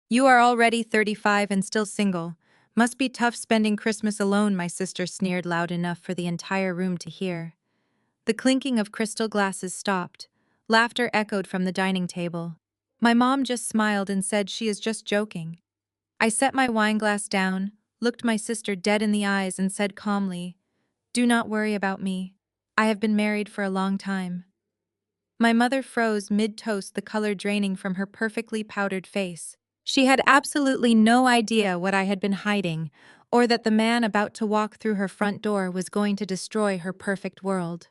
You are already 35 and still single. Must be tough spending Christmas alone, my sister sneered loud enough for the entire room to hear. The clinking of crystal glasses stopped. Laughter echoed from the dining table. My mom just smiled and said she is just joking. I set my wine glass down, looked my sister dead in the eyes and said calmly, "Do not worry about me. I have been married for a long time." My mother froze mid-toast, the color draining from her perfectly powdered face. She had absolutely no idea what I had been hiding, or that the man about to walk through her front door was going to destroy her perfect world.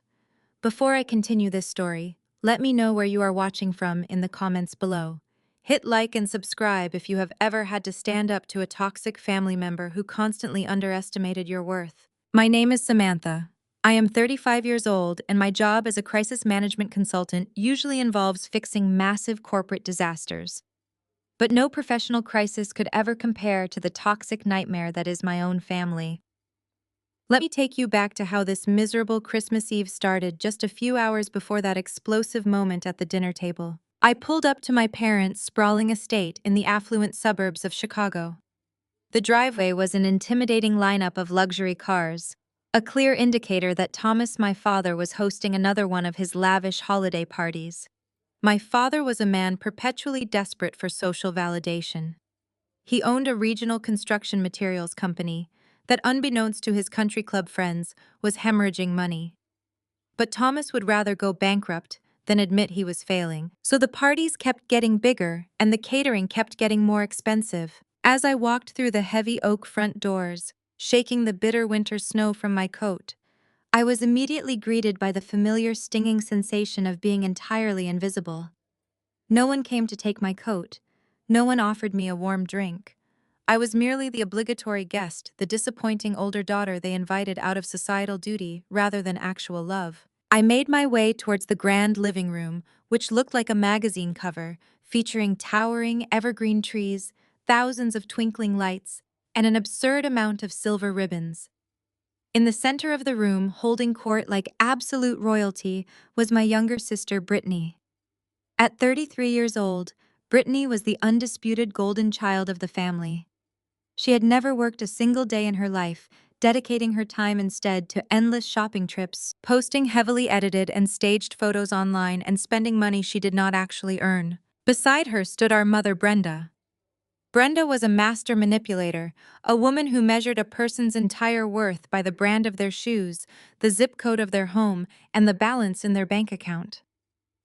Before I continue this story, let me know where you are watching from in the comments below. Hit like and subscribe if you have ever had to stand up to a toxic family member who constantly underestimated your worth. My name is Samantha. I am 35 years old, and my job as a crisis management consultant usually involves fixing massive corporate disasters. But no professional crisis could ever compare to the toxic nightmare that is my own family. Let me take you back to how this miserable Christmas Eve started just a few hours before that explosive moment at the dinner table. I pulled up to my parents' sprawling estate in the affluent suburbs of Chicago. The driveway was an intimidating lineup of luxury cars, a clear indicator that Thomas, my father, was hosting another one of his lavish holiday parties. My father was a man perpetually desperate for social validation. He owned a regional construction materials company that, unbeknownst to his country club friends, was hemorrhaging money. But Thomas would rather go bankrupt than admit he was failing. So the parties kept getting bigger and the catering kept getting more expensive. As I walked through the heavy oak front doors, shaking the bitter winter snow from my coat, I was immediately greeted by the familiar stinging sensation of being entirely invisible. No one came to take my coat. No one offered me a warm drink. I was merely the obligatory guest, the disappointing older daughter they invited out of societal duty rather than actual love. I made my way towards the grand living room, which looked like a magazine cover, featuring towering evergreen trees, thousands of twinkling lights, and an absurd amount of silver ribbons. In the center of the room, holding court like absolute royalty, was my younger sister, Brittany. At 33 years old, Brittany was the undisputed golden child of the family. She had never worked a single day in her life, dedicating her time instead to endless shopping trips, posting heavily edited and staged photos online, and spending money she did not actually earn. Beside her stood our mother, Brenda. Brenda was a master manipulator, a woman who measured a person's entire worth by the brand of their shoes, the zip code of their home, and the balance in their bank account.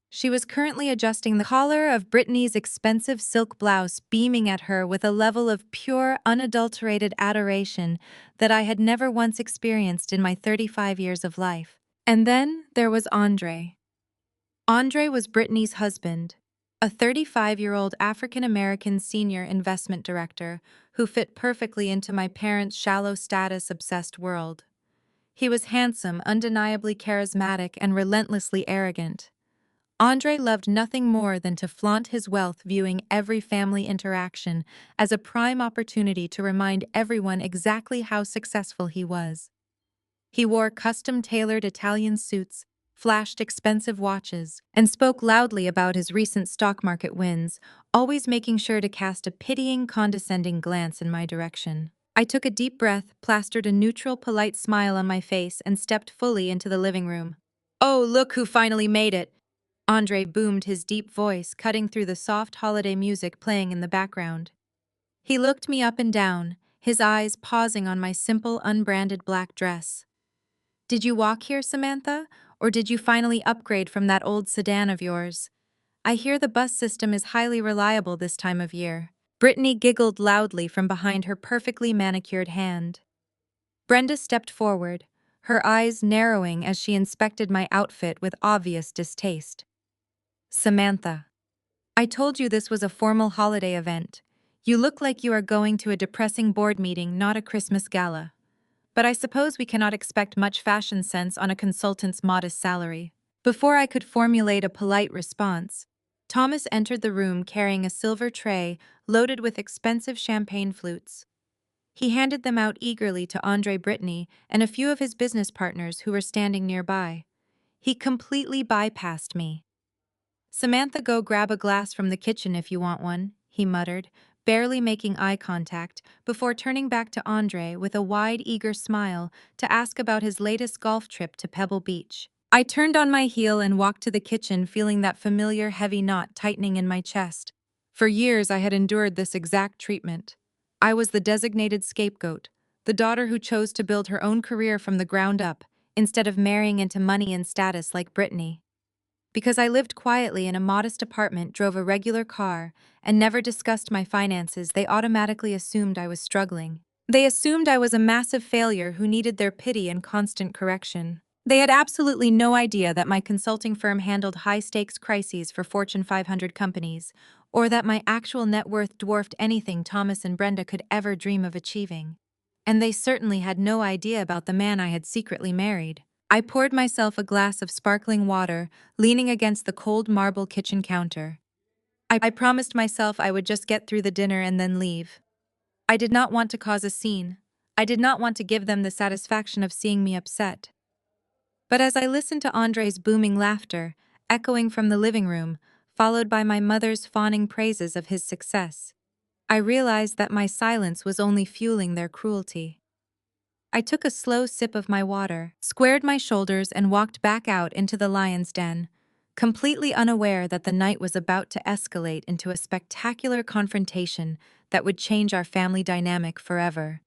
She was currently adjusting the collar of Brittany's expensive silk blouse, beaming at her with a level of pure, unadulterated adoration that I had never once experienced in my 35 years of life. And then there was Andre. Andre was Brittany's husband, a 35-year-old African-American senior investment director who fit perfectly into my parents' shallow status-obsessed world. He was handsome, undeniably charismatic, and relentlessly arrogant. Andre loved nothing more than to flaunt his wealth, viewing every family interaction as a prime opportunity to remind everyone exactly how successful he was. He wore custom-tailored Italian suits, flashed expensive watches, and spoke loudly about his recent stock market wins, always making sure to cast a pitying, condescending glance in my direction. I took a deep breath, plastered a neutral, polite smile on my face, and stepped fully into the living room. "Oh, look who finally made it!" Andre boomed, his deep voice cutting through the soft holiday music playing in the background. He looked me up and down, his eyes pausing on my simple, unbranded black dress. "Did you walk here, Samantha, or did you finally upgrade from that old sedan of yours? I hear the bus system is highly reliable this time of year." Brittany giggled loudly from behind her perfectly manicured hand. Brenda stepped forward, her eyes narrowing as she inspected my outfit with obvious distaste. "Samantha, I told you this was a formal holiday event. You look like you are going to a depressing board meeting, not a Christmas gala. But I suppose we cannot expect much fashion sense on a consultant's modest salary." Before I could formulate a polite response, Thomas entered the room carrying a silver tray loaded with expensive champagne flutes. He handed them out eagerly to Andre, Brittany, and a few of his business partners who were standing nearby. He completely bypassed me. "Samantha, go grab a glass from the kitchen if you want one," he muttered, barely making eye contact, before turning back to Andre with a wide, eager smile to ask about his latest golf trip to Pebble Beach. I turned on my heel and walked to the kitchen, feeling that familiar heavy knot tightening in my chest. For years, I had endured this exact treatment. I was the designated scapegoat, the daughter who chose to build her own career from the ground up, instead of marrying into money and status like Brittany. Because I lived quietly in a modest apartment, drove a regular car, and never discussed my finances, they automatically assumed I was struggling. They assumed I was a massive failure who needed their pity and constant correction. They had absolutely no idea that my consulting firm handled high-stakes crises for Fortune 500 companies, or that my actual net worth dwarfed anything Thomas and Brenda could ever dream of achieving. And they certainly had no idea about the man I had secretly married. I poured myself a glass of sparkling water, leaning against the cold marble kitchen counter. I promised myself I would just get through the dinner and then leave. I did not want to cause a scene. I did not want to give them the satisfaction of seeing me upset. But as I listened to Andre's booming laughter, echoing from the living room, followed by my mother's fawning praises of his success, I realized that my silence was only fueling their cruelty. I took a slow sip of my water, squared my shoulders, and walked back out into the lion's den, completely unaware that the night was about to escalate into a spectacular confrontation that would change our family dynamic forever.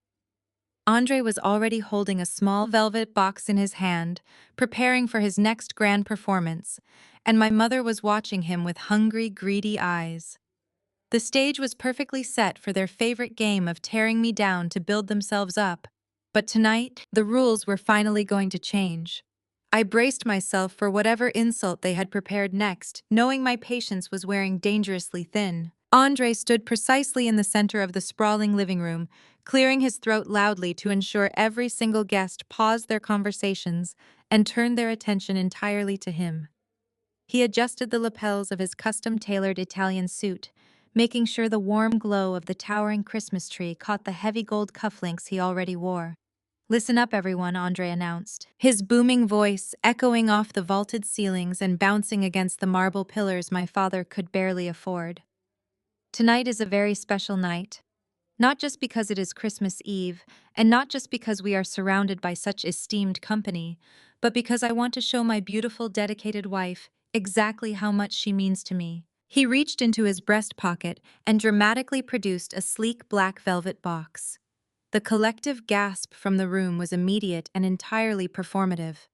Andre was already holding a small velvet box in his hand, preparing for his next grand performance, and my mother was watching him with hungry, greedy eyes. The stage was perfectly set for their favorite game of tearing me down to build themselves up. But tonight, the rules were finally going to change. I braced myself for whatever insult they had prepared next, knowing my patience was wearing dangerously thin. Andre stood precisely in the center of the sprawling living room, clearing his throat loudly to ensure every single guest paused their conversations and turned their attention entirely to him. He adjusted the lapels of his custom-tailored Italian suit, making sure the warm glow of the towering Christmas tree caught the heavy gold cufflinks he already wore. "Listen up, everyone," Andre announced, his booming voice echoing off the vaulted ceilings and bouncing against the marble pillars my father could barely afford. "Tonight is a very special night. Not just because it is Christmas Eve, and not just because we are surrounded by such esteemed company, but because I want to show my beautiful, dedicated wife exactly how much she means to me." He reached into his breast pocket and dramatically produced a sleek black velvet box. The collective gasp from the room was immediate and entirely performative.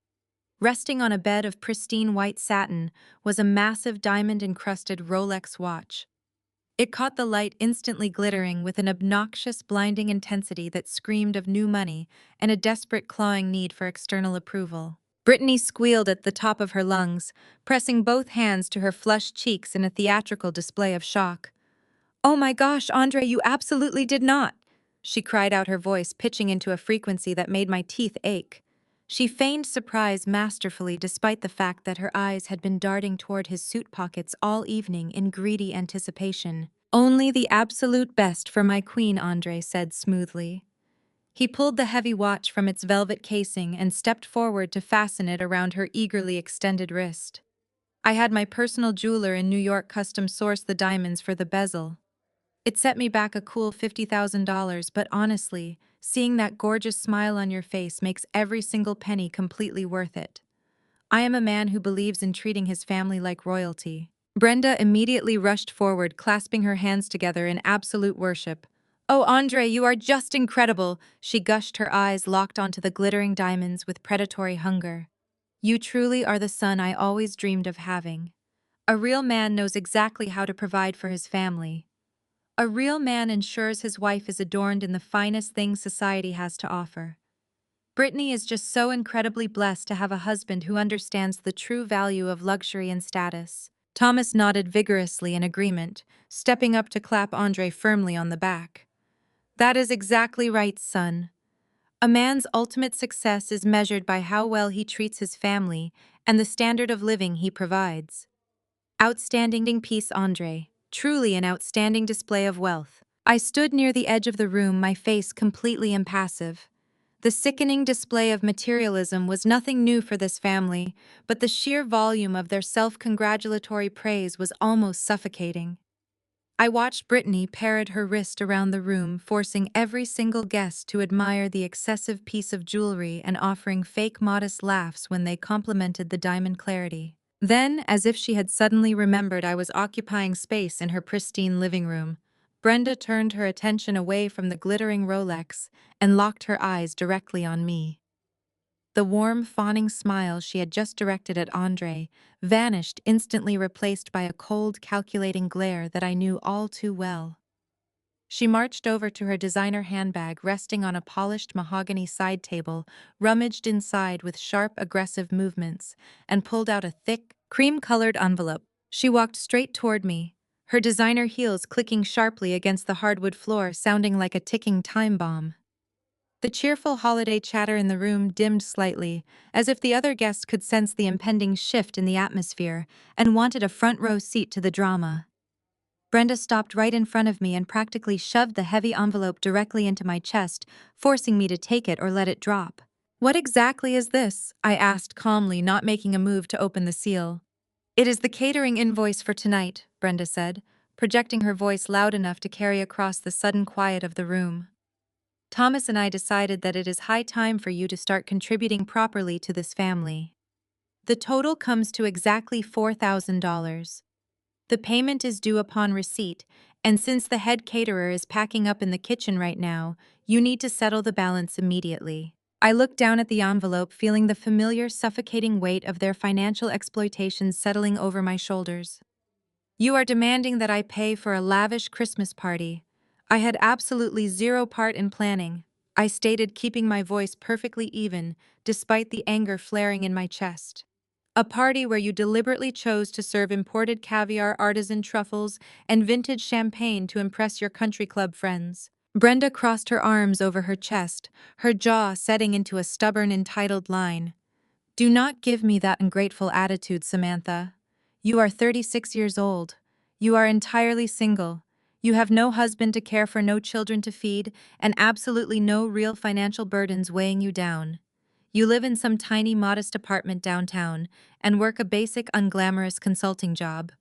Resting on a bed of pristine white satin was a massive diamond-encrusted Rolex watch. It caught the light, instantly glittering with an obnoxious, blinding intensity that screamed of new money and a desperate, clawing need for external approval. Brittany squealed at the top of her lungs, pressing both hands to her flushed cheeks in a theatrical display of shock. "Oh my gosh, Andre, you absolutely did not!" she cried out, her voice pitching into a frequency that made my teeth ache. She feigned surprise masterfully, despite the fact that her eyes had been darting toward his suit pockets all evening in greedy anticipation. "Only the absolute best for my queen," Andre said smoothly. He pulled the heavy watch from its velvet casing and stepped forward to fasten it around her eagerly extended wrist. "I had my personal jeweler in New York custom source the diamonds for the bezel. It set me back a cool $50,000, but honestly, seeing that gorgeous smile on your face makes every single penny completely worth it. I am a man who believes in treating his family like royalty." Brenda immediately rushed forward, clasping her hands together in absolute worship. "Oh, Andre, you are just incredible!" she gushed, her eyes locked onto the glittering diamonds with predatory hunger. "You truly are the son I always dreamed of having. A real man knows exactly how to provide for his family. A real man ensures his wife is adorned in the finest things society has to offer. Brittany is just so incredibly blessed to have a husband who understands the true value of luxury and status." Thomas nodded vigorously in agreement, stepping up to clap Andre firmly on the back. "That is exactly right, son. A man's ultimate success is measured by how well he treats his family and the standard of living he provides." Outstanding piece, Andre. Truly an outstanding display of wealth. I stood near the edge of the room, my face completely impassive. The sickening display of materialism was nothing new for this family, but the sheer volume of their self-congratulatory praise was almost suffocating. I watched Brittany parade her wrist around the room, forcing every single guest to admire the excessive piece of jewelry and offering fake modest laughs when they complimented the diamond clarity. Then, as if she had suddenly remembered I was occupying space in her pristine living room, Brenda turned her attention away from the glittering Rolex and locked her eyes directly on me. The warm, fawning smile she had just directed at Andre vanished, instantly replaced by a cold, calculating glare that I knew all too well. She marched over to her designer handbag resting on a polished mahogany side table, rummaged inside with sharp, aggressive movements, and pulled out a thick, cream-colored envelope. She walked straight toward me, her designer heels clicking sharply against the hardwood floor, sounding like a ticking time bomb. The cheerful holiday chatter in the room dimmed slightly, as if the other guests could sense the impending shift in the atmosphere and wanted a front-row seat to the drama. Brenda stopped right in front of me and practically shoved the heavy envelope directly into my chest, forcing me to take it or let it drop. "What exactly is this?" I asked calmly, not making a move to open the seal. "It is the catering invoice for tonight," Brenda said, projecting her voice loud enough to carry across the sudden quiet of the room. "Thomas and I decided that it is high time for you to start contributing properly to this family. The total comes to exactly $4,000. The payment is due upon receipt, and since the head caterer is packing up in the kitchen right now, you need to settle the balance immediately." I looked down at the envelope, feeling the familiar, suffocating weight of their financial exploitations settling over my shoulders. "You are demanding that I pay for a lavish Christmas party. I had absolutely zero part in planning," I stated, keeping my voice perfectly even, despite the anger flaring in my chest. "A party where you deliberately chose to serve imported caviar, artisan truffles, and vintage champagne to impress your country club friends." Brenda crossed her arms over her chest, her jaw setting into a stubborn, entitled line. "Do not give me that ungrateful attitude, Samantha. You are 36 years old. You are entirely single. You have no husband to care for, no children to feed, and absolutely no real financial burdens weighing you down. You live in some tiny, modest apartment downtown and work a basic, unglamorous consulting job.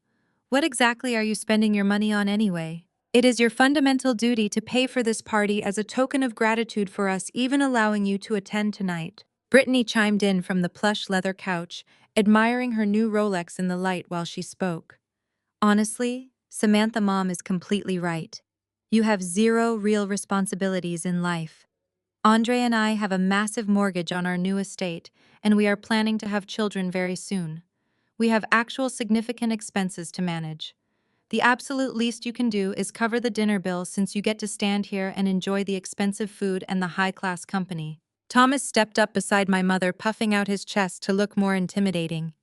What exactly are you spending your money on anyway? It is your fundamental duty to pay for this party as a token of gratitude for us even allowing you to attend tonight." Brittany chimed in from the plush leather couch, admiring her new Rolex in the light while she spoke. "Honestly, Samantha Mom is completely right. You have zero real responsibilities in life. Andre and I have a massive mortgage on our new estate, and we are planning to have children very soon. We have actual significant expenses to manage. The absolute least you can do is cover the dinner bill since you get to stand here and enjoy the expensive food and the high-class company." Thomas stepped up beside my mother, puffing out his chest to look more intimidating.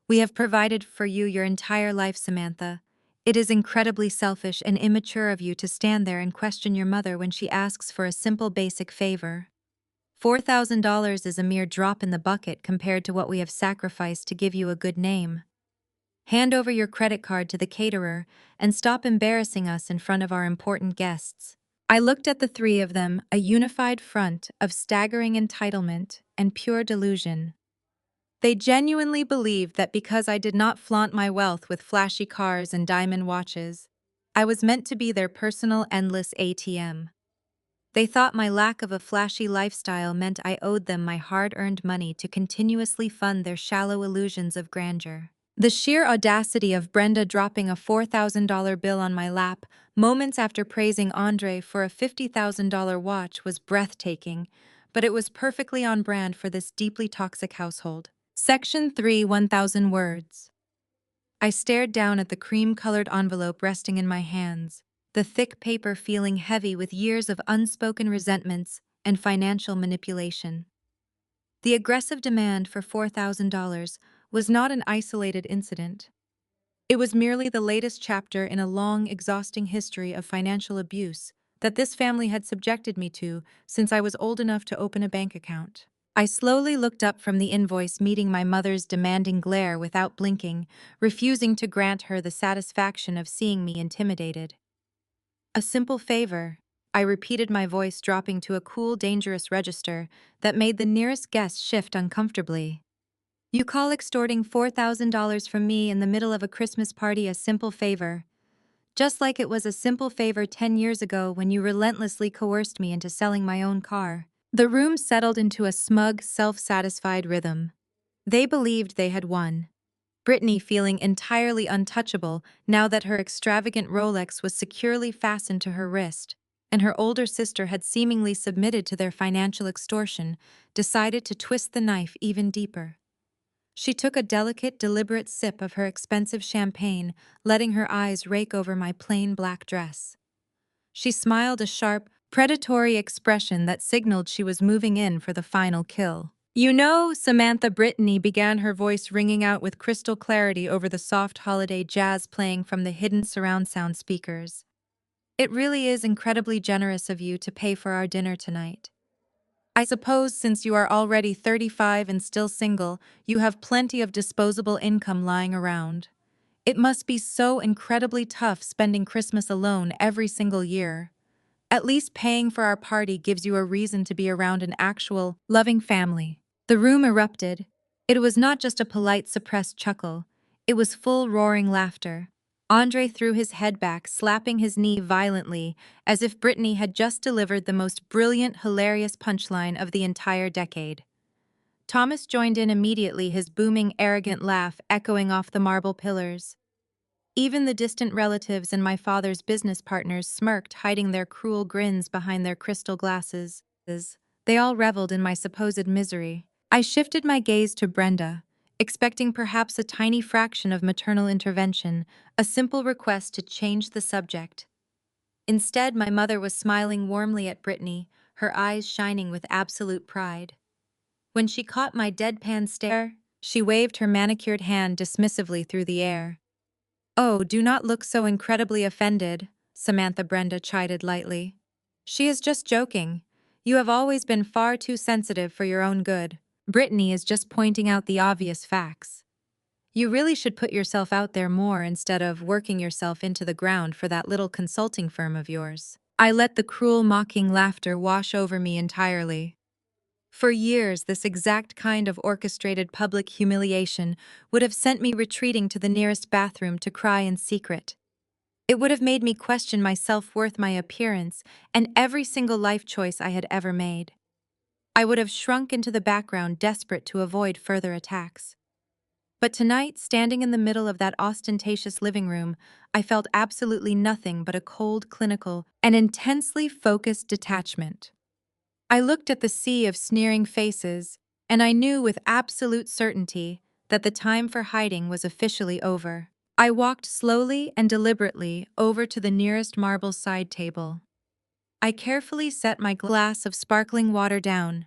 "We have provided for you your entire life, Samantha. It is incredibly selfish and immature of you to stand there and question your mother when she asks for a simple basic favor. $4,000 is a mere drop in the bucket compared to what we have sacrificed to give you a good name. Hand over your credit card to the caterer and stop embarrassing us in front of our important guests." I looked at the three of them, a unified front of staggering entitlement and pure delusion. They genuinely believed that because I did not flaunt my wealth with flashy cars and diamond watches, I was meant to be their personal endless ATM. They thought my lack of a flashy lifestyle meant I owed them my hard-earned money to continuously fund their shallow illusions of grandeur. The sheer audacity of Brenda dropping a $4,000 bill on my lap moments after praising Andre for a $50,000 watch was breathtaking, but it was perfectly on brand for this deeply toxic household. Section 3, 1,000 words. I stared down at the cream-colored envelope resting in my hands, the thick paper feeling heavy with years of unspoken resentments and financial manipulation. The aggressive demand for $4,000 was not an isolated incident. It was merely the latest chapter in a long, exhausting history of financial abuse that this family had subjected me to since I was old enough to open a bank account. I slowly looked up from the invoice, meeting my mother's demanding glare without blinking, refusing to grant her the satisfaction of seeing me intimidated. "A simple favor," I repeated, my voice dropping to a cool, dangerous register that made the nearest guest shift uncomfortably. "You call extorting $4,000 from me in the middle of a Christmas party a simple favor? just like it was a simple favor 10 years ago when you relentlessly coerced me into selling my own car. The room settled into a smug, self-satisfied rhythm. They believed they had won. Brittany feeling entirely untouchable now that her extravagant Rolex was securely fastened to her wrist, and her older sister had seemingly submitted to their financial extortion, decided to twist the knife even deeper. She took a delicate, deliberate sip of her expensive champagne, letting her eyes rake over my plain black dress. She smiled a sharp, predatory expression that signaled she was moving in for the final kill. You know, Samantha, Brittany began, her voice ringing out with crystal clarity over the soft holiday jazz playing from the hidden surround sound speakers. It really is incredibly generous of you to pay for our dinner tonight. I suppose since you are already 35 and still single, you have plenty of disposable income lying around. It must be so incredibly tough spending Christmas alone every single year. At least paying for our party gives you a reason to be around an actual, loving family. The room erupted. It was not just a polite, suppressed chuckle. It was full roaring laughter. Andre threw his head back, slapping his knee violently, as if Brittany had just delivered the most brilliant, hilarious punchline of the entire decade. Thomas joined in immediately, his booming, arrogant laugh echoing off the marble pillars. Even the distant relatives and my father's business partners smirked, hiding their cruel grins behind their crystal glasses. They all reveled in my supposed misery. I shifted my gaze to Brenda, expecting perhaps a tiny fraction of maternal intervention, a simple request to change the subject. Instead, my mother was smiling warmly at Brittany, her eyes shining with absolute pride. When she caught my deadpan stare, she waved her manicured hand dismissively through the air. "Oh, do not look so incredibly offended," Samantha Brenda chided lightly. "She is just joking. You have always been far too sensitive for your own good. Brittany is just pointing out the obvious facts. You really should put yourself out there more instead of working yourself into the ground for that little consulting firm of yours." I let the cruel, mocking laughter wash over me entirely. For years, this exact kind of orchestrated public humiliation would have sent me retreating to the nearest bathroom to cry in secret. It would have made me question my self-worth, my appearance, and every single life choice I had ever made. I would have shrunk into the background, desperate to avoid further attacks. But tonight, standing in the middle of that ostentatious living room, I felt absolutely nothing but a cold, clinical, and intensely focused detachment. I looked at the sea of sneering faces, and I knew with absolute certainty that the time for hiding was officially over. I walked slowly and deliberately over to the nearest marble side table. I carefully set my glass of sparkling water down.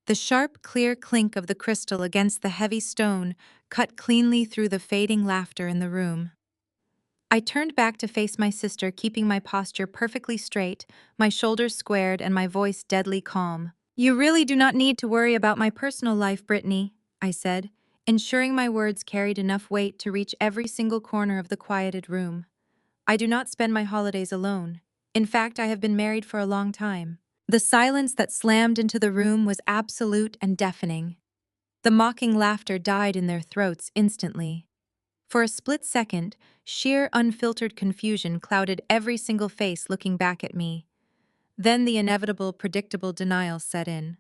The sharp, clear clink of the crystal against the heavy stone cut cleanly through the fading laughter in the room. I turned back to face my sister, keeping my posture perfectly straight, my shoulders squared and my voice deadly calm. "You really do not need to worry about my personal life, Brittany," I said, ensuring my words carried enough weight to reach every single corner of the quieted room. "I do not spend my holidays alone. In fact, I have been married for a long time." The silence that slammed into the room was absolute and deafening. The mocking laughter died in their throats instantly. For a split second, sheer unfiltered confusion clouded every single face looking back at me. Then the inevitable, predictable denial set in.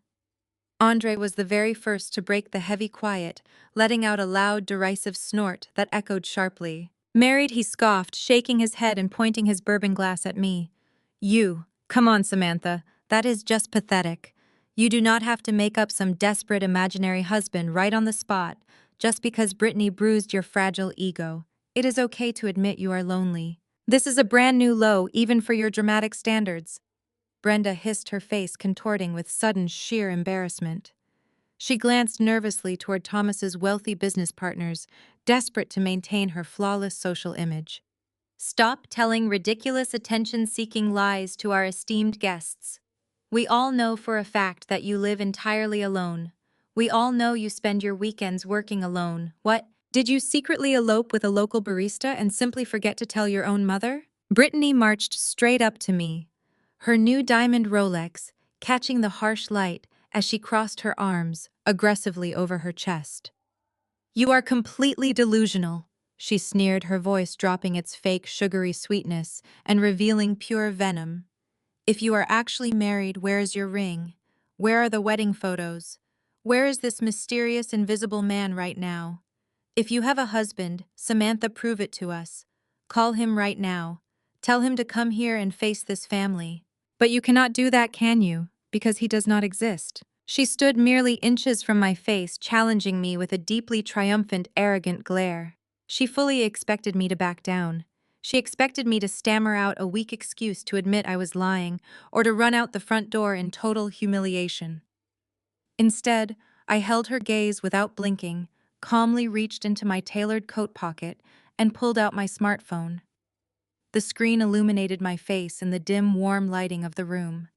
Andre was the very first to break the heavy quiet, letting out a loud, derisive snort that echoed sharply. "Married," he scoffed, shaking his head and pointing his bourbon glass at me. Come on, Samantha, that is just pathetic. You do not have to make up some desperate imaginary husband right on the spot, just because Brittany bruised your fragile ego. It is okay to admit you are lonely. This is a brand new low, even for your dramatic standards." Brenda hissed, her face contorting with sudden sheer embarrassment. She glanced nervously toward Thomas's wealthy business partners, desperate to maintain her flawless social image. "Stop telling ridiculous attention-seeking lies to our esteemed guests. We all know for a fact that you live entirely alone. We all know you spend your weekends working alone. What? Did you secretly elope with a local barista and simply forget to tell your own mother?" Brittany marched straight up to me, her new diamond Rolex catching the harsh light as she crossed her arms aggressively over her chest. "You are completely delusional," she sneered, her voice dropping its fake sugary sweetness and revealing pure venom. If you are actually married, where is your ring? Where are the wedding photos? Where is this mysterious invisible man right now? If you have a husband, Samantha, prove it to us. Call him right now. Tell him to come here and face this family. But you cannot do that, can you? Because he does not exist. She stood merely inches from my face, challenging me with a deeply triumphant, arrogant glare. She fully expected me to back down. She expected me to stammer out a weak excuse to admit I was lying, or to run out the front door in total humiliation. Instead, I held her gaze without blinking, calmly reached into my tailored coat pocket, and pulled out my smartphone. The screen illuminated my face in the dim, warm lighting of the room.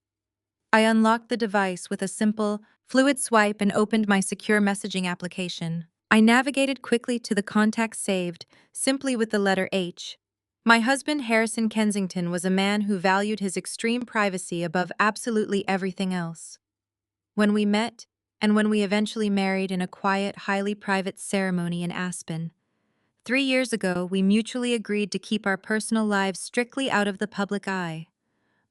I unlocked the device with a simple, fluid swipe and opened my secure messaging application. I navigated quickly to the contacts saved, simply with the letter H. My husband, Harrison Kensington, was a man who valued his extreme privacy above absolutely everything else. When we met, and when we eventually married in a quiet, highly private ceremony in Aspen, 3 years ago, we mutually agreed to keep our personal lives strictly out of the public eye.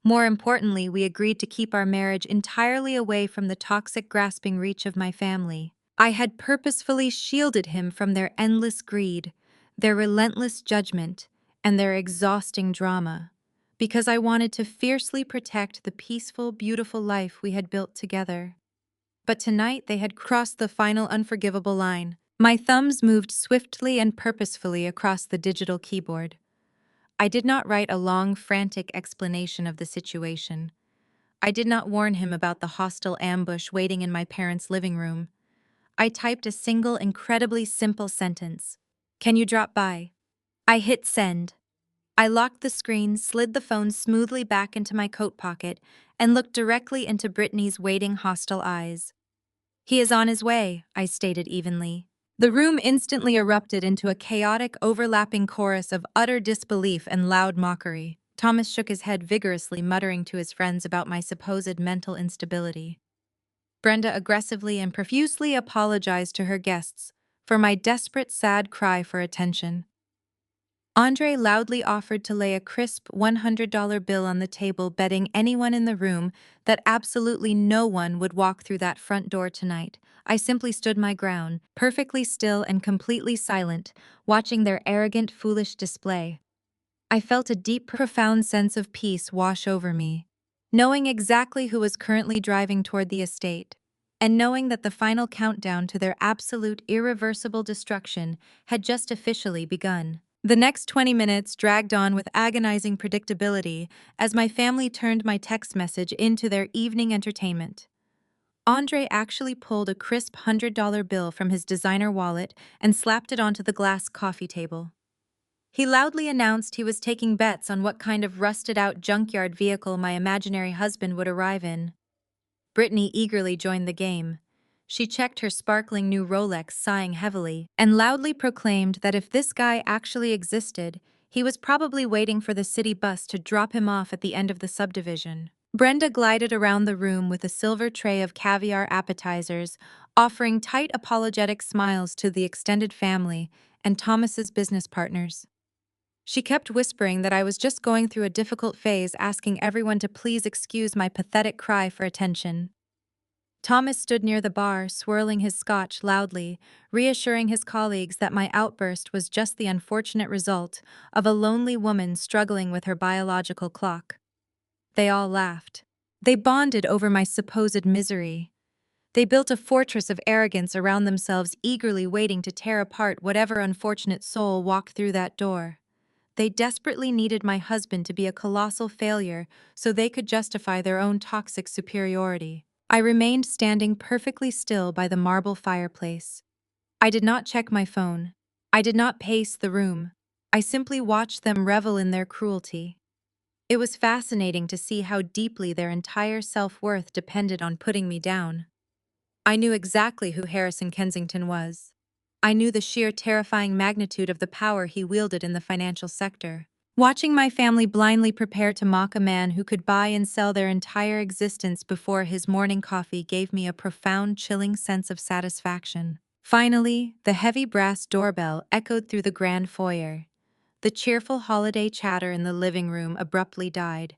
More importantly, we agreed to keep our marriage entirely away from the toxic, grasping reach of my family. I had purposefully shielded him from their endless greed, their relentless judgment, and their exhausting drama, because I wanted to fiercely protect the peaceful, beautiful life we had built together. But tonight they had crossed the final unforgivable line. My thumbs moved swiftly and purposefully across the digital keyboard. I did not write a long, frantic explanation of the situation. I did not warn him about the hostile ambush waiting in my parents' living room. I typed a single, incredibly simple sentence. "Can you drop by?" I hit send. I locked the screen, slid the phone smoothly back into my coat pocket, and looked directly into Brittany's waiting, hostile eyes. "He is on his way," I stated evenly. The room instantly erupted into a chaotic, overlapping chorus of utter disbelief and loud mockery. Thomas shook his head vigorously, muttering to his friends about my supposed mental instability. Brenda aggressively and profusely apologized to her guests for my desperate, sad cry for attention. Andre loudly offered to lay a crisp $100 bill on the table, betting anyone in the room that absolutely no one would walk through that front door tonight. I simply stood my ground, perfectly still and completely silent, watching their arrogant, foolish display. I felt a deep, profound sense of peace wash over me, knowing exactly who was currently driving toward the estate, and knowing that the final countdown to their absolute, irreversible destruction had just officially begun. The next 20 minutes dragged on with agonizing predictability as my family turned my text message into their evening entertainment. Andre actually pulled a crisp $100 bill from his designer wallet and slapped it onto the glass coffee table. He loudly announced he was taking bets on what kind of rusted-out junkyard vehicle my imaginary husband would arrive in. Brittany eagerly joined the game. She checked her sparkling new Rolex, sighing heavily, and loudly proclaimed that if this guy actually existed, he was probably waiting for the city bus to drop him off at the end of the subdivision. Brenda glided around the room with a silver tray of caviar appetizers, offering tight, apologetic smiles to the extended family and Thomas's business partners. She kept whispering that I was just going through a difficult phase, asking everyone to please excuse my pathetic cry for attention. Thomas stood near the bar, swirling his scotch loudly, reassuring his colleagues that my outburst was just the unfortunate result of a lonely woman struggling with her biological clock. They all laughed. They bonded over my supposed misery. They built a fortress of arrogance around themselves, eagerly waiting to tear apart whatever unfortunate soul walked through that door. They desperately needed my husband to be a colossal failure so they could justify their own toxic superiority. I remained standing perfectly still by the marble fireplace. I did not check my phone. I did not pace the room. I simply watched them revel in their cruelty. It was fascinating to see how deeply their entire self-worth depended on putting me down. I knew exactly who Harrison Kensington was. I knew the sheer terrifying magnitude of the power he wielded in the financial sector. Watching my family blindly prepare to mock a man who could buy and sell their entire existence before his morning coffee gave me a profound, chilling sense of satisfaction. Finally, the heavy brass doorbell echoed through the grand foyer. The cheerful holiday chatter in the living room abruptly died.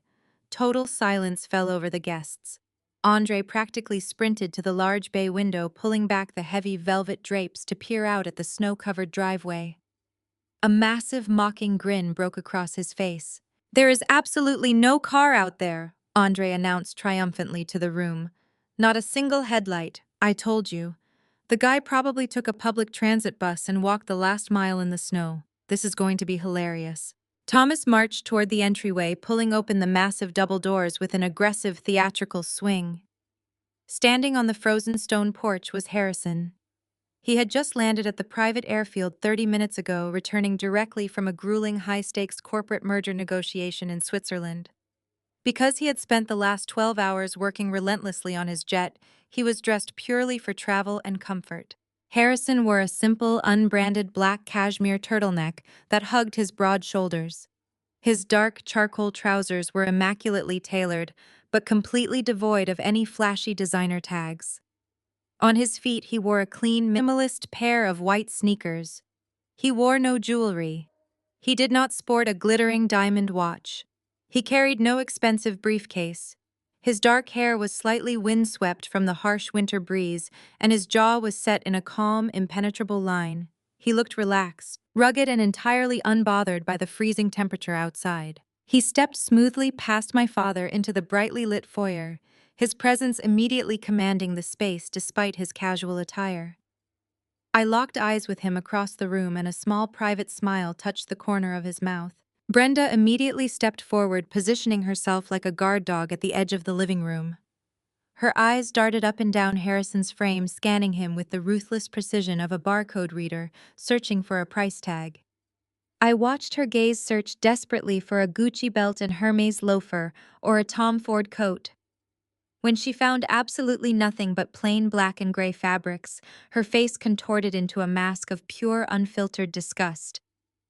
Total silence fell over the guests. Andre practically sprinted to the large bay window, pulling back the heavy velvet drapes to peer out at the snow-covered driveway. A massive, mocking grin broke across his face. "There is absolutely no car out there," Andre announced triumphantly to the room. "Not a single headlight, I told you. The guy probably took a public transit bus and walked the last mile in the snow. This is going to be hilarious." Thomas marched toward the entryway, pulling open the massive double doors with an aggressive theatrical swing. Standing on the frozen stone porch was Harrison. He had just landed at the private airfield 30 minutes ago, returning directly from a grueling high-stakes corporate merger negotiation in Switzerland. Because he had spent the last 12 hours working relentlessly on his jet, he was dressed purely for travel and comfort. Harrison wore a simple, unbranded black cashmere turtleneck that hugged his broad shoulders. His dark charcoal trousers were immaculately tailored, but completely devoid of any flashy designer tags. On his feet, he wore a clean, minimalist pair of white sneakers. He wore no jewelry. He did not sport a glittering diamond watch. He carried no expensive briefcase. His dark hair was slightly windswept from the harsh winter breeze, and his jaw was set in a calm, impenetrable line. He looked relaxed, rugged, and entirely unbothered by the freezing temperature outside. He stepped smoothly past my father into the brightly lit foyer, his presence immediately commanding the space despite his casual attire. I locked eyes with him across the room, and a small private smile touched the corner of his mouth. Brenda immediately stepped forward, positioning herself like a guard dog at the edge of the living room. Her eyes darted up and down Harrison's frame, scanning him with the ruthless precision of a barcode reader, searching for a price tag. I watched her gaze search desperately for a Gucci belt and Hermes loafer or a Tom Ford coat. When she found absolutely nothing but plain black and gray fabrics, her face contorted into a mask of pure, unfiltered disgust.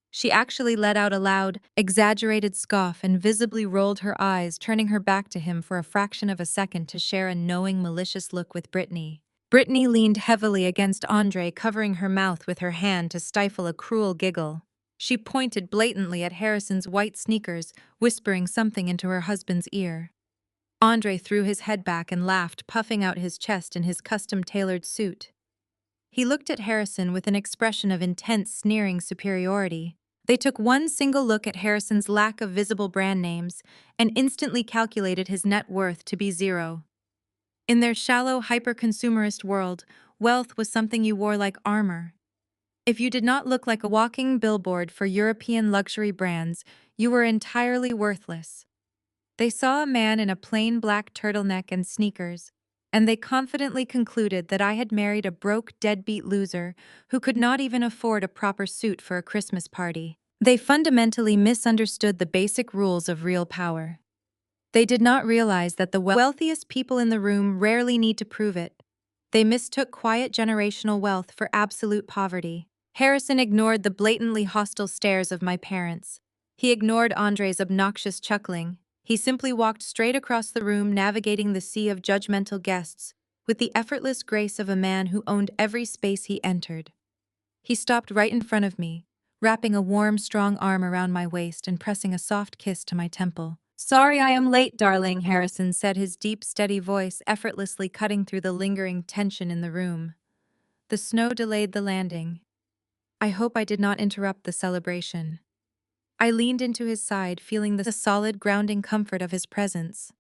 She actually let out a loud, exaggerated scoff and visibly rolled her eyes, turning her back to him for a fraction of a second to share a knowing, malicious look with Brittany. Brittany leaned heavily against Andre, covering her mouth with her hand to stifle a cruel giggle. She pointed blatantly at Harrison's white sneakers, whispering something into her husband's ear. Andre threw his head back and laughed, puffing out his chest in his custom-tailored suit. He looked at Harrison with an expression of intense, sneering superiority. They took one single look at Harrison's lack of visible brand names and instantly calculated his net worth to be zero. In their shallow, hyper-consumerist world, wealth was something you wore like armor. If you did not look like a walking billboard for European luxury brands, you were entirely worthless. They saw a man in a plain black turtleneck and sneakers, and they confidently concluded that I had married a broke, deadbeat loser who could not even afford a proper suit for a Christmas party. They fundamentally misunderstood the basic rules of real power. They did not realize that the wealthiest people in the room rarely need to prove it. They mistook quiet generational wealth for absolute poverty. Harrison ignored the blatantly hostile stares of my parents. He ignored Andre's obnoxious chuckling. He simply walked straight across the room, navigating the sea of judgmental guests with the effortless grace of a man who owned every space he entered. He stopped right in front of me, wrapping a warm, strong arm around my waist and pressing a soft kiss to my temple. "Sorry I am late, darling," Harrison said, his deep, steady voice effortlessly cutting through the lingering tension in the room. The snow delayed the landing. I hope I did not interrupt the celebration. I leaned into his side, feeling the solid, grounding comfort of his presence.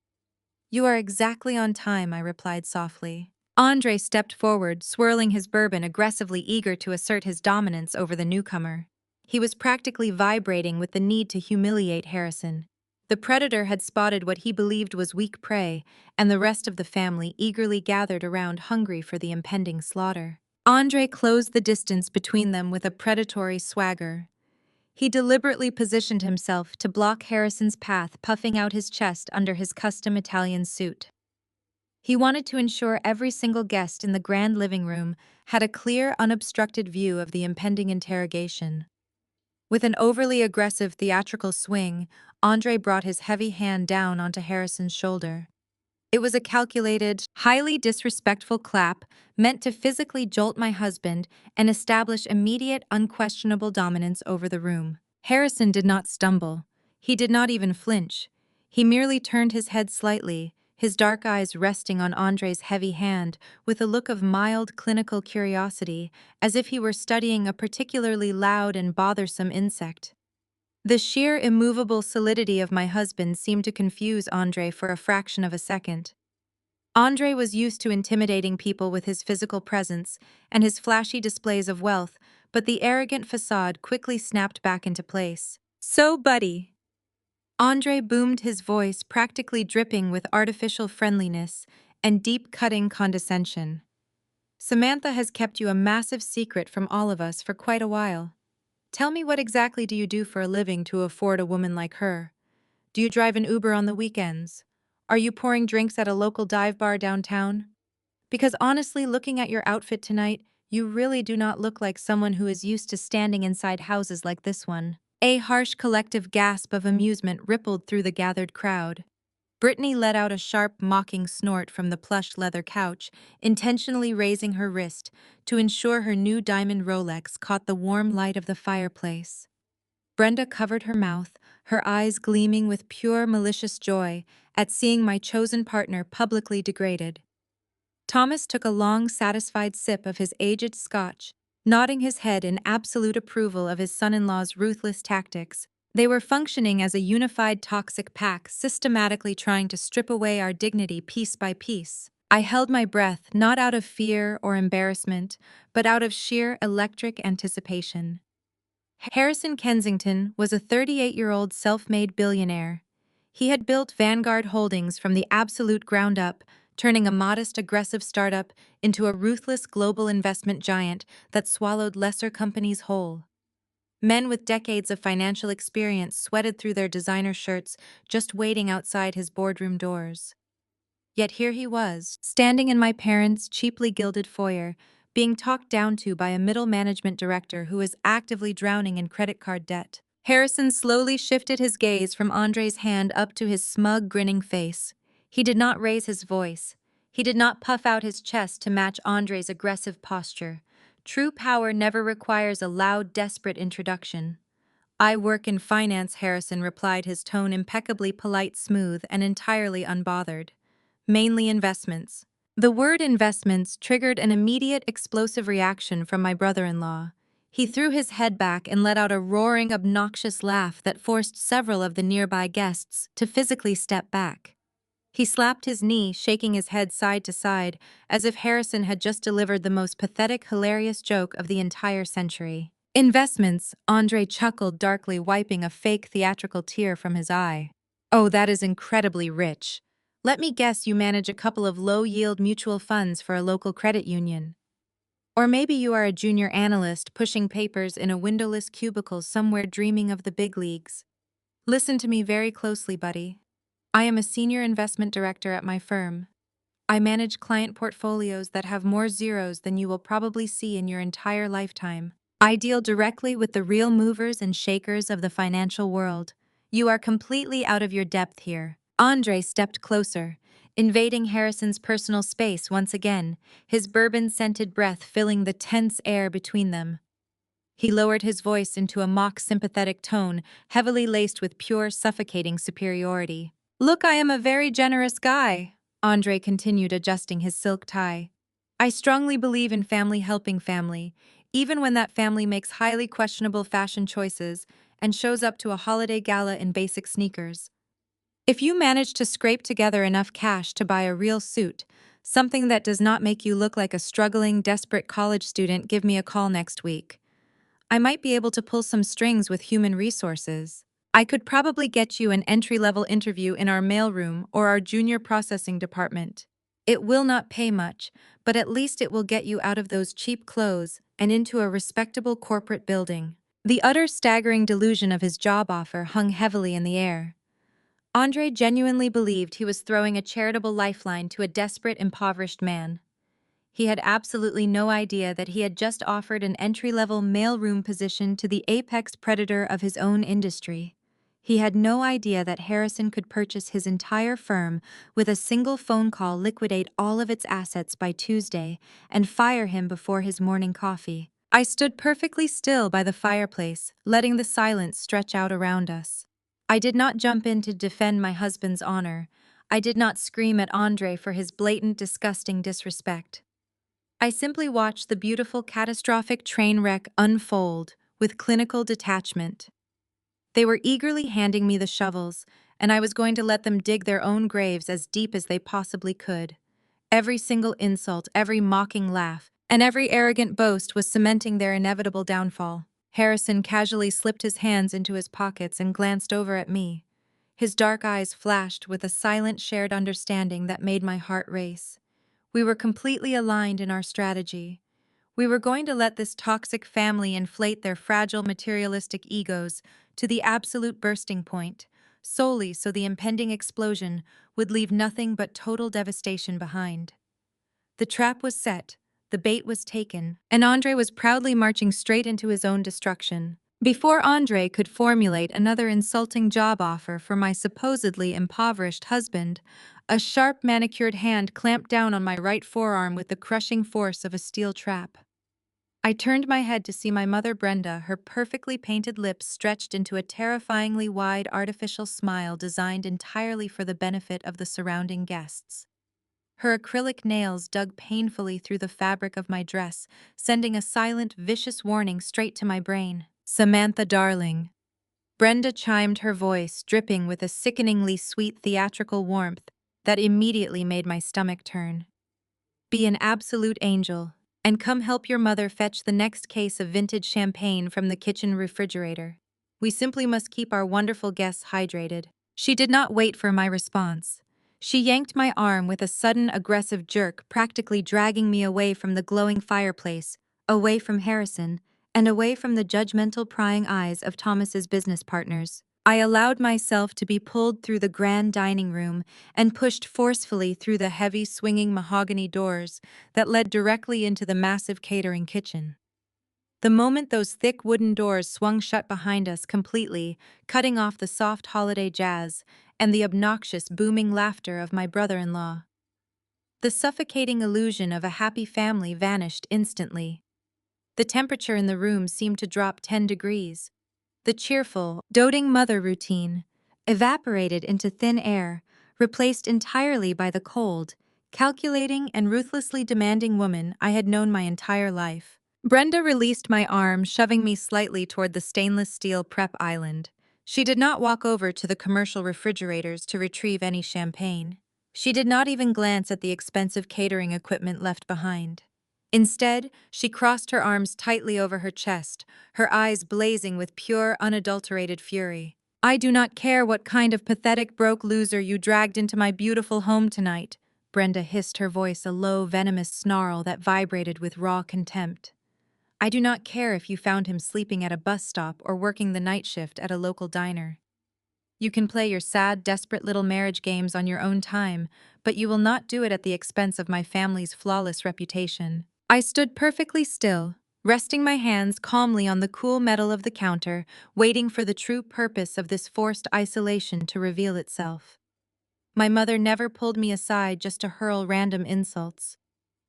"You are exactly on time," I replied softly. Andre stepped forward, swirling his bourbon aggressively, eager to assert his dominance over the newcomer. He was practically vibrating with the need to humiliate Harrison. The predator had spotted what he believed was weak prey, and the rest of the family eagerly gathered around, hungry for the impending slaughter. Andre closed the distance between them with a predatory swagger. He deliberately positioned himself to block Harrison's path, puffing out his chest under his custom Italian suit. He wanted to ensure every single guest in the grand living room had a clear, unobstructed view of the impending interrogation. With an overly aggressive theatrical swing, Andre brought his heavy hand down onto Harrison's shoulder. It was a calculated, highly disrespectful clap meant to physically jolt my husband and establish immediate, unquestionable dominance over the room. Harrison did not stumble. He did not even flinch. He merely turned his head slightly, his dark eyes resting on Andre's heavy hand with a look of mild clinical curiosity, as if he were studying a particularly loud and bothersome insect. The sheer immovable solidity of my husband seemed to confuse Andre for a fraction of a second. Andre was used to intimidating people with his physical presence and his flashy displays of wealth, but the arrogant facade quickly snapped back into place. "So, buddy," Andre boomed, his voice practically dripping with artificial friendliness and deep-cutting condescension. "Samantha has kept you a massive secret from all of us for quite a while. Tell me, what exactly do you do for a living to afford a woman like her? Do you drive an Uber on the weekends? Are you pouring drinks at a local dive bar downtown? Because honestly, looking at your outfit tonight, you really do not look like someone who is used to standing inside houses like this one." A harsh collective gasp of amusement rippled through the gathered crowd. Brittany let out a sharp, mocking snort from the plush leather couch, intentionally raising her wrist to ensure her new diamond Rolex caught the warm light of the fireplace. Brenda covered her mouth, her eyes gleaming with pure malicious joy at seeing my chosen partner publicly degraded. Thomas took a long, satisfied sip of his aged scotch, nodding his head in absolute approval of his son-in-law's ruthless tactics. They were functioning as a unified toxic pack, systematically trying to strip away our dignity piece by piece. I held my breath, not out of fear or embarrassment, but out of sheer electric anticipation. Harrison Kensington was a 38-year-old self-made billionaire. He had built Vanguard Holdings from the absolute ground up, turning a modest, aggressive startup into a ruthless global investment giant that swallowed lesser companies whole. Men with decades of financial experience sweated through their designer shirts, just waiting outside his boardroom doors. Yet here he was, standing in my parents' cheaply gilded foyer, being talked down to by a middle management director who was actively drowning in credit card debt. Harrison slowly shifted his gaze from Andre's hand up to his smug, grinning face. He did not raise his voice. He did not puff out his chest to match Andre's aggressive posture. True power never requires a loud, desperate introduction. "I work in finance," Harrison replied, his tone impeccably polite, smooth, and entirely unbothered. "Mainly investments." The word investments triggered an immediate explosive reaction from my brother-in-law. He threw his head back and let out a roaring, obnoxious laugh that forced several of the nearby guests to physically step back. He slapped his knee, shaking his head side to side, as if Harrison had just delivered the most pathetic, hilarious joke of the entire century. "Investments," Andre chuckled darkly, wiping a fake theatrical tear from his eye. "Oh, that is incredibly rich. Let me guess, you manage a couple of low-yield mutual funds for a local credit union. Or maybe you are a junior analyst pushing papers in a windowless cubicle somewhere, dreaming of the big leagues. Listen to me very closely, buddy. I am a senior investment director at my firm. I manage client portfolios that have more zeros than you will probably see in your entire lifetime. I deal directly with the real movers and shakers of the financial world. You are completely out of your depth here." Andre stepped closer, invading Harrison's personal space once again, his bourbon-scented breath filling the tense air between them. He lowered his voice into a mock-sympathetic tone, heavily laced with pure, suffocating superiority. "Look, I am a very generous guy," Andre continued, adjusting his silk tie. "I strongly believe in family helping family, even when that family makes highly questionable fashion choices and shows up to a holiday gala in basic sneakers. If you manage to scrape together enough cash to buy a real suit, something that does not make you look like a struggling, desperate college student, give me a call next week. I might be able to pull some strings with human resources. I could probably get you an entry-level interview in our mailroom or our junior processing department. It will not pay much, but at least it will get you out of those cheap clothes and into a respectable corporate building." The utter staggering delusion of his job offer hung heavily in the air. Andre genuinely believed he was throwing a charitable lifeline to a desperate, impoverished man. He had absolutely no idea that he had just offered an entry-level mailroom position to the apex predator of his own industry. He had no idea that Harrison could purchase his entire firm with a single phone call, liquidate all of its assets by Tuesday, and fire him before his morning coffee. I stood perfectly still by the fireplace, letting the silence stretch out around us. I did not jump in to defend my husband's honor. I did not scream at Andre for his blatant, disgusting disrespect. I simply watched the beautiful, catastrophic train wreck unfold with clinical detachment. They were eagerly handing me the shovels, and I was going to let them dig their own graves as deep as they possibly could. Every single insult, every mocking laugh, and every arrogant boast was cementing their inevitable downfall. Harrison casually slipped his hands into his pockets and glanced over at me. His dark eyes flashed with a silent shared understanding that made my heart race. We were completely aligned in our strategy. We were going to let this toxic family inflate their fragile materialistic egos to the absolute bursting point, solely so the impending explosion would leave nothing but total devastation behind. The trap was set, the bait was taken, and Andre was proudly marching straight into his own destruction. Before Andre could formulate another insulting job offer for my supposedly impoverished husband, a sharp manicured hand clamped down on my right forearm with the crushing force of a steel trap. I turned my head to see my mother Brenda, her perfectly painted lips stretched into a terrifyingly wide artificial smile designed entirely for the benefit of the surrounding guests. Her acrylic nails dug painfully through the fabric of my dress, sending a silent, vicious warning straight to my brain. "Samantha, darling." Brenda chimed, her voice dripping with a sickeningly sweet theatrical warmth that immediately made my stomach turn. "Be an absolute angel, and come help your mother fetch the next case of vintage champagne from the kitchen refrigerator. We simply must keep our wonderful guests hydrated." She did not wait for my response. She yanked my arm with a sudden aggressive jerk, practically dragging me away from the glowing fireplace, away from Harrison, and away from the judgmental prying eyes of Thomas's business partners. I allowed myself to be pulled through the grand dining room and pushed forcefully through the heavy swinging mahogany doors that led directly into the massive catering kitchen. The moment those thick wooden doors swung shut behind us completely, cutting off the soft holiday jazz and the obnoxious booming laughter of my brother-in-law, the suffocating illusion of a happy family vanished instantly. The temperature in the room seemed to drop 10 degrees. The cheerful, doting mother routine evaporated into thin air, replaced entirely by the cold, calculating and ruthlessly demanding woman I had known my entire life. Brenda released my arm, shoving me slightly toward the stainless steel prep island. She did not walk over to the commercial refrigerators to retrieve any champagne. She did not even glance at the expensive catering equipment left behind. Instead, she crossed her arms tightly over her chest, her eyes blazing with pure, unadulterated fury. "I do not care what kind of pathetic broke loser you dragged into my beautiful home tonight," Brenda hissed, her voice a low, venomous snarl that vibrated with raw contempt. "I do not care if you found him sleeping at a bus stop or working the night shift at a local diner. You can play your sad, desperate little marriage games on your own time, but you will not do it at the expense of my family's flawless reputation." I stood perfectly still, resting my hands calmly on the cool metal of the counter, waiting for the true purpose of this forced isolation to reveal itself. My mother never pulled me aside just to hurl random insults.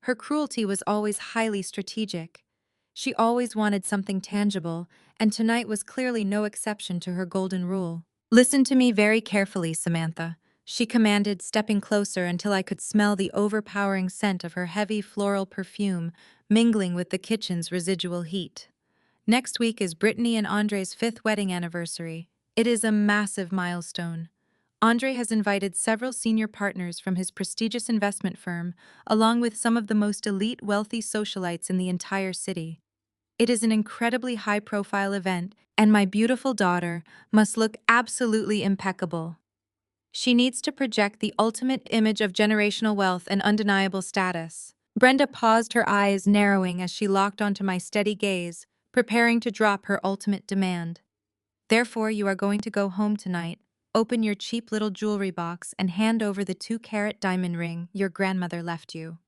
Her cruelty was always highly strategic. She always wanted something tangible, and tonight was clearly no exception to her golden rule. "Listen to me very carefully, Samantha," she commanded, stepping closer until I could smell the overpowering scent of her heavy floral perfume mingling with the kitchen's residual heat. "Next week is Brittany and Andre's 5th wedding anniversary. It is a massive milestone. Andre has invited several senior partners from his prestigious investment firm, along with some of the most elite wealthy socialites in the entire city. It is an incredibly high-profile event, and my beautiful daughter must look absolutely impeccable. She needs to project the ultimate image of generational wealth and undeniable status." Brenda paused, her eyes narrowing as she locked onto my steady gaze, preparing to drop her ultimate demand. "Therefore, you are going to go home tonight, open your cheap little jewelry box, and hand over the 2-carat diamond ring your grandmother left you.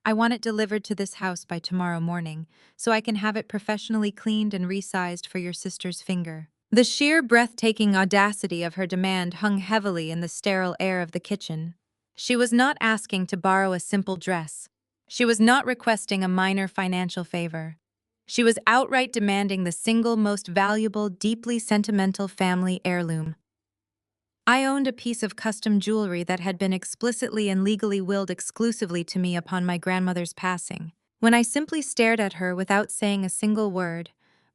I want it delivered to this house by tomorrow morning, so I can have it professionally cleaned and resized for your sister's finger." The sheer breathtaking audacity of her demand hung heavily in the sterile air of the kitchen. She was not asking to borrow a simple dress. She was not requesting a minor financial favor. She was outright demanding the single most valuable, deeply sentimental family heirloom. I owned a piece of custom jewelry that had been explicitly and legally willed exclusively to me upon my grandmother's passing. When I simply stared at her without saying a single word,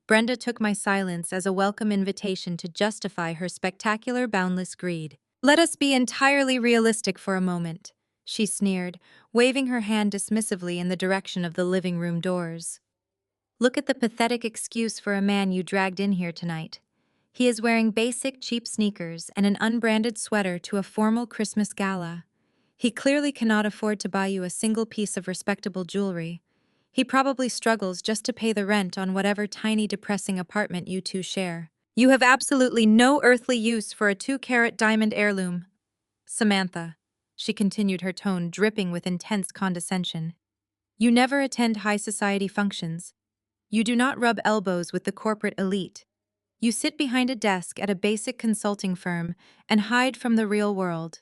Brenda took my silence as a welcome invitation to justify her spectacular boundless greed. "Let us be entirely realistic for a moment," she sneered, waving her hand dismissively in the direction of the living room doors. "Look at the pathetic excuse for a man you dragged in here tonight. He is wearing basic, cheap sneakers and an unbranded sweater to a formal Christmas gala. He clearly cannot afford to buy you a single piece of respectable jewelry. He probably struggles just to pay the rent on whatever tiny, depressing apartment you two share. You have absolutely no earthly use for a 2-carat diamond heirloom. Samantha," she continued, her tone dripping with intense condescension. "You never attend high society functions. You do not rub elbows with the corporate elite. You sit behind a desk at a basic consulting firm and hide from the real world.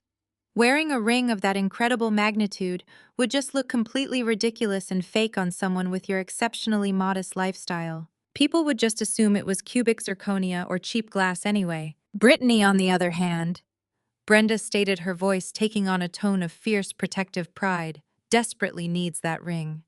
Wearing a ring of that incredible magnitude would just look completely ridiculous and fake on someone with your exceptionally modest lifestyle. People would just assume it was cubic zirconia or cheap glass anyway. Brittany, on the other hand," Brenda stated, her voice taking on a tone of fierce protective pride, "desperately needs that ring.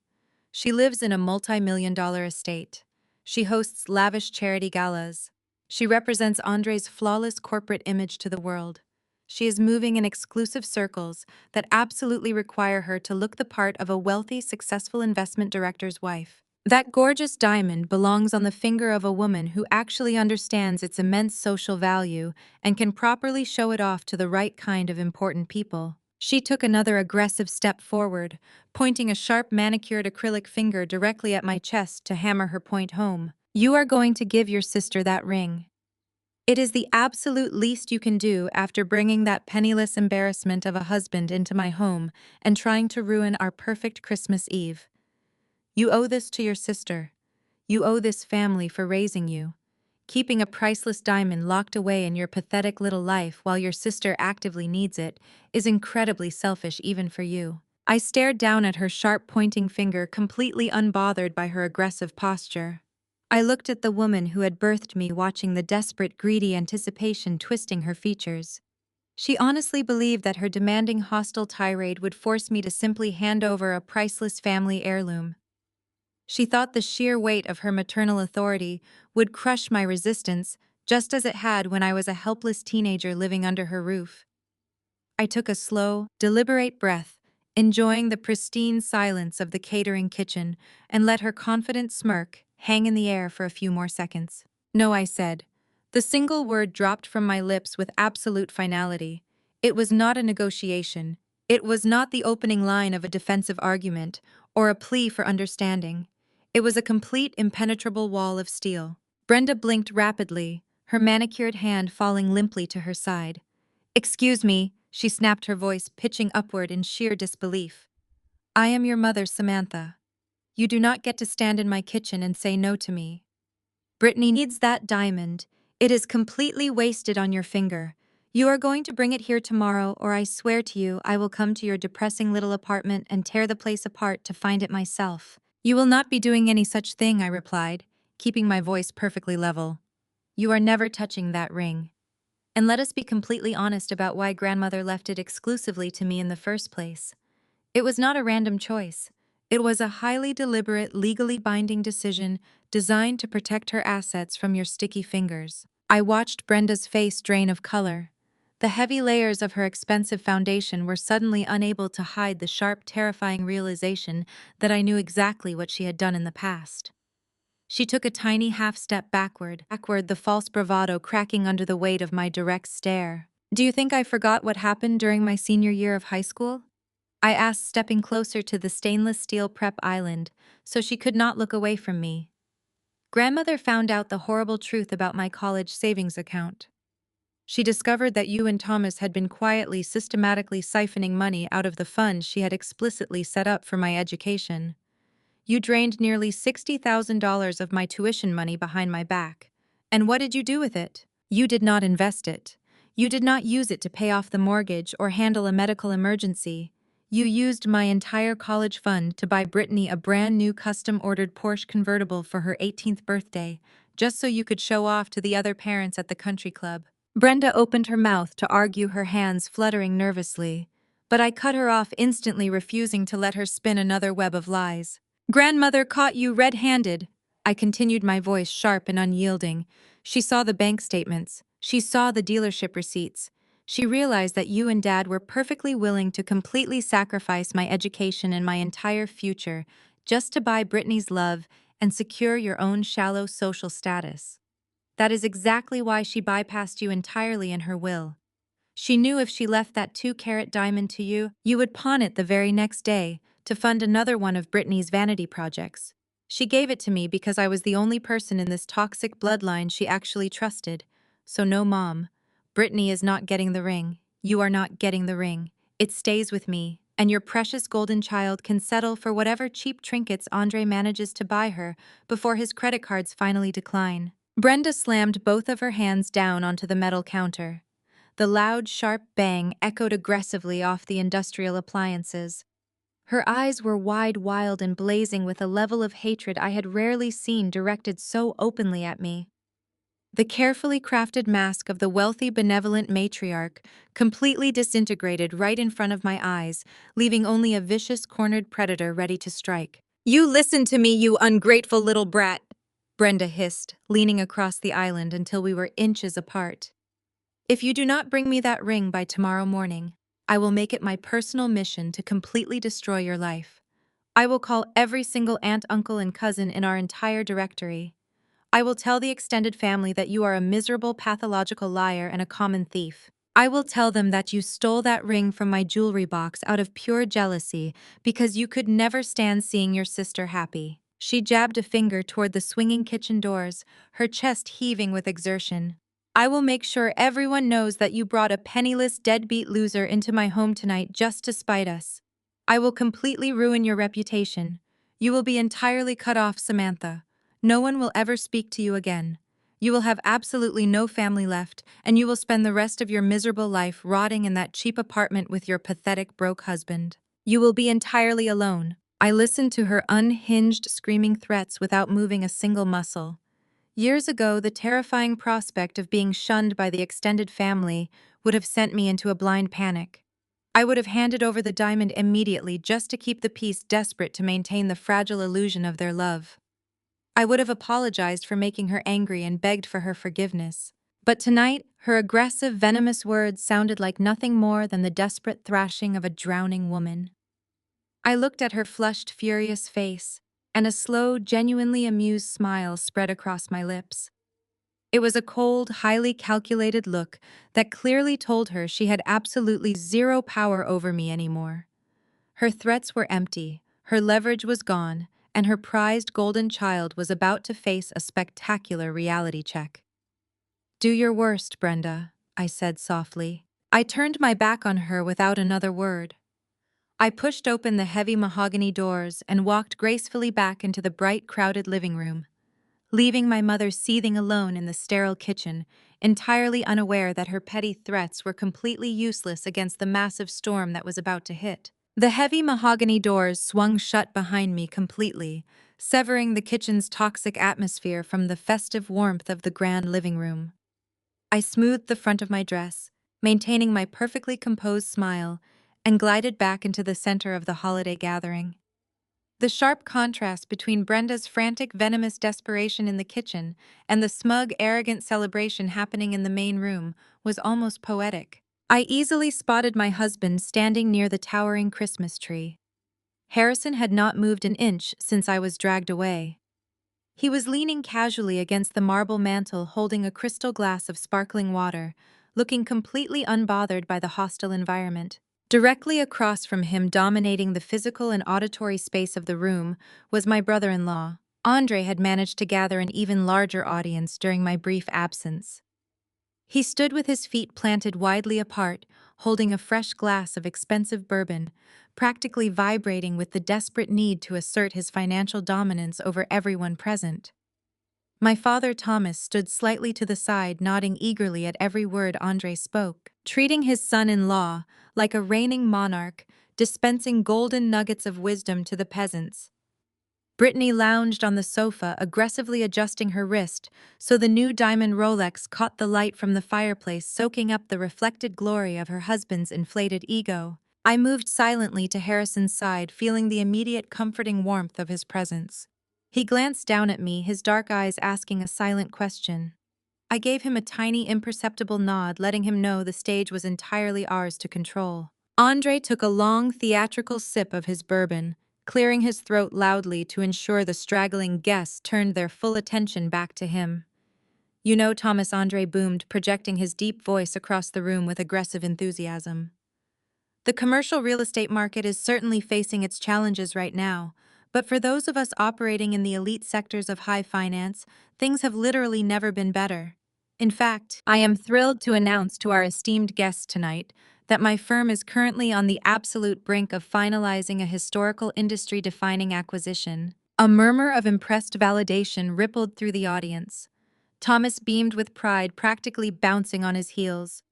She lives in a multi-million-dollar estate. She hosts lavish charity galas. She represents Andre's flawless corporate image to the world. She is moving in exclusive circles that absolutely require her to look the part of a wealthy, successful investment director's wife. That gorgeous diamond belongs on the finger of a woman who actually understands its immense social value and can properly show it off to the right kind of important people." She took another aggressive step forward, pointing a sharp manicured acrylic finger directly at my chest to hammer her point home. "You are going to give your sister that ring. It is the absolute least you can do after bringing that penniless embarrassment of a husband into my home and trying to ruin our perfect Christmas Eve. You owe this to your sister. You owe this family for raising you. Keeping a priceless diamond locked away in your pathetic little life while your sister actively needs it is incredibly selfish even for you." I stared down at her sharp pointing finger, completely unbothered by her aggressive posture. I looked at the woman who had birthed me, watching the desperate, greedy anticipation twisting her features. She honestly believed that her demanding, hostile tirade would force me to simply hand over a priceless family heirloom. She thought the sheer weight of her maternal authority would crush my resistance, just as it had when I was a helpless teenager living under her roof. I took a slow, deliberate breath, enjoying the pristine silence of the catering kitchen, and let her confident smirk hang in the air for a few more seconds. "No," I said. The single word dropped from my lips with absolute finality. It was not a negotiation. It was not the opening line of a defensive argument or a plea for understanding. It was a complete, impenetrable wall of steel. Brenda blinked rapidly, her manicured hand falling limply to her side. "Excuse me," she snapped, her voice pitching upward in sheer disbelief. "I am your mother, Samantha. You do not get to stand in my kitchen and say no to me. Brittany needs that diamond. It is completely wasted on your finger. You are going to bring it here tomorrow, or I swear to you I will come to your depressing little apartment and tear the place apart to find it myself." "You will not be doing any such thing," I replied, keeping my voice perfectly level. "You are never touching that ring. And let us be completely honest about why grandmother left it exclusively to me in the first place. It was not a random choice. It was a highly deliberate, legally binding decision designed to protect her assets from your sticky fingers." I watched Brenda's face drain of color. The heavy layers of her expensive foundation were suddenly unable to hide the sharp, terrifying realization that I knew exactly what she had done in the past. She took a tiny half-step backward, the false bravado cracking under the weight of my direct stare. "Do you think I forgot what happened during my senior year of high school?" I asked, stepping closer to the stainless steel prep island so she could not look away from me. "Grandmother found out the horrible truth about my college savings account. She discovered that you and Thomas had been quietly, systematically siphoning money out of the fund she had explicitly set up for my education. You drained nearly $60,000 of my tuition money behind my back, And what did you do with it? You did not invest it. You did not use it to pay off the mortgage or handle a medical emergency. You used my entire college fund to buy Brittany a brand new custom-ordered Porsche convertible for her 18th birthday, just so you could show off to the other parents at the country club. Brenda opened her mouth to argue, her hands fluttering nervously, but I cut her off instantly, refusing to let her spin another web of lies. Grandmother caught you red-handed. I continued, my voice sharp and unyielding. She saw the bank statements. She saw the dealership receipts. She realized that you and Dad were perfectly willing to completely sacrifice my education and my entire future just to buy Brittany's love and secure your own shallow social status. That is exactly why she bypassed you entirely in her will. She knew if she left that 2-carat diamond to you, you would pawn it the very next day to fund another one of Brittany's vanity projects. She gave it to me because I was the only person in this toxic bloodline she actually trusted. So no, Mom. Brittany is not getting the ring. You are not getting the ring. It stays with me, and your precious golden child can settle for whatever cheap trinkets Andre manages to buy her before his credit cards finally decline. Brenda slammed both of her hands down onto the metal counter. The loud, sharp bang echoed aggressively off the industrial appliances. Her eyes were wide, wild, and blazing with a level of hatred I had rarely seen directed so openly at me. The carefully crafted mask of the wealthy, benevolent matriarch completely disintegrated right in front of my eyes, leaving only a vicious, cornered predator ready to strike. "You listen to me, you ungrateful little brat!" Brenda hissed, leaning across the island until we were inches apart. "If you do not bring me that ring by tomorrow morning, I will make it my personal mission to completely destroy your life. I will call every single aunt, uncle, and cousin in our entire directory. I will tell the extended family that you are a miserable, pathological liar and a common thief. I will tell them that you stole that ring from my jewelry box out of pure jealousy because you could never stand seeing your sister happy." She jabbed a finger toward the swinging kitchen doors, her chest heaving with exertion. "I will make sure everyone knows that you brought a penniless, deadbeat loser into my home tonight just to spite us. I will completely ruin your reputation. You will be entirely cut off, Samantha. No one will ever speak to you again. You will have absolutely no family left, and you will spend the rest of your miserable life rotting in that cheap apartment with your pathetic, broke husband. You will be entirely alone." I listened to her unhinged, screaming threats without moving a single muscle. Years ago, the terrifying prospect of being shunned by the extended family would have sent me into a blind panic. I would have handed over the diamond immediately just to keep the peace, desperate to maintain the fragile illusion of their love. I would have apologized for making her angry and begged for her forgiveness. But tonight, her aggressive, venomous words sounded like nothing more than the desperate thrashing of a drowning woman. I looked at her flushed, furious face, and a slow, genuinely amused smile spread across my lips. It was a cold, highly calculated look that clearly told her she had absolutely zero power over me anymore. Her threats were empty, her leverage was gone, and her prized golden child was about to face a spectacular reality check. "Do your worst, Brenda," I said softly. I turned my back on her without another word. I pushed open the heavy mahogany doors and walked gracefully back into the bright, crowded living room, leaving my mother seething alone in the sterile kitchen, entirely unaware that her petty threats were completely useless against the massive storm that was about to hit. The heavy mahogany doors swung shut behind me completely, severing the kitchen's toxic atmosphere from the festive warmth of the grand living room. I smoothed the front of my dress, maintaining my perfectly composed smile, and glided back into the center of the holiday gathering. The sharp contrast between Brenda's frantic, venomous desperation in the kitchen and the smug, arrogant celebration happening in the main room was almost poetic. I easily spotted my husband standing near the towering Christmas tree. Harrison had not moved an inch since I was dragged away. He was leaning casually against the marble mantel, holding a crystal glass of sparkling water, looking completely unbothered by the hostile environment. Directly across from him, dominating the physical and auditory space of the room, was my brother-in-law. Andre had managed to gather an even larger audience during my brief absence. He stood with his feet planted widely apart, holding a fresh glass of expensive bourbon, practically vibrating with the desperate need to assert his financial dominance over everyone present. My father Thomas stood slightly to the side, nodding eagerly at every word Andre spoke, treating his son-in-law like a reigning monarch, dispensing golden nuggets of wisdom to the peasants. Brittany lounged on the sofa, aggressively adjusting her wrist so the new diamond Rolex caught the light from the fireplace, soaking up the reflected glory of her husband's inflated ego. I moved silently to Harrison's side, feeling the immediate comforting warmth of his presence. He glanced down at me, his dark eyes asking a silent question. I gave him a tiny, imperceptible nod, letting him know the stage was entirely ours to control. Andre took a long, theatrical sip of his bourbon, clearing his throat loudly to ensure the straggling guests turned their full attention back to him. "You know," Thomas Andre boomed, projecting his deep voice across the room with aggressive enthusiasm. "The commercial real estate market is certainly facing its challenges right now, but for those of us operating in the elite sectors of high finance, things have literally never been better. In fact, I am thrilled to announce to our esteemed guests tonight that my firm is currently on the absolute brink of finalizing a historical industry-defining acquisition." A murmur of impressed validation rippled through the audience. Thomas beamed with pride, practically bouncing on his heels.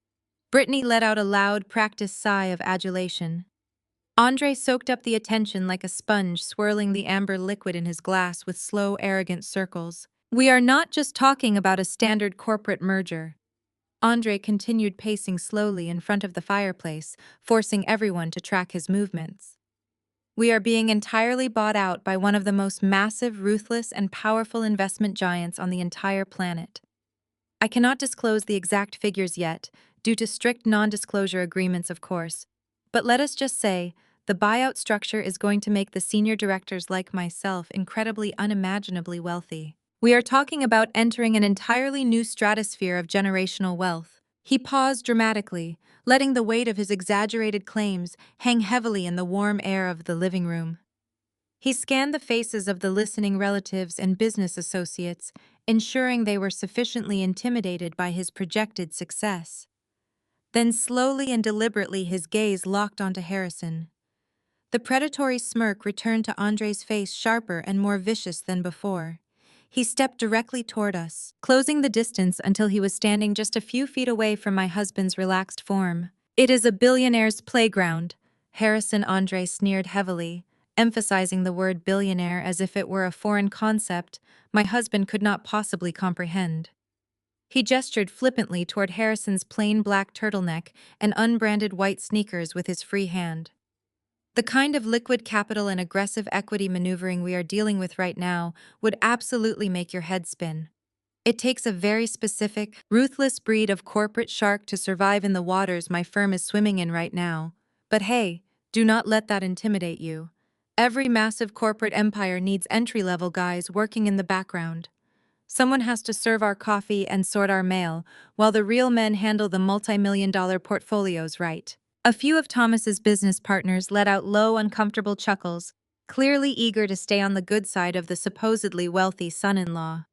Brittany let out a loud, practiced sigh of adulation. Andre soaked up the attention like a sponge, swirling the amber liquid in his glass with slow, arrogant circles. "We are not just talking about a standard corporate merger." Andre continued pacing slowly in front of the fireplace, forcing everyone to track his movements. "We are being entirely bought out by one of the most massive, ruthless, and powerful investment giants on the entire planet. I cannot disclose the exact figures yet, due to strict non-disclosure agreements, of course, but let us just say, the buyout structure is going to make the senior directors like myself incredibly unimaginably wealthy. We are talking about entering an entirely new stratosphere of generational wealth." He paused dramatically, letting the weight of his exaggerated claims hang heavily in the warm air of the living room. He scanned the faces of the listening relatives and business associates, ensuring they were sufficiently intimidated by his projected success. Then slowly and deliberately his gaze locked onto Harrison. The predatory smirk returned to Andre's face, sharper and more vicious than before. He stepped directly toward us, closing the distance until he was standing just a few feet away from my husband's relaxed form. "It is a billionaire's playground," Harrison Andre sneered heavily, emphasizing the word billionaire as if it were a foreign concept my husband could not possibly comprehend. He gestured flippantly toward Harrison's plain black turtleneck and unbranded white sneakers with his free hand. "The kind of liquid capital and aggressive equity maneuvering we are dealing with right now would absolutely make your head spin. It takes a very specific, ruthless breed of corporate shark to survive in the waters my firm is swimming in right now. But hey, do not let that intimidate you. Every massive corporate empire needs entry-level guys working in the background. Someone has to serve our coffee and sort our mail, while the real men handle the multi-million-dollar portfolios, right?" A few of Thomas's business partners let out low, uncomfortable chuckles, clearly eager to stay on the good side of the supposedly wealthy son-in-law.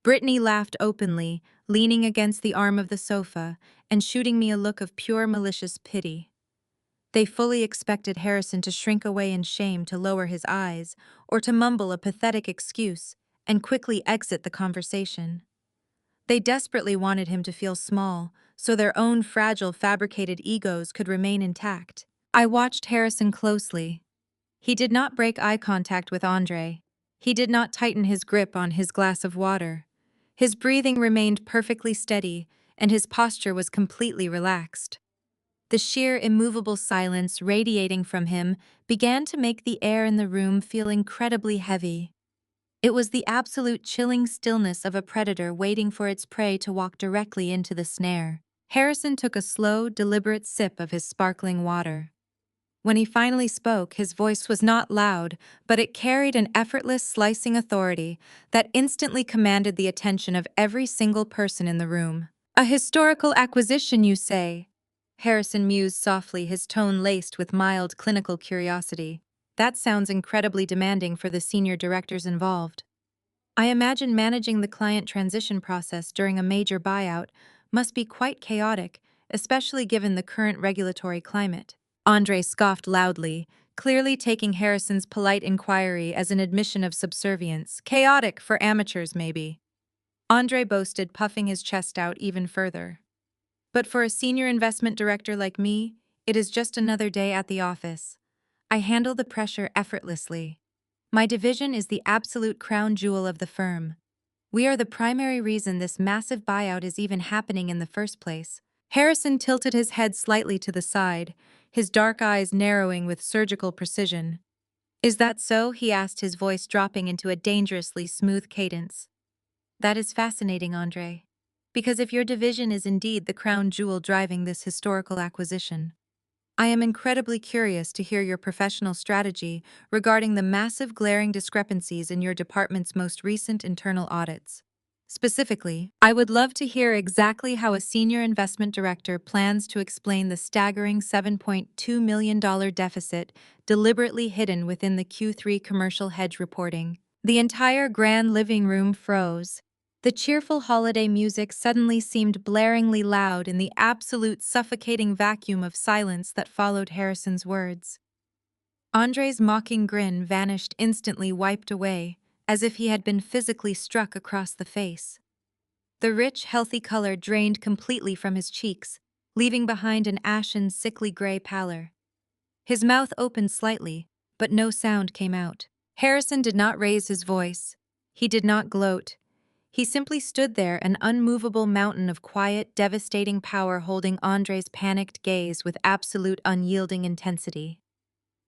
Brittany laughed openly, leaning against the arm of the sofa and shooting me a look of pure malicious pity. They fully expected Harrison to shrink away in shame, to lower his eyes, or to mumble a pathetic excuse and quickly exit the conversation. They desperately wanted him to feel small, so their own fragile, fabricated egos could remain intact. I watched Harrison closely. He did not break eye contact with Andre. He did not tighten his grip on his glass of water. His breathing remained perfectly steady, and his posture was completely relaxed. The sheer, immovable silence radiating from him began to make the air in the room feel incredibly heavy. It was the absolute chilling stillness of a predator waiting for its prey to walk directly into the snare. Harrison took a slow, deliberate sip of his sparkling water. When he finally spoke, his voice was not loud, but it carried an effortless, slicing authority that instantly commanded the attention of every single person in the room. "A historical acquisition, you say?" Harrison mused softly, his tone laced with mild clinical curiosity. "That sounds incredibly demanding for the senior directors involved. I imagine managing the client transition process during a major buyout must be quite chaotic, especially given the current regulatory climate." Andre scoffed loudly, clearly taking Harrison's polite inquiry as an admission of subservience. "Chaotic for amateurs, maybe. Andre boasted, puffing his chest out even further. But for a senior investment director like me, it is just another day at the office. I handle the pressure effortlessly. My division is the absolute crown jewel of the firm. We are the primary reason this massive buyout is even happening in the first place. Harrison tilted his head slightly to the side, his dark eyes narrowing with surgical precision. Is that so? He asked, his voice dropping into a dangerously smooth cadence. That is fascinating, Andre. Because if your division is indeed the crown jewel driving this historical acquisition, I am incredibly curious to hear your professional strategy regarding the massive glaring discrepancies in your department's most recent internal audits. Specifically, I would love to hear exactly how a senior investment director plans to explain the staggering $7.2 million deficit deliberately hidden within the Q3 commercial hedge reporting. The entire grand living room froze. The cheerful holiday music suddenly seemed blaringly loud in the absolute suffocating vacuum of silence that followed Harrison's words. Andre's mocking grin vanished instantly, wiped away, as if he had been physically struck across the face. The rich, healthy color drained completely from his cheeks, leaving behind an ashen, sickly gray pallor. His mouth opened slightly, but no sound came out. Harrison did not raise his voice. He did not gloat. He simply stood there, an unmovable mountain of quiet, devastating power holding Andre's panicked gaze with absolute unyielding intensity.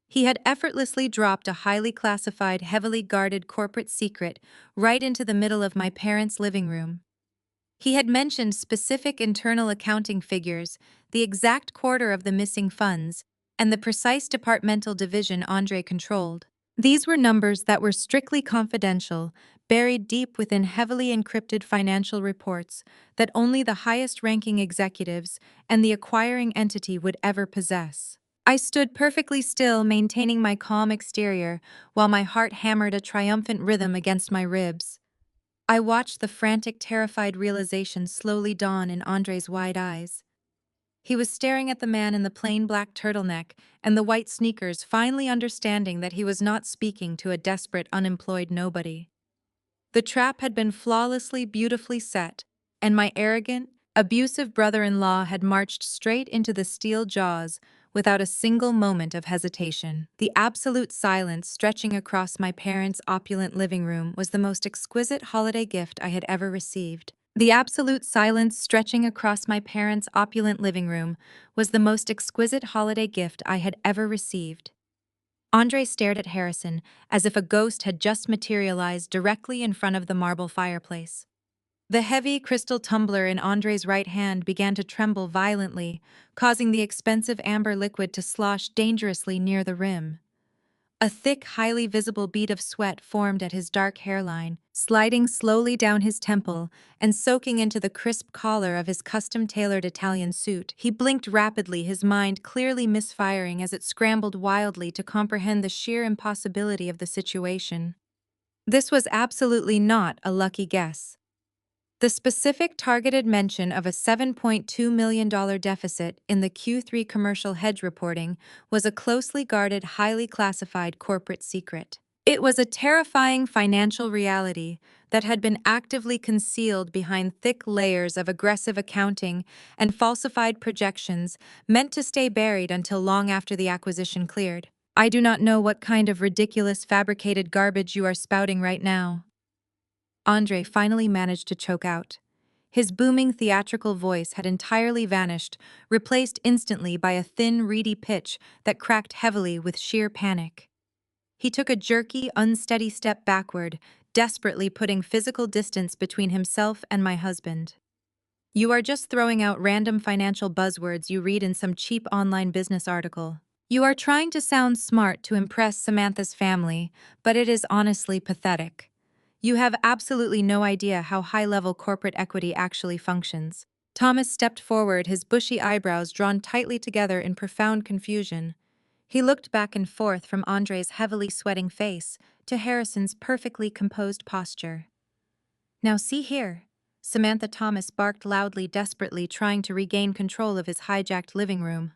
He had effortlessly dropped a highly classified, heavily guarded corporate secret right into the middle of my parents' living room. He had mentioned specific internal accounting figures, the exact quarter of the missing funds, and the precise departmental division Andre controlled. These were numbers that were strictly confidential, buried deep within heavily encrypted financial reports that only the highest-ranking executives and the acquiring entity would ever possess. I stood perfectly still, maintaining my calm exterior, while my heart hammered a triumphant rhythm against my ribs. I watched the frantic, terrified realization slowly dawn in Andre's wide eyes. He was staring at the man in the plain black turtleneck and the white sneakers, finally understanding that he was not speaking to a desperate, unemployed nobody. The trap had been flawlessly, beautifully set, and my arrogant, abusive brother-in-law had marched straight into the steel jaws without a single moment of hesitation. The absolute silence stretching across my parents' opulent living room was the most exquisite holiday gift I had ever received. The absolute silence stretching across my parents' opulent living room was the most exquisite holiday gift I had ever received. Andre stared at Harrison as if a ghost had just materialized directly in front of the marble fireplace. The heavy crystal tumbler in Andre's right hand began to tremble violently, causing the expensive amber liquid to slosh dangerously near the rim. A thick, highly visible bead of sweat formed at his dark hairline, sliding slowly down his temple and soaking into the crisp collar of his custom-tailored Italian suit. He blinked rapidly, his mind clearly misfiring as it scrambled wildly to comprehend the sheer impossibility of the situation. This was absolutely not a lucky guess. The specific targeted mention of a $7.2 million deficit in the Q3 commercial hedge reporting was a closely guarded, highly classified corporate secret. It was a terrifying financial reality that had been actively concealed behind thick layers of aggressive accounting and falsified projections meant to stay buried until long after the acquisition cleared. I do not know what kind of ridiculous fabricated garbage you are spouting right now, Andre finally managed to choke out. His booming theatrical voice had entirely vanished, replaced instantly by a thin, reedy pitch that cracked heavily with sheer panic. He took a jerky, unsteady step backward, desperately putting physical distance between himself and my husband. You are just throwing out random financial buzzwords you read in some cheap online business article. You are trying to sound smart to impress Samantha's family, but it is honestly pathetic. You have absolutely no idea how high-level corporate equity actually functions. Thomas stepped forward, his bushy eyebrows drawn tightly together in profound confusion. He looked back and forth from Andre's heavily sweating face to Harrison's perfectly composed posture. Now see here, Samantha Thomas barked loudly, desperately trying to regain control of his hijacked living room.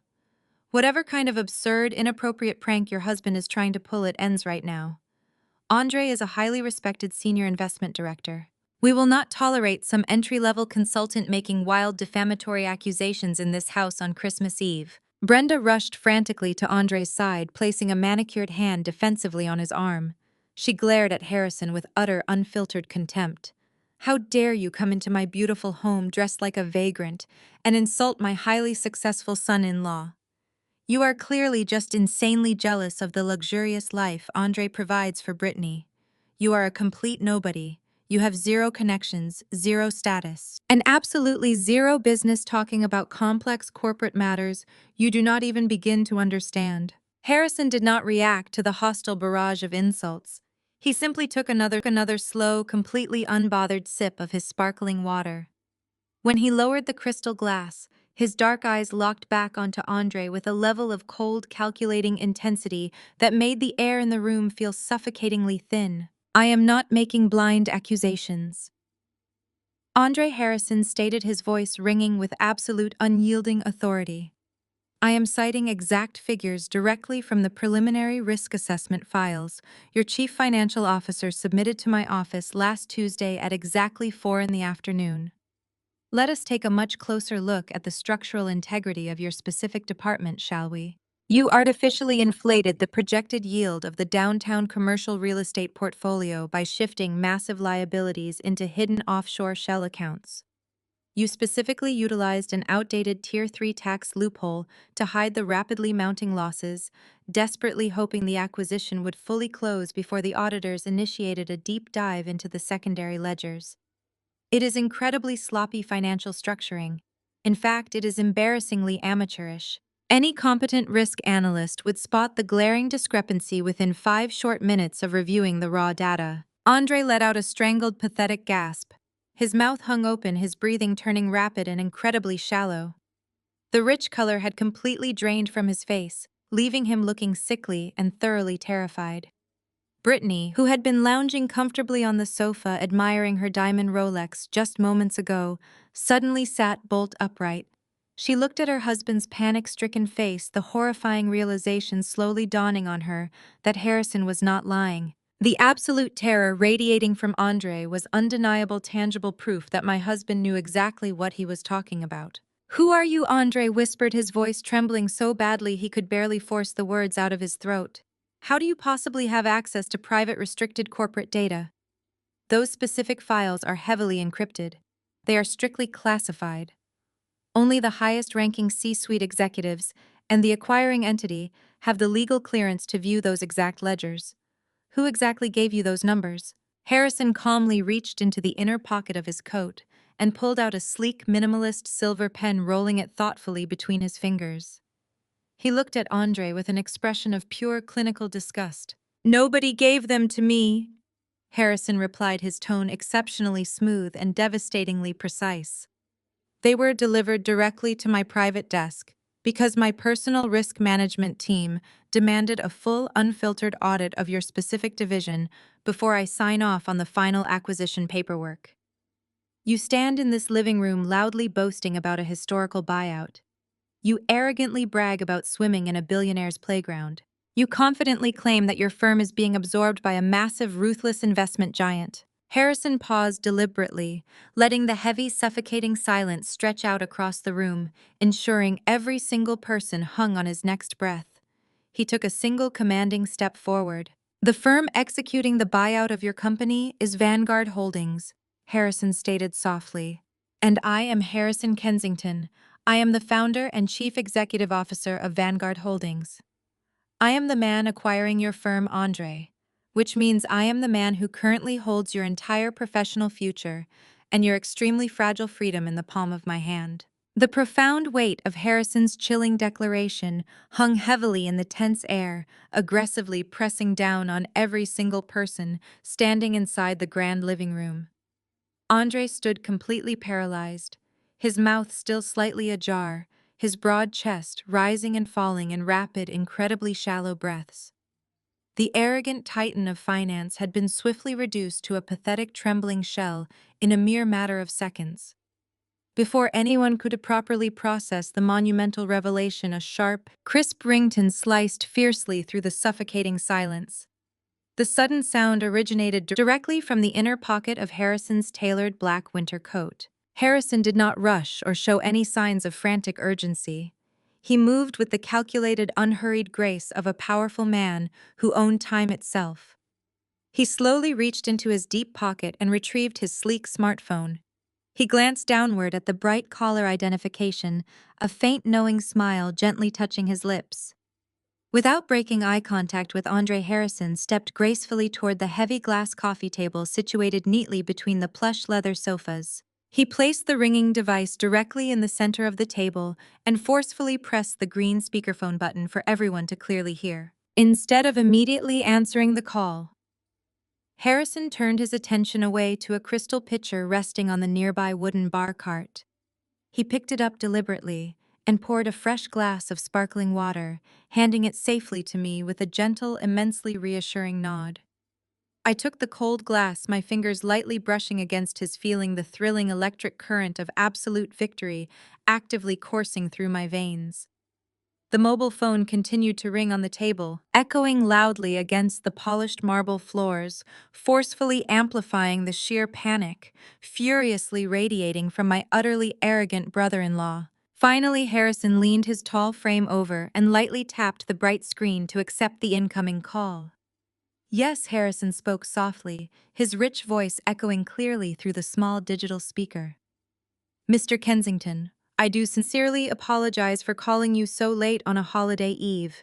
Whatever kind of absurd, inappropriate prank your husband is trying to pull, it ends right now. Andre is a highly respected senior investment director. We will not tolerate some entry-level consultant making wild defamatory accusations in this house on Christmas Eve. Brenda rushed frantically to Andre's side, placing a manicured hand defensively on his arm. She glared at Harrison with utter, unfiltered contempt. How dare you come into my beautiful home dressed like a vagrant and insult my highly successful son-in-law? You are clearly just insanely jealous of the luxurious life Andre provides for Brittany. You are a complete nobody. You have zero connections, zero status, and absolutely zero business talking about complex corporate matters you do not even begin to understand. Harrison did not react to the hostile barrage of insults. He simply took another slow, completely unbothered sip of his sparkling water. When he lowered the crystal glass, his dark eyes locked back onto Andre with a level of cold, calculating intensity that made the air in the room feel suffocatingly thin. I am not making blind accusations. Andre Harrison stated, his voice ringing with absolute unyielding authority. I am citing exact figures directly from the preliminary risk assessment files your chief financial officer submitted to my office last Tuesday at exactly 4 in the afternoon. Let us take a much closer look at the structural integrity of your specific department, shall we? You artificially inflated the projected yield of the downtown commercial real estate portfolio by shifting massive liabilities into hidden offshore shell accounts. You specifically utilized an outdated Tier 3 tax loophole to hide the rapidly mounting losses, desperately hoping the acquisition would fully close before the auditors initiated a deep dive into the secondary ledgers. It is incredibly sloppy financial structuring. In fact, it is embarrassingly amateurish. Any competent risk analyst would spot the glaring discrepancy within 5 short minutes of reviewing the raw data. Andre let out a strangled, pathetic gasp. His mouth hung open, his breathing turning rapid and incredibly shallow. The rich color had completely drained from his face, leaving him looking sickly and thoroughly terrified. Brittany, who had been lounging comfortably on the sofa admiring her diamond Rolex just moments ago, suddenly sat bolt upright. She looked at her husband's panic-stricken face, the horrifying realization slowly dawning on her that Harrison was not lying. The absolute terror radiating from Andre was undeniable, tangible proof that my husband knew exactly what he was talking about. Who are you? Andre whispered, his voice trembling so badly he could barely force the words out of his throat. How do you possibly have access to private, restricted corporate data? Those specific files are heavily encrypted. They are strictly classified. Only the highest-ranking C-suite executives and the acquiring entity have the legal clearance to view those exact ledgers. Who exactly gave you those numbers? Harrison calmly reached into the inner pocket of his coat and pulled out a sleek, minimalist silver pen, rolling it thoughtfully between his fingers. He looked at Andre with an expression of pure clinical disgust. Nobody gave them to me, Harrison replied, his tone exceptionally smooth and devastatingly precise. They were delivered directly to my private desk because my personal risk management team demanded a full, unfiltered audit of your specific division before I sign off on the final acquisition paperwork. You stand in this living room loudly boasting about a historical buyout. You arrogantly brag about swimming in a billionaire's playground. You confidently claim that your firm is being absorbed by a massive, ruthless investment giant. Harrison paused deliberately, letting the heavy, suffocating silence stretch out across the room, ensuring every single person hung on his next breath. He took a single commanding step forward. The firm executing the buyout of your company is Vanguard Holdings, Harrison stated softly. And I am Harrison Kensington. I am the founder and chief executive officer of Vanguard Holdings. I am the man acquiring your firm, Andre, which means I am the man who currently holds your entire professional future and your extremely fragile freedom in the palm of my hand. The profound weight of Harrison's chilling declaration hung heavily in the tense air, aggressively pressing down on every single person standing inside the grand living room. Andre stood completely paralyzed, his mouth still slightly ajar, his broad chest rising and falling in rapid, incredibly shallow breaths. The arrogant titan of finance had been swiftly reduced to a pathetic, trembling shell in a mere matter of seconds. Before anyone could properly process the monumental revelation, a sharp, crisp ringtone sliced fiercely through the suffocating silence. The sudden sound originated directly from the inner pocket of Harrison's tailored black winter coat. Harrison did not rush or show any signs of frantic urgency. He moved with the calculated, unhurried grace of a powerful man who owned time itself. He slowly reached into his deep pocket and retrieved his sleek smartphone. He glanced downward at the bright caller identification, a faint knowing smile gently touching his lips. Without breaking eye contact with Andre, Harrison stepped gracefully toward the heavy glass coffee table situated neatly between the plush leather sofas. He placed the ringing device directly in the center of the table and forcefully pressed the green speakerphone button for everyone to clearly hear. Instead of immediately answering the call, Harrison turned his attention away to a crystal pitcher resting on the nearby wooden bar cart. He picked it up deliberately and poured a fresh glass of sparkling water, handing it safely to me with a gentle, immensely reassuring nod. I took the cold glass, my fingers lightly brushing against his, feeling the thrilling electric current of absolute victory actively coursing through my veins. The mobile phone continued to ring on the table, echoing loudly against the polished marble floors, forcefully amplifying the sheer panic, furiously radiating from my utterly arrogant brother-in-law. Finally, Harrison leaned his tall frame over and lightly tapped the bright screen to accept the incoming call. Yes, Harrison spoke softly, his rich voice echoing clearly through the small digital speaker. Mr. Kensington, I do sincerely apologize for calling you so late on a holiday eve.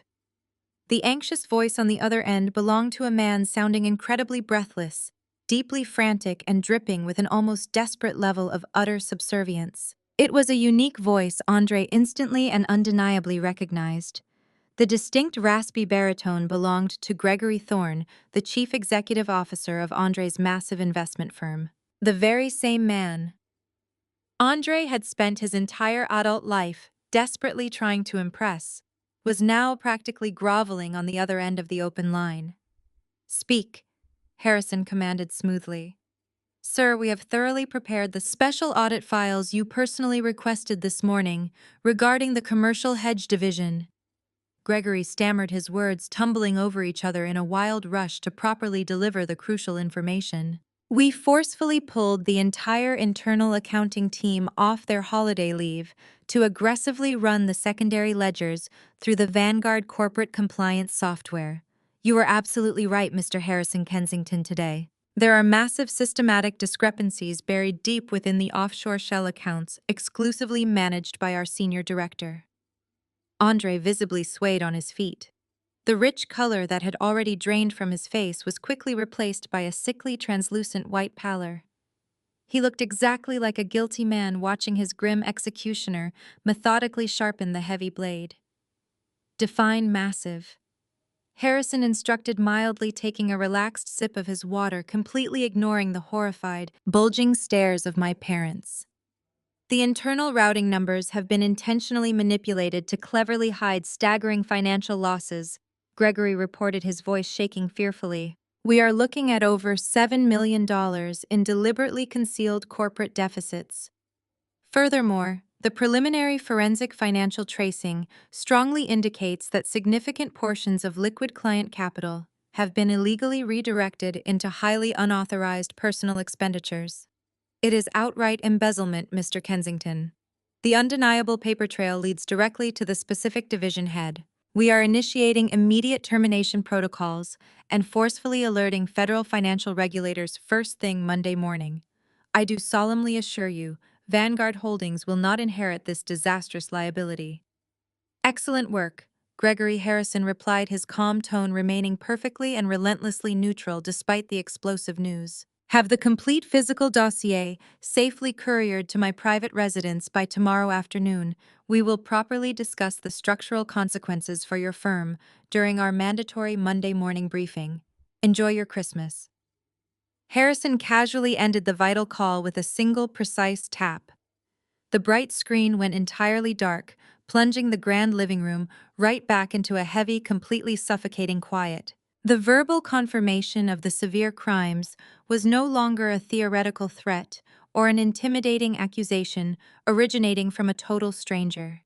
The anxious voice on the other end belonged to a man sounding incredibly breathless, deeply frantic and dripping with an almost desperate level of utter subservience. It was a unique voice Andre instantly and undeniably recognized. The distinct raspy baritone belonged to Gregory Thorne, the chief executive officer of Andre's massive investment firm. The very same man Andre had spent his entire adult life desperately trying to impress, was now practically groveling on the other end of the open line. Speak, Harrison commanded smoothly. Sir, we have thoroughly prepared the special audit files you personally requested this morning regarding the commercial hedge division. Gregory stammered, his words tumbling over each other in a wild rush to properly deliver the crucial information. We forcefully pulled the entire internal accounting team off their holiday leave to aggressively run the secondary ledgers through the Vanguard corporate compliance software. You are absolutely right, Mr. Harrison Kensington, today. There are massive systematic discrepancies buried deep within the offshore shell accounts exclusively managed by our senior director. Andre visibly swayed on his feet. The rich color that had already drained from his face was quickly replaced by a sickly, translucent white pallor. He looked exactly like a guilty man watching his grim executioner methodically sharpen the heavy blade. Define massive. Harrison instructed, mildly, taking a relaxed sip of his water, completely ignoring the horrified, bulging stares of my parents. The internal routing numbers have been intentionally manipulated to cleverly hide staggering financial losses, Gregory reported, his voice shaking fearfully. We are looking at over $7 million in deliberately concealed corporate deficits. Furthermore, the preliminary forensic financial tracing strongly indicates that significant portions of liquid client capital have been illegally redirected into highly unauthorized personal expenditures. It is outright embezzlement, Mr. Kensington. The undeniable paper trail leads directly to the specific division head. We are initiating immediate termination protocols and forcefully alerting federal financial regulators first thing Monday morning. I do solemnly assure you, Vanguard Holdings will not inherit this disastrous liability. Excellent work, Gregory, Harrison replied, his calm tone remaining perfectly and relentlessly neutral despite the explosive news. Have the complete physical dossier safely couriered to my private residence by tomorrow afternoon. We will properly discuss the structural consequences for your firm during our mandatory Monday morning briefing. Enjoy your Christmas. Harrison casually ended the vital call with a single precise tap. The bright screen went entirely dark, plunging the grand living room right back into a heavy, completely suffocating quiet. The verbal confirmation of the severe crimes was no longer a theoretical threat or an intimidating accusation originating from a total stranger.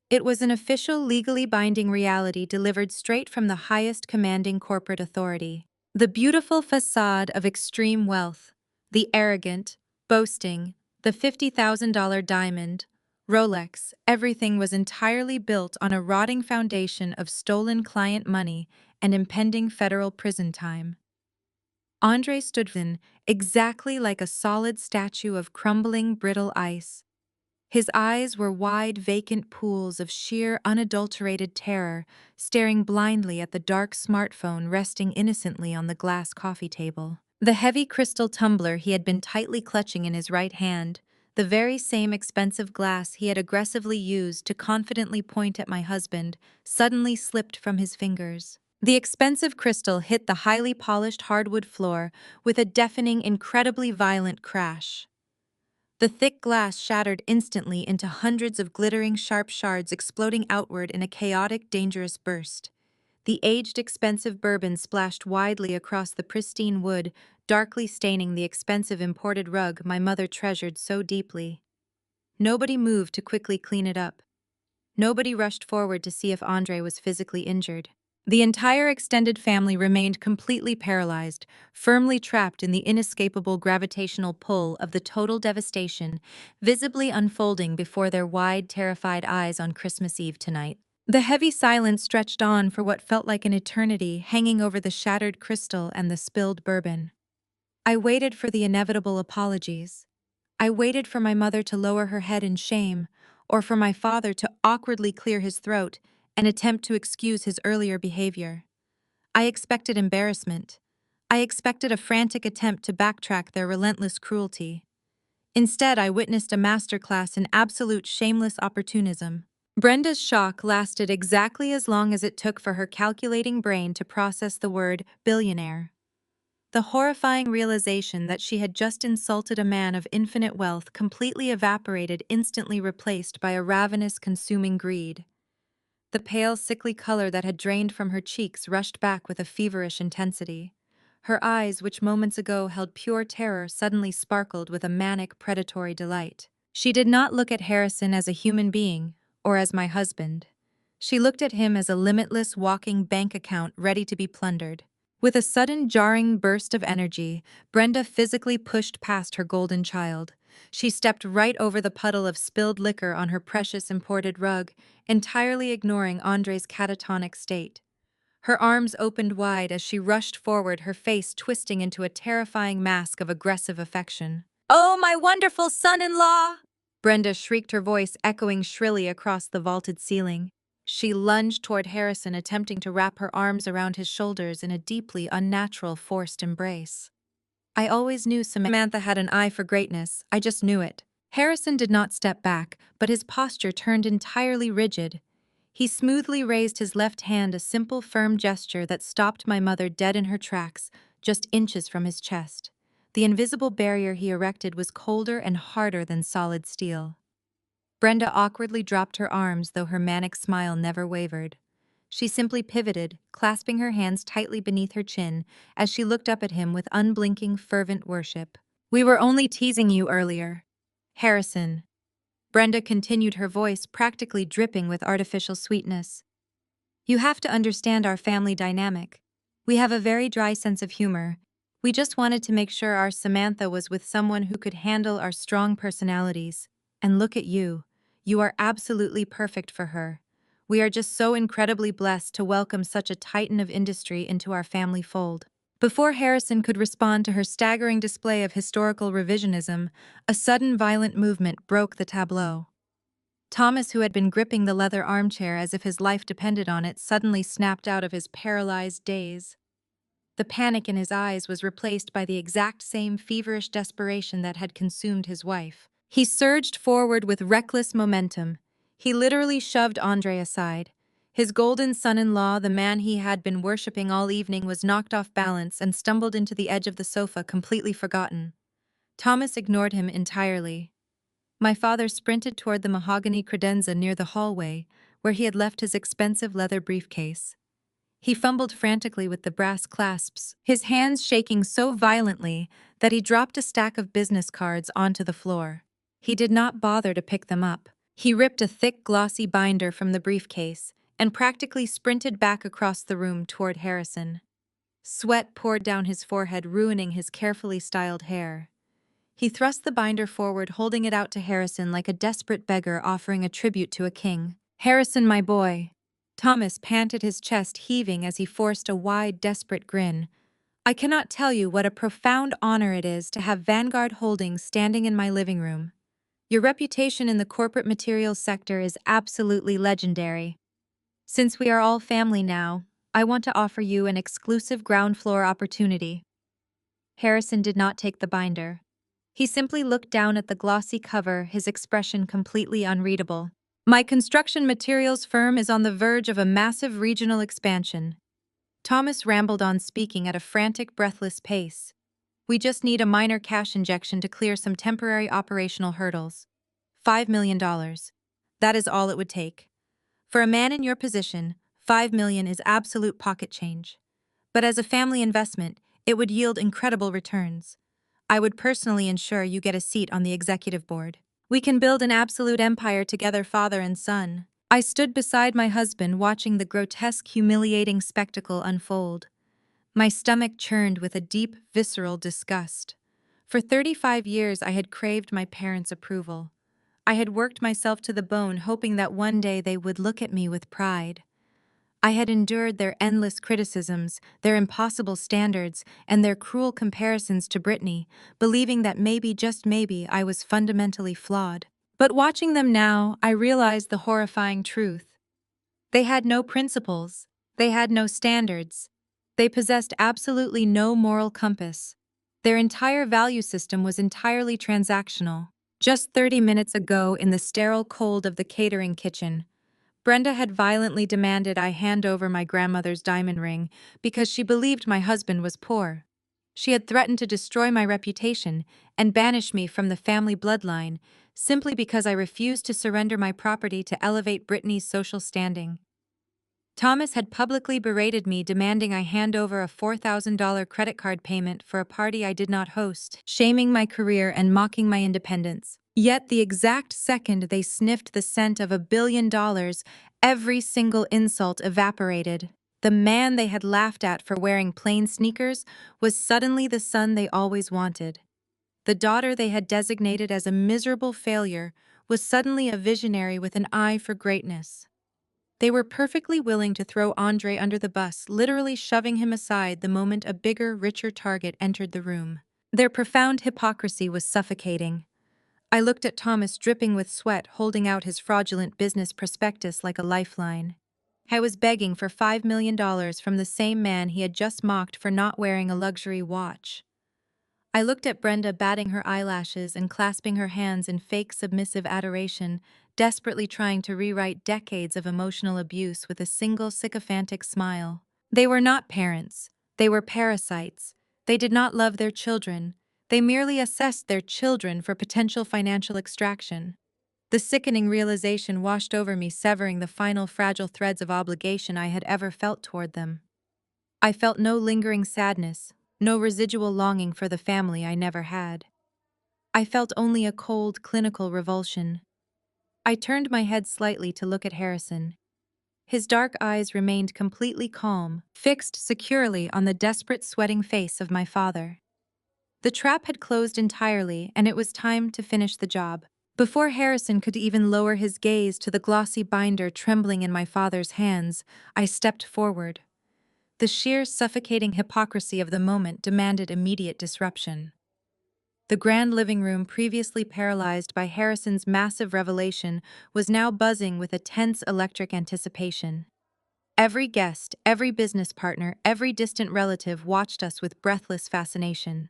It was an official, legally binding reality delivered straight from the highest commanding corporate authority. The beautiful facade of extreme wealth, the arrogant, boasting, the $50,000 diamond, Rolex, everything was entirely built on a rotting foundation of stolen client money and impending federal prison time. Andre stood then, exactly like a solid statue of crumbling, brittle ice. His eyes were wide, vacant pools of sheer, unadulterated terror, staring blindly at the dark smartphone resting innocently on the glass coffee table. The heavy crystal tumbler he had been tightly clutching in his right hand, the very same expensive glass he had aggressively used to confidently point at my husband, suddenly slipped from his fingers. The expensive crystal hit the highly polished hardwood floor with a deafening, incredibly violent crash. The thick glass shattered instantly into hundreds of glittering sharp shards exploding outward in a chaotic, dangerous burst. The aged, expensive bourbon splashed widely across the pristine wood, darkly staining the expensive imported rug my mother treasured so deeply. Nobody moved to quickly clean it up. Nobody rushed forward to see if Andre was physically injured. The entire extended family remained completely paralyzed, firmly trapped in the inescapable gravitational pull of the total devastation, visibly unfolding before their wide, terrified eyes on Christmas Eve tonight. The heavy silence stretched on for what felt like an eternity, hanging over the shattered crystal and the spilled bourbon. I waited for the inevitable apologies. I waited for my mother to lower her head in shame, or for my father to awkwardly clear his throat and attempt to excuse his earlier behavior. I expected embarrassment. I expected a frantic attempt to backtrack their relentless cruelty. Instead, I witnessed a masterclass in absolute shameless opportunism. Brenda's shock lasted exactly as long as it took for her calculating brain to process the word billionaire. The horrifying realization that she had just insulted a man of infinite wealth completely evaporated, instantly replaced by a ravenous, consuming greed. The pale, sickly color that had drained from her cheeks rushed back with a feverish intensity. Her eyes, which moments ago held pure terror, suddenly sparkled with a manic, predatory delight. She did not look at Harrison as a human being, or as my husband. She looked at him as a limitless, walking bank account ready to be plundered. With a sudden, jarring burst of energy, Brenda physically pushed past her golden child. She stepped right over the puddle of spilled liquor on her precious imported rug, entirely ignoring Andre's catatonic state. Her arms opened wide as she rushed forward, her face twisting into a terrifying mask of aggressive affection. "Oh, my wonderful son-in-law!" Brenda shrieked, her voice echoing shrilly across the vaulted ceiling. She lunged toward Harrison, attempting to wrap her arms around his shoulders in a deeply unnatural, forced embrace. I always knew Samantha had an eye for greatness, I just knew it. Harrison did not step back, but his posture turned entirely rigid. He smoothly raised his left hand, a simple, firm gesture that stopped my mother dead in her tracks, just inches from his chest. The invisible barrier he erected was colder and harder than solid steel. Brenda awkwardly dropped her arms, though her manic smile never wavered. She simply pivoted, clasping her hands tightly beneath her chin as she looked up at him with unblinking, fervent worship. "We were only teasing you earlier, Harrison." Brenda continued, her voice practically dripping with artificial sweetness. "You have to understand our family dynamic. We have a very dry sense of humor. We just wanted to make sure our Samantha was with someone who could handle our strong personalities. And look at you. You are absolutely perfect for her. We are just so incredibly blessed to welcome such a titan of industry into our family fold." Before Harrison could respond to her staggering display of historical revisionism, a sudden violent movement broke the tableau. Thomas, who had been gripping the leather armchair as if his life depended on it, suddenly snapped out of his paralyzed daze. The panic in his eyes was replaced by the exact same feverish desperation that had consumed his wife. He surged forward with reckless momentum. He literally shoved Andre aside. His golden son-in-law, the man he had been worshipping all evening, was knocked off balance and stumbled into the edge of the sofa, completely forgotten. Thomas ignored him entirely. My father sprinted toward the mahogany credenza near the hallway, where he had left his expensive leather briefcase. He fumbled frantically with the brass clasps, his hands shaking so violently that he dropped a stack of business cards onto the floor. He did not bother to pick them up. He ripped a thick, glossy binder from the briefcase and practically sprinted back across the room toward Harrison. Sweat poured down his forehead, ruining his carefully styled hair. He thrust the binder forward, holding it out to Harrison like a desperate beggar offering a tribute to a king. "Harrison, my boy." Thomas panted, his chest heaving as he forced a wide, desperate grin. "I cannot tell you what a profound honor it is to have Vanguard Holdings standing in my living room. Your reputation in the corporate materials sector is absolutely legendary. Since we are all family now, I want to offer you an exclusive ground floor opportunity." Harrison did not take the binder. He simply looked down at the glossy cover, his expression completely unreadable. "My construction materials firm is on the verge of a massive regional expansion." Thomas rambled on, speaking at a frantic, breathless pace. "We just need a minor cash injection to clear some temporary operational hurdles. $5 million. That is all it would take. For a man in your position, $5 million is absolute pocket change. But as a family investment, it would yield incredible returns. I would personally ensure you get a seat on the executive board. We can build an absolute empire together, father and son." I stood beside my husband, watching the grotesque, humiliating spectacle unfold. My stomach churned with a deep, visceral disgust. For 35 years, I had craved my parents' approval. I had worked myself to the bone, hoping that one day they would look at me with pride. I had endured their endless criticisms, their impossible standards, and their cruel comparisons to Brittany, believing that maybe, just maybe, I was fundamentally flawed. But watching them now, I realized the horrifying truth. They had no principles. They had no standards. They possessed absolutely no moral compass. Their entire value system was entirely transactional. Just 30 minutes ago, in the sterile cold of the catering kitchen, Brenda had violently demanded I hand over my grandmother's diamond ring because she believed my husband was poor. She had threatened to destroy my reputation and banish me from the family bloodline simply because I refused to surrender my property to elevate Brittany's social standing. Thomas had publicly berated me, demanding I hand over a $4,000 credit card payment for a party I did not host, shaming my career and mocking my independence. Yet the exact second they sniffed the scent of $1 billion, every single insult evaporated. The man they had laughed at for wearing plain sneakers was suddenly the son they always wanted. The daughter they had designated as a miserable failure was suddenly a visionary with an eye for greatness. They were perfectly willing to throw Andre under the bus, literally shoving him aside the moment a bigger, richer target entered the room. Their profound hypocrisy was suffocating. I looked at Thomas, dripping with sweat, holding out his fraudulent business prospectus like a lifeline. I was begging for $5 million from the same man he had just mocked for not wearing a luxury watch. I looked at Brenda, batting her eyelashes and clasping her hands in fake submissive adoration, desperately trying to rewrite decades of emotional abuse with a single sycophantic smile. They were not parents. They were parasites. They did not love their children. They merely assessed their children for potential financial extraction. The sickening realization washed over me, severing the final fragile threads of obligation I had ever felt toward them. I felt no lingering sadness, no residual longing for the family I never had. I felt only a cold, clinical revulsion. I turned my head slightly to look at Harrison. His dark eyes remained completely calm, fixed securely on the desperate, sweating face of my father. The trap had closed entirely, and it was time to finish the job. Before Harrison could even lower his gaze to the glossy binder trembling in my father's hands, I stepped forward. The sheer, suffocating hypocrisy of the moment demanded immediate disruption. The grand living room, previously paralyzed by Harrison's massive revelation, was now buzzing with a tense, electric anticipation. Every guest, every business partner, every distant relative watched us with breathless fascination.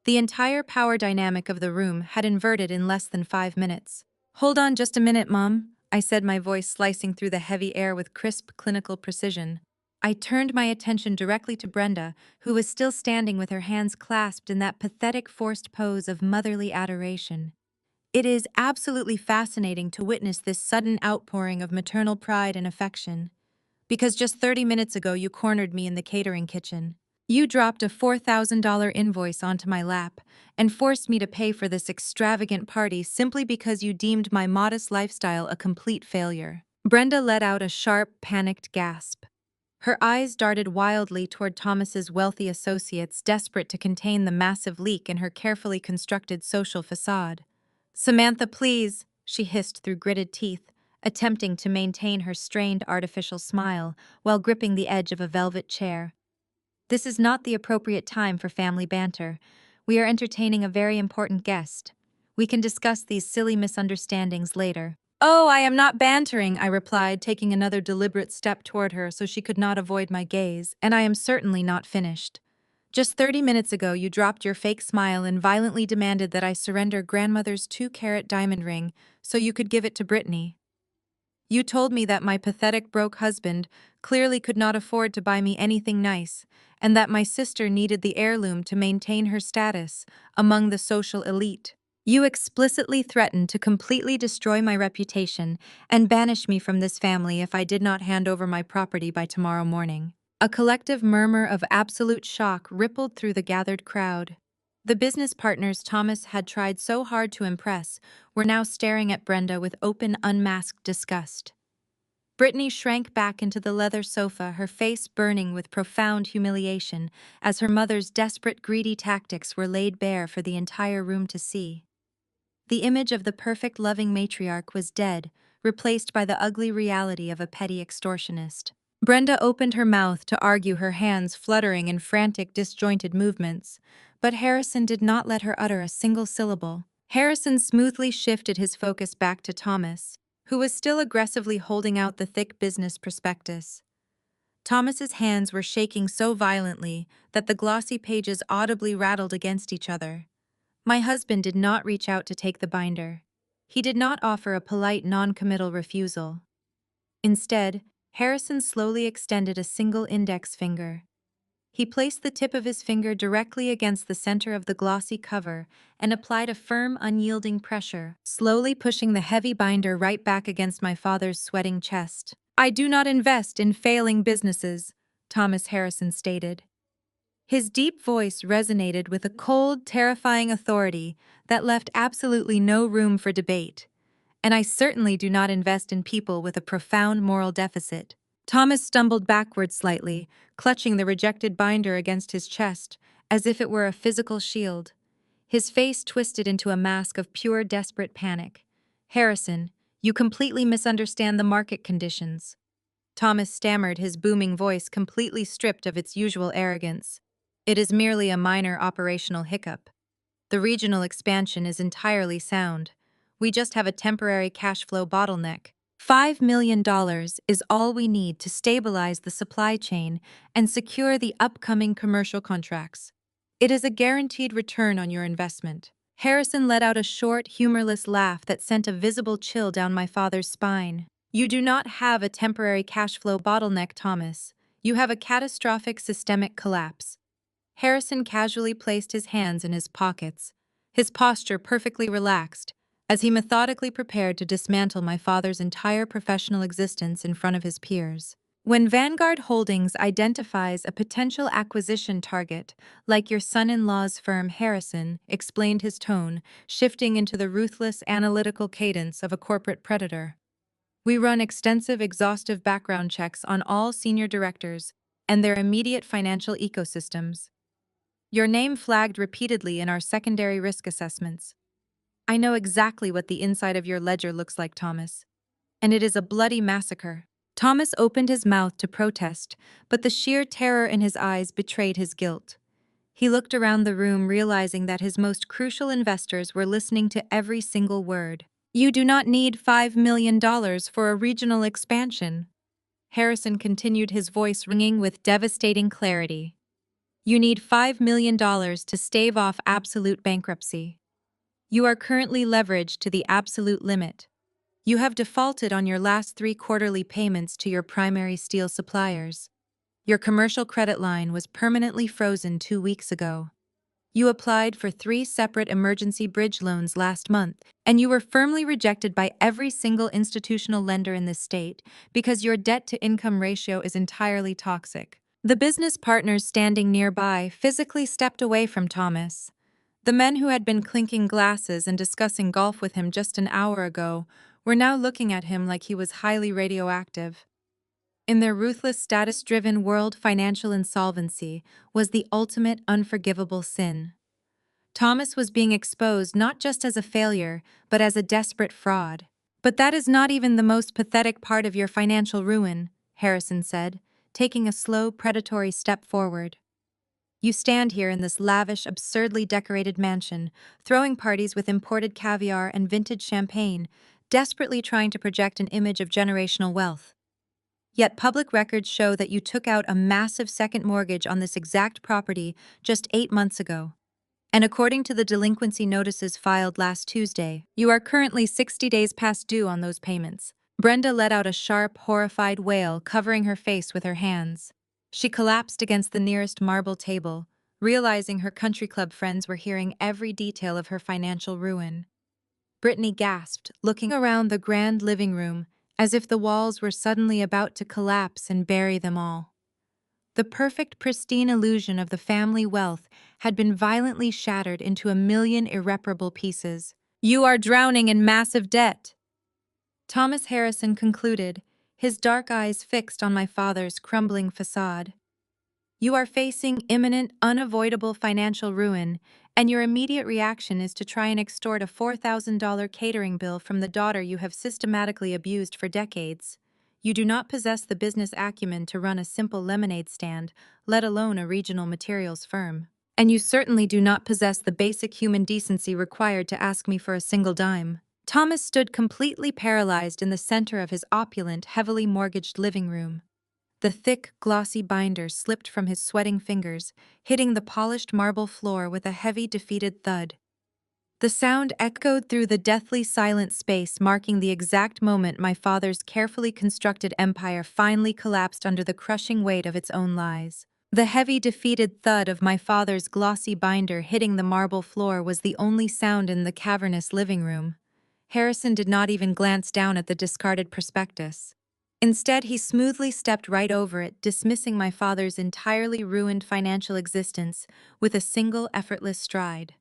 The entire power dynamic of the room had inverted in less than 5 minutes. "Hold on just a minute, Mom," I said, my voice slicing through the heavy air with crisp, clinical precision. I turned my attention directly to Brenda, who was still standing with her hands clasped in that pathetic, forced pose of motherly adoration. It is absolutely fascinating to witness this sudden outpouring of maternal pride and affection. Because just 30 minutes ago you cornered me in the catering kitchen. You dropped a $4,000 invoice onto my lap and forced me to pay for this extravagant party simply because you deemed my modest lifestyle a complete failure. Brenda let out a sharp, panicked gasp. Her eyes darted wildly toward Thomas's wealthy associates, desperate to contain the massive leak in her carefully constructed social facade. "Samantha, please," she hissed through gritted teeth, attempting to maintain her strained artificial smile while gripping the edge of a velvet chair. "This is not the appropriate time for family banter. We are entertaining a very important guest. We can discuss these silly misunderstandings later." "Oh, I am not bantering," I replied, taking another deliberate step toward her so she could not avoid my gaze, "and I am certainly not finished. Just 30 minutes ago, you dropped your fake smile and violently demanded that I surrender grandmother's 2-carat diamond ring so you could give it to Brittany. You told me that my pathetic broke husband clearly could not afford to buy me anything nice, and that my sister needed the heirloom to maintain her status among the social elite. You explicitly threatened to completely destroy my reputation and banish me from this family if I did not hand over my property by tomorrow morning." A collective murmur of absolute shock rippled through the gathered crowd. The business partners Thomas had tried so hard to impress were now staring at Brenda with open, unmasked disgust. Brittany shrank back into the leather sofa, her face burning with profound humiliation as her mother's desperate, greedy tactics were laid bare for the entire room to see. The image of the perfect, loving matriarch was dead, replaced by the ugly reality of a petty extortionist. Brenda opened her mouth to argue, her hands fluttering in frantic, disjointed movements, but Harrison did not let her utter a single syllable. Harrison smoothly shifted his focus back to Thomas, who was still aggressively holding out the thick business prospectus. Thomas's hands were shaking so violently that the glossy pages audibly rattled against each other. My husband did not reach out to take the binder. He did not offer a polite, non-committal refusal. Instead, Harrison slowly extended a single index finger. He placed the tip of his finger directly against the center of the glossy cover and applied a firm, unyielding pressure, slowly pushing the heavy binder right back against my father's sweating chest. "I do not invest in failing businesses," Thomas Harrison stated. His deep voice resonated with a cold, terrifying authority that left absolutely no room for debate. "And I certainly do not invest in people with a profound moral deficit." Thomas stumbled backward slightly, clutching the rejected binder against his chest, as if it were a physical shield. His face twisted into a mask of pure, desperate panic. "Harrison, you completely misunderstand the market conditions." Thomas stammered, his booming voice completely stripped of its usual arrogance. "It is merely a minor operational hiccup. The regional expansion is entirely sound. We just have a temporary cash flow bottleneck. $5 million is all we need to stabilize the supply chain and secure the upcoming commercial contracts. It is a guaranteed return on your investment." Harrison let out a short, humorless laugh that sent a visible chill down my father's spine. "You do not have a temporary cash flow bottleneck, Thomas. You have a catastrophic systemic collapse." Harrison casually placed his hands in his pockets, his posture perfectly relaxed, as he methodically prepared to dismantle my father's entire professional existence in front of his peers. "When Vanguard Holdings identifies a potential acquisition target, like your son-in-law's firm, Harrison," explained his tone, shifting into the ruthless, analytical cadence of a corporate predator, "we run extensive, exhaustive background checks on all senior directors and their immediate financial ecosystems. Your name flagged repeatedly in our secondary risk assessments. I know exactly what the inside of your ledger looks like, Thomas. And it is a bloody massacre." Thomas opened his mouth to protest, but the sheer terror in his eyes betrayed his guilt. He looked around the room, realizing that his most crucial investors were listening to every single word. "You do not need $5 million for a regional expansion." Harrison continued, his voice ringing with devastating clarity. "You need $5 million to stave off absolute bankruptcy. You are currently leveraged to the absolute limit. You have defaulted on your last 3 quarterly payments to your primary steel suppliers. Your commercial credit line was permanently frozen 2 weeks ago. You applied for 3 separate emergency bridge loans last month, and you were firmly rejected by every single institutional lender in this state because your debt-to-income ratio is entirely toxic." The business partners standing nearby physically stepped away from Thomas. The men who had been clinking glasses and discussing golf with him just an hour ago were now looking at him like he was highly radioactive. In their ruthless, status-driven world, financial insolvency was the ultimate unforgivable sin. Thomas was being exposed not just as a failure, but as a desperate fraud. But that is not even the most pathetic part of your financial ruin, Harrison said, taking a slow, predatory step forward. You stand here in this lavish, absurdly decorated mansion, throwing parties with imported caviar and vintage champagne, desperately trying to project an image of generational wealth. Yet public records show that you took out a massive second mortgage on this exact property just 8 months ago. And according to the delinquency notices filed last Tuesday, you are currently 60 days past due on those payments. Brenda let out a sharp, horrified wail, covering her face with her hands. She collapsed against the nearest marble table, realizing her country club friends were hearing every detail of her financial ruin. Brittany gasped, looking around the grand living room, as if the walls were suddenly about to collapse and bury them all. The perfect, pristine illusion of the family wealth had been violently shattered into a million irreparable pieces. You are drowning in massive debt, Thomas Harrison concluded, his dark eyes fixed on my father's crumbling facade. You are facing imminent, unavoidable financial ruin, and your immediate reaction is to try and extort a $4,000 catering bill from the daughter you have systematically abused for decades. You do not possess the business acumen to run a simple lemonade stand, let alone a regional materials firm. And you certainly do not possess the basic human decency required to ask me for a single dime. Thomas stood completely paralyzed in the center of his opulent, heavily mortgaged living room. The thick, glossy binder slipped from his sweating fingers, hitting the polished marble floor with a heavy, defeated thud. The sound echoed through the deathly silent space, marking the exact moment my father's carefully constructed empire finally collapsed under the crushing weight of its own lies. The heavy, defeated thud of my father's glossy binder hitting the marble floor was the only sound in the cavernous living room. Harrison did not even glance down at the discarded prospectus. Instead, he smoothly stepped right over it, dismissing my father's entirely ruined financial existence with a single effortless stride.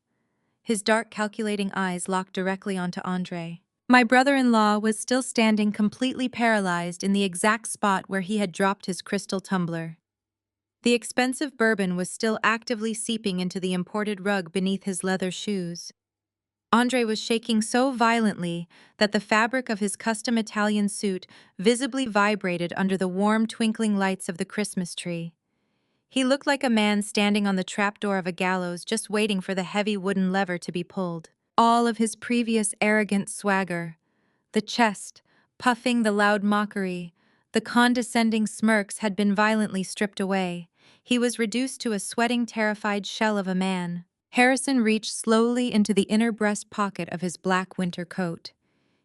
His dark, calculating eyes locked directly onto Andre. My brother-in-law was still standing completely paralyzed in the exact spot where he had dropped his crystal tumbler. The expensive bourbon was still actively seeping into the imported rug beneath his leather shoes. Andre was shaking so violently that the fabric of his custom Italian suit visibly vibrated under the warm, twinkling lights of the Christmas tree. He looked like a man standing on the trapdoor of a gallows, just waiting for the heavy wooden lever to be pulled. All of his previous arrogant swagger, the chest, puffing, the loud mockery, the condescending smirks had been violently stripped away. He was reduced to a sweating, terrified shell of a man. Harrison reached slowly into the inner breast pocket of his black winter coat.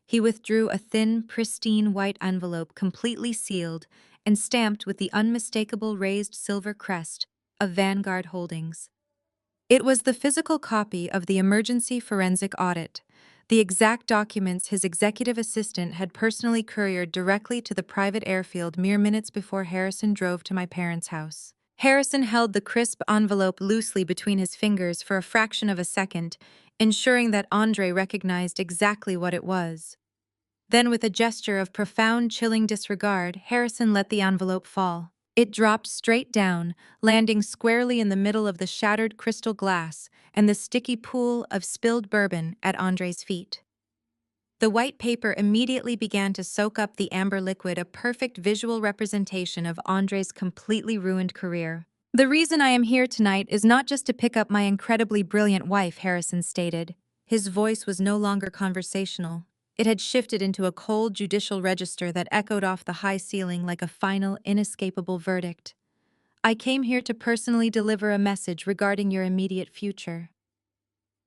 He withdrew a thin, pristine white envelope completely sealed and stamped with the unmistakable raised silver crest of Vanguard Holdings. It was the physical copy of the emergency forensic audit, the exact documents his executive assistant had personally couriered directly to the private airfield mere minutes before Harrison drove to my parents' house. Harrison held the crisp envelope loosely between his fingers for a fraction of a second, ensuring that Andre recognized exactly what it was. Then, with a gesture of profound, chilling disregard, Harrison let the envelope fall. It dropped straight down, landing squarely in the middle of the shattered crystal glass and the sticky pool of spilled bourbon at Andre's feet. The white paper immediately began to soak up the amber liquid, a perfect visual representation of Andre's completely ruined career. The reason I am here tonight is not just to pick up my incredibly brilliant wife, Harrison stated. His voice was no longer conversational. It had shifted into a cold judicial register that echoed off the high ceiling like a final, inescapable verdict. I came here to personally deliver a message regarding your immediate future.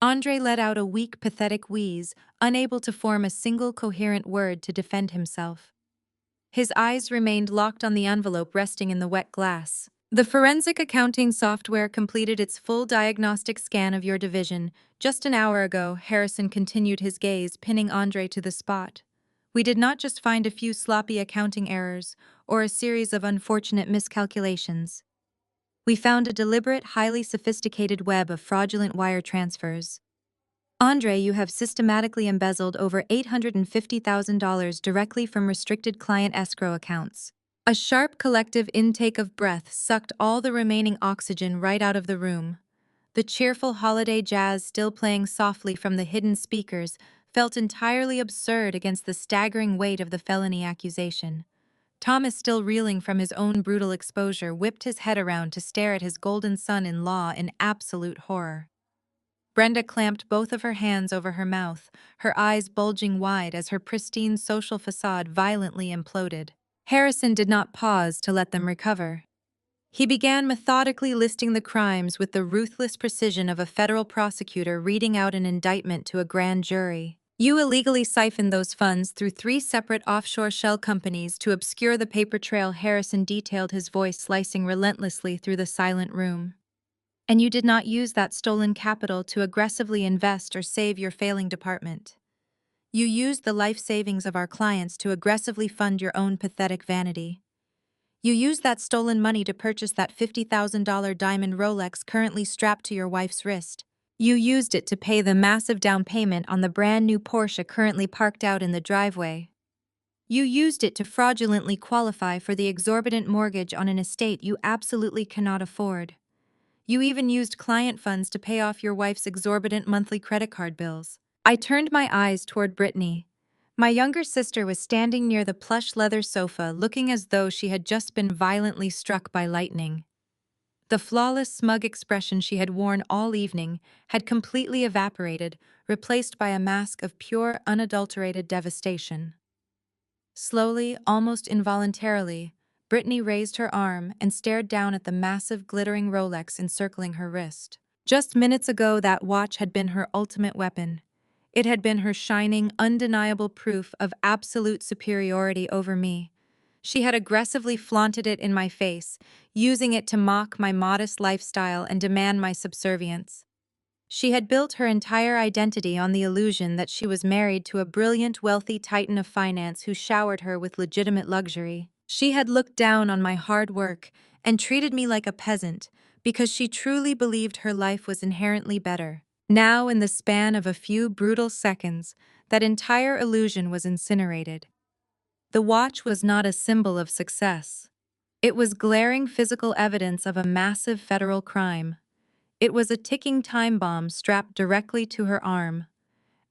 Andre let out a weak, pathetic wheeze, unable to form a single coherent word to defend himself. His eyes remained locked on the envelope resting in the wet glass. The forensic accounting software completed its full diagnostic scan of your division. Just an hour ago, Harrison continued his gaze, pinning Andre to the spot. We did not just find a few sloppy accounting errors or a series of unfortunate miscalculations. We found a deliberate, highly sophisticated web of fraudulent wire transfers. Andre, you have systematically embezzled over $850,000 directly from restricted client escrow accounts. A sharp collective intake of breath sucked all the remaining oxygen right out of the room. The cheerful holiday jazz still playing softly from the hidden speakers felt entirely absurd against the staggering weight of the felony accusation. Thomas, still reeling from his own brutal exposure, whipped his head around to stare at his golden son-in-law in absolute horror. Brenda clamped both of her hands over her mouth, her eyes bulging wide as her pristine social facade violently imploded. Harrison did not pause to let them recover. He began methodically listing the crimes with the ruthless precision of a federal prosecutor reading out an indictment to a grand jury. You illegally siphoned those funds through 3 separate offshore shell companies to obscure the paper trail. Harrison detailed, his voice slicing relentlessly through the silent room. And you did not use that stolen capital to aggressively invest or save your failing department. You used the life savings of our clients to aggressively fund your own pathetic vanity. You used that stolen money to purchase that $50,000 diamond Rolex currently strapped to your wife's wrist. You used it to pay the massive down payment on the brand new Porsche currently parked out in the driveway. You used it to fraudulently qualify for the exorbitant mortgage on an estate you absolutely cannot afford. You even used client funds to pay off your wife's exorbitant monthly credit card bills. I turned my eyes toward Brittany. My younger sister was standing near the plush leather sofa, looking as though she had just been violently struck by lightning. The flawless, smug expression she had worn all evening had completely evaporated, replaced by a mask of pure, unadulterated devastation. Slowly, almost involuntarily, Brittany raised her arm and stared down at the massive, glittering Rolex encircling her wrist. Just minutes ago, that watch had been her ultimate weapon. It had been her shining, undeniable proof of absolute superiority over me. She had aggressively flaunted it in my face, using it to mock my modest lifestyle and demand my subservience. She had built her entire identity on the illusion that she was married to a brilliant, wealthy titan of finance who showered her with legitimate luxury. She had looked down on my hard work and treated me like a peasant because she truly believed her life was inherently better. Now, in the span of a few brutal seconds, that entire illusion was incinerated. The watch was not a symbol of success. It was glaring physical evidence of a massive federal crime. It was a ticking time bomb strapped directly to her arm.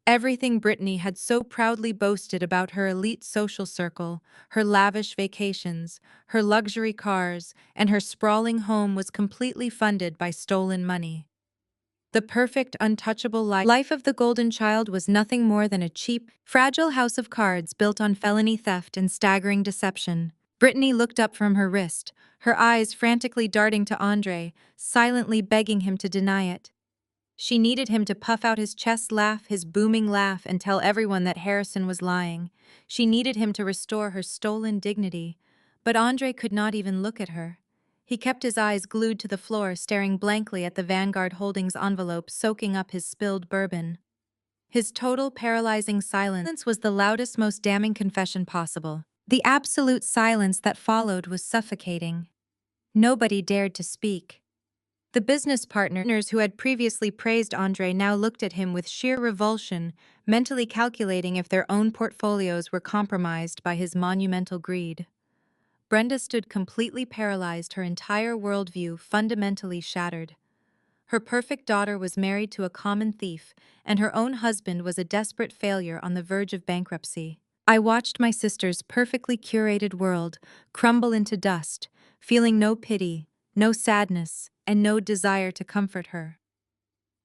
Everything Brittany had so proudly boasted about her elite social circle, her lavish vacations, her luxury cars, and her sprawling home was completely funded by stolen money. The perfect, untouchable life of the Golden Child was nothing more than a cheap, fragile house of cards built on felony theft and staggering deception. Brittany looked up from her wrist, her eyes frantically darting to Andre, silently begging him to deny it. She needed him to puff out his chest, laugh, his booming laugh, and tell everyone that Harrison was lying. She needed him to restore her stolen dignity. But Andre could not even look at her. He kept his eyes glued to the floor, staring blankly at the Vanguard Holdings envelope soaking up his spilled bourbon. His total, paralyzing silence was the loudest, most damning confession possible. The absolute silence that followed was suffocating. Nobody dared to speak. The business partners who had previously praised Andre now looked at him with sheer revulsion, mentally calculating if their own portfolios were compromised by his monumental greed. Brenda stood completely paralyzed, her entire worldview fundamentally shattered. Her perfect daughter was married to a common thief, and her own husband was a desperate failure on the verge of bankruptcy. I watched my sister's perfectly curated world crumble into dust, feeling no pity, no sadness, and no desire to comfort her.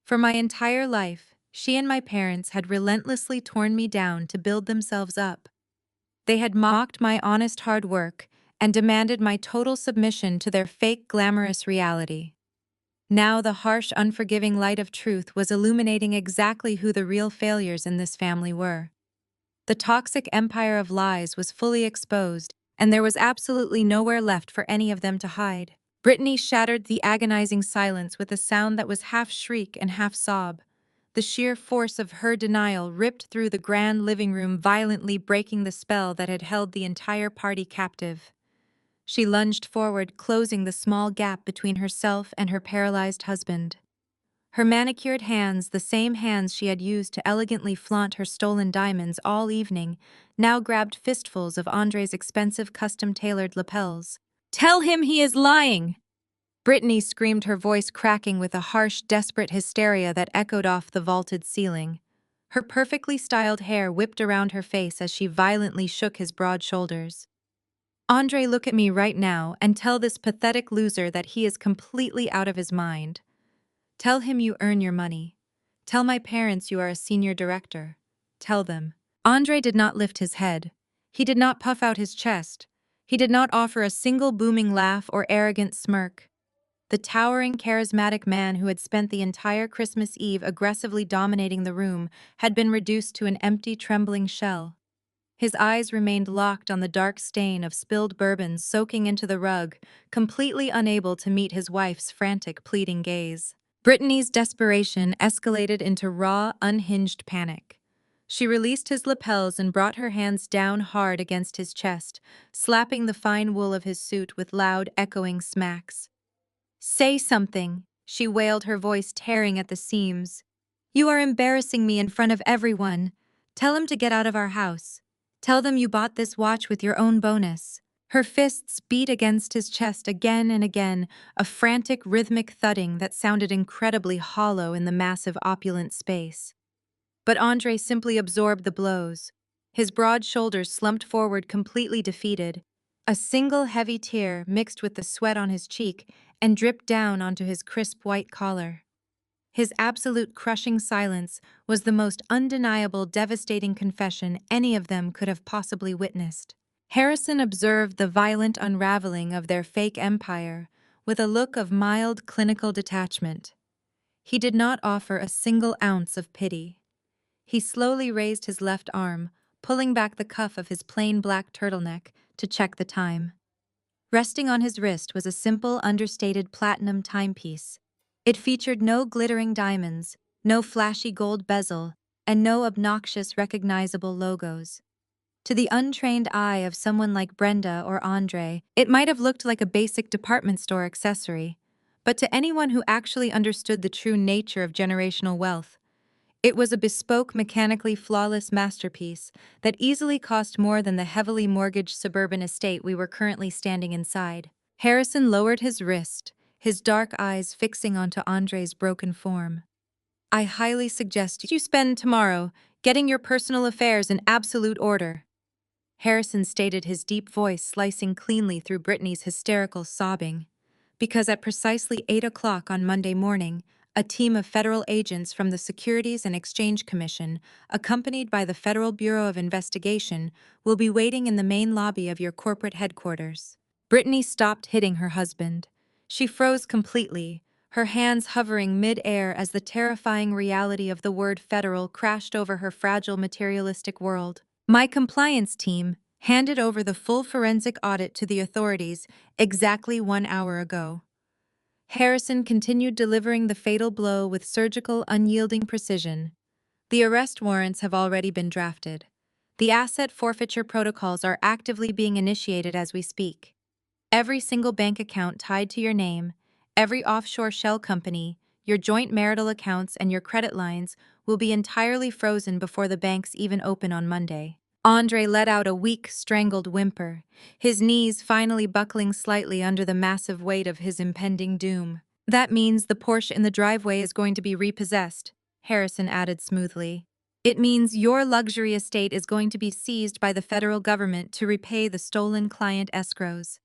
For my entire life, she and my parents had relentlessly torn me down to build themselves up. They had mocked my honest hard work and demanded my total submission to their fake glamorous reality. Now the harsh, unforgiving light of truth was illuminating exactly who the real failures in this family were. The toxic empire of lies was fully exposed, and there was absolutely nowhere left for any of them to hide. Brittany shattered the agonizing silence with a sound that was half shriek and half sob. The sheer force of her denial ripped through the grand living room, violently breaking the spell that had held the entire party captive. She lunged forward, closing the small gap between herself and her paralyzed husband. Her manicured hands, the same hands she had used to elegantly flaunt her stolen diamonds all evening, now grabbed fistfuls of Andre's expensive custom-tailored lapels. "Tell him he is lying!" Brittany screamed, her voice cracking with a harsh, desperate hysteria that echoed off the vaulted ceiling. Her perfectly styled hair whipped around her face as she violently shook his broad shoulders. "Andre, look at me right now and tell this pathetic loser that he is completely out of his mind. Tell him you earn your money. Tell my parents you are a senior director. Tell them." Andre did not lift his head. He did not puff out his chest. He did not offer a single booming laugh or arrogant smirk. The towering, charismatic man who had spent the entire Christmas Eve aggressively dominating the room had been reduced to an empty, trembling shell. His eyes remained locked on the dark stain of spilled bourbon soaking into the rug, completely unable to meet his wife's frantic, pleading gaze. Brittany's desperation escalated into raw, unhinged panic. She released his lapels and brought her hands down hard against his chest, slapping the fine wool of his suit with loud, echoing smacks. "Say something," she wailed, her voice tearing at the seams. "You are embarrassing me in front of everyone. Tell him to get out of our house. Tell them you bought this watch with your own bonus." Her fists beat against his chest again and again, a frantic, rhythmic thudding that sounded incredibly hollow in the massive, opulent space. But Andre simply absorbed the blows. His broad shoulders slumped forward, completely defeated. A single heavy tear mixed with the sweat on his cheek and dripped down onto his crisp white collar. His absolute crushing silence was the most undeniable, devastating confession any of them could have possibly witnessed. Harrison observed the violent unraveling of their fake empire with a look of mild, clinical detachment. He did not offer a single ounce of pity. He slowly raised his left arm, pulling back the cuff of his plain black turtleneck to check the time. Resting on his wrist was a simple, understated platinum timepiece. It featured no glittering diamonds, no flashy gold bezel, and no obnoxious, recognizable logos. To the untrained eye of someone like Brenda or Andre, it might have looked like a basic department store accessory. But to anyone who actually understood the true nature of generational wealth, it was a bespoke, mechanically flawless masterpiece that easily cost more than the heavily mortgaged suburban estate we were currently standing inside. Harrison lowered his wrist, his dark eyes fixing onto Andre's broken form. "I highly suggest you spend tomorrow getting your personal affairs in absolute order," Harrison stated, his deep voice slicing cleanly through Brittany's hysterical sobbing. "Because at precisely 8 o'clock on Monday morning, a team of federal agents from the Securities and Exchange Commission, accompanied by the Federal Bureau of Investigation, will be waiting in the main lobby of your corporate headquarters." Brittany stopped hitting her husband. She froze completely, her hands hovering mid-air as the terrifying reality of the word federal crashed over her fragile, materialistic world. "My compliance team handed over the full forensic audit to the authorities exactly 1 hour ago." Harrison continued delivering the fatal blow with surgical, unyielding precision. "The arrest warrants have already been drafted. The asset forfeiture protocols are actively being initiated as we speak. Every single bank account tied to your name, every offshore shell company, your joint marital accounts, and your credit lines will be entirely frozen before the banks even open on Monday." Andre let out a weak, strangled whimper, his knees finally buckling slightly under the massive weight of his impending doom. "That means the Porsche in the driveway is going to be repossessed," Harrison added smoothly. "It means your luxury estate is going to be seized by the federal government to repay the stolen client escrows.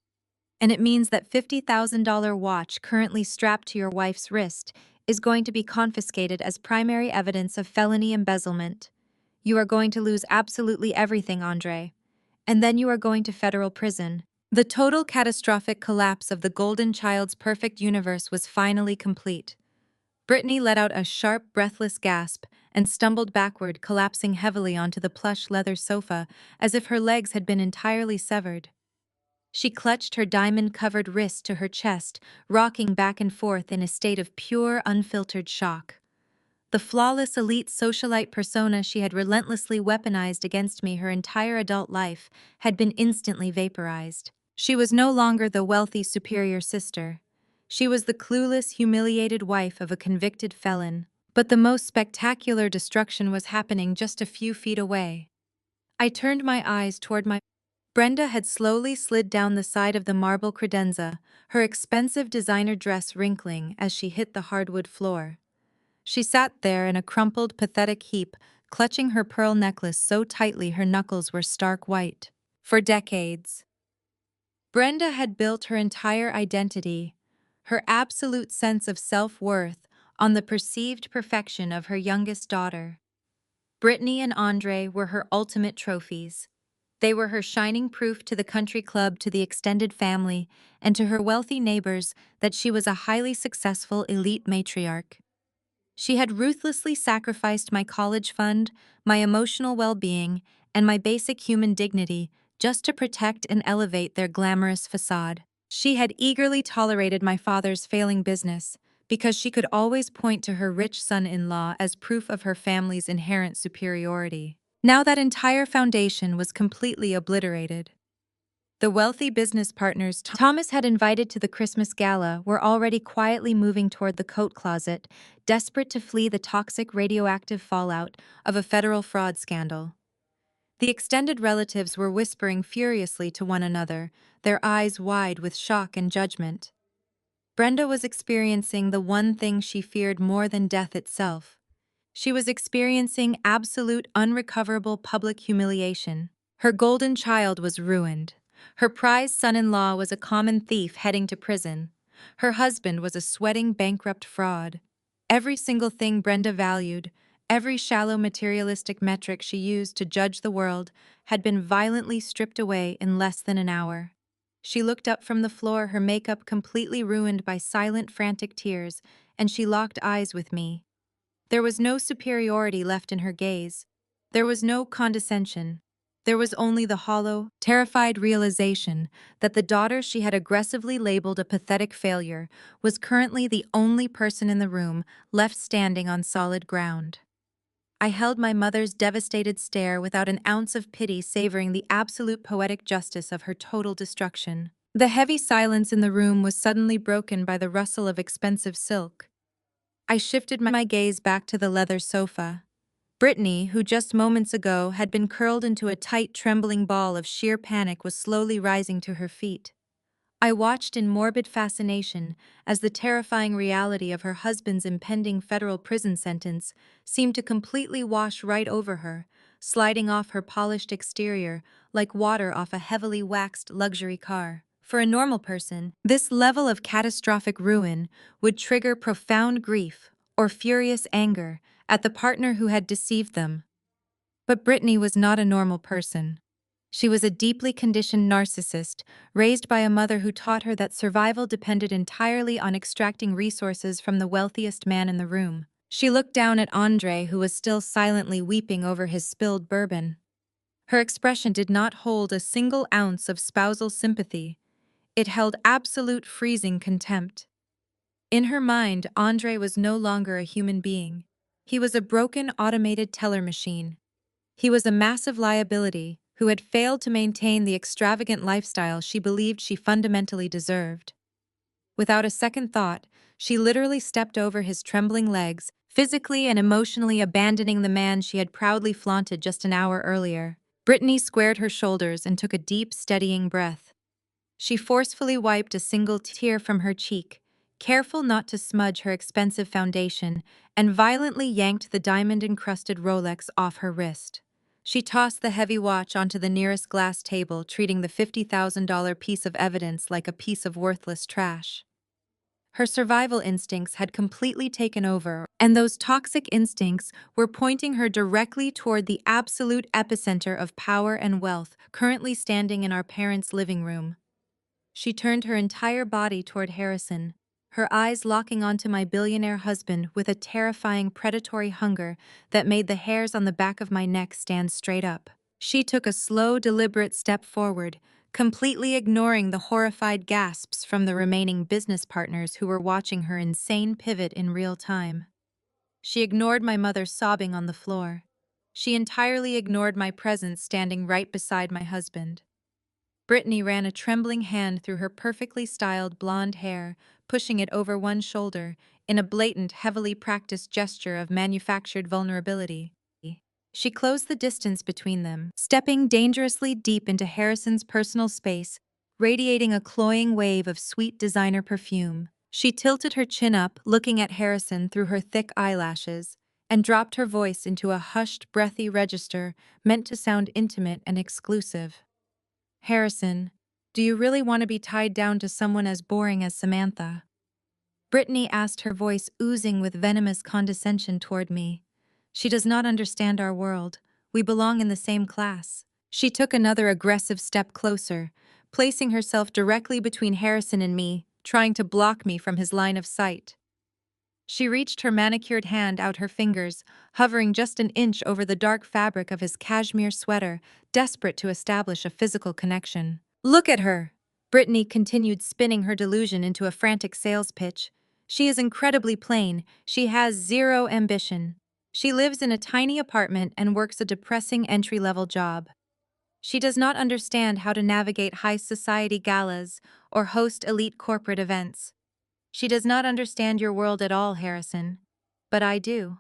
And it means that $50,000 watch currently strapped to your wife's wrist is going to be confiscated as primary evidence of felony embezzlement. You are going to lose absolutely everything, Andre. And then you are going to federal prison." The total catastrophic collapse of the golden child's perfect universe was finally complete. Brittany let out a sharp, breathless gasp and stumbled backward, collapsing heavily onto the plush leather sofa as if her legs had been entirely severed. She clutched her diamond-covered wrist to her chest, rocking back and forth in a state of pure, unfiltered shock. The flawless elite socialite persona she had relentlessly weaponized against me her entire adult life had been instantly vaporized. She was no longer the wealthy, superior sister. She was the clueless, humiliated wife of a convicted felon. But the most spectacular destruction was happening just a few feet away. I turned my eyes toward my Brenda had slowly slid down the side of the marble credenza, her expensive designer dress wrinkling as she hit the hardwood floor. She sat there in a crumpled, pathetic heap, clutching her pearl necklace so tightly her knuckles were stark white. For decades, Brenda had built her entire identity, her absolute sense of self-worth, on the perceived perfection of her youngest daughter. Brittany and Andre were her ultimate trophies. They were her shining proof to the country club, to the extended family, and to her wealthy neighbors that she was a highly successful elite matriarch. She had ruthlessly sacrificed my college fund, my emotional well-being, and my basic human dignity just to protect and elevate their glamorous facade. She had eagerly tolerated my father's failing business because she could always point to her rich son-in-law as proof of her family's inherent superiority. Now that entire foundation was completely obliterated. The wealthy business partners Thomas had invited to the Christmas gala were already quietly moving toward the coat closet, desperate to flee the toxic radioactive fallout of a federal fraud scandal. The extended relatives were whispering furiously to one another, their eyes wide with shock and judgment. Brenda was experiencing the one thing she feared more than death itself. She was experiencing absolute, unrecoverable public humiliation. Her golden child was ruined. Her prized son-in-law was a common thief heading to prison. Her husband was a sweating, bankrupt fraud. Every single thing Brenda valued, every shallow materialistic metric she used to judge the world, had been violently stripped away in less than an hour. She looked up from the floor, her makeup completely ruined by silent, frantic tears, and she locked eyes with me. There was no superiority left in her gaze. There was no condescension. There was only the hollow, terrified realization that the daughter she had aggressively labeled a pathetic failure was currently the only person in the room left standing on solid ground. I held my mother's devastated stare without an ounce of pity, savoring the absolute poetic justice of her total destruction. The heavy silence in the room was suddenly broken by the rustle of expensive silk. I shifted my gaze back to the leather sofa. Brittany, who just moments ago had been curled into a tight, trembling ball of sheer panic, was slowly rising to her feet. I watched in morbid fascination as the terrifying reality of her husband's impending federal prison sentence seemed to completely wash right over her, sliding off her polished exterior like water off a heavily waxed luxury car. For a normal person, this level of catastrophic ruin would trigger profound grief or furious anger at the partner who had deceived them. But Brittany was not a normal person. She was a deeply conditioned narcissist, raised by a mother who taught her that survival depended entirely on extracting resources from the wealthiest man in the room. She looked down at Andre, who was still silently weeping over his spilled bourbon. Her expression did not hold a single ounce of spousal sympathy. It held absolute freezing contempt. In her mind, Andre was no longer a human being. He was a broken, automated teller machine. He was a massive liability who had failed to maintain the extravagant lifestyle she believed she fundamentally deserved. Without a second thought, she literally stepped over his trembling legs, physically and emotionally abandoning the man she had proudly flaunted just an hour earlier. Brittany squared her shoulders and took a deep, steadying breath. She forcefully wiped a single tear from her cheek, careful not to smudge her expensive foundation, and violently yanked the diamond-encrusted Rolex off her wrist. She tossed the heavy watch onto the nearest glass table, treating the $50,000 piece of evidence like a piece of worthless trash. Her survival instincts had completely taken over, and those toxic instincts were pointing her directly toward the absolute epicenter of power and wealth currently standing in our parents' living room. She turned her entire body toward Harrison, her eyes locking onto my billionaire husband with a terrifying predatory hunger that made the hairs on the back of my neck stand straight up. She took a slow, deliberate step forward, completely ignoring the horrified gasps from the remaining business partners who were watching her insane pivot in real time. She ignored my mother sobbing on the floor. She entirely ignored my presence standing right beside my husband. Brittany ran a trembling hand through her perfectly styled blonde hair, pushing it over one shoulder in a blatant, heavily practiced gesture of manufactured vulnerability. She closed the distance between them, stepping dangerously deep into Harrison's personal space, radiating a cloying wave of sweet designer perfume. She tilted her chin up, looking at Harrison through her thick eyelashes, and dropped her voice into a hushed, breathy register meant to sound intimate and exclusive. Harrison, do you really want to be tied down to someone as boring as Samantha? Brittany asked, her voice oozing with venomous condescension toward me. She does not understand our world. We belong in the same class. She took another aggressive step closer, placing herself directly between Harrison and me, trying to block me from his line of sight. She reached her manicured hand out, her fingers hovering just an inch over the dark fabric of his cashmere sweater, desperate to establish a physical connection. Look at her! Brittany continued, spinning her delusion into a frantic sales pitch. She is incredibly plain. She has zero ambition. She lives in a tiny apartment and works a depressing entry-level job. She does not understand how to navigate high society galas or host elite corporate events. She does not understand your world at all, Harrison. But I do.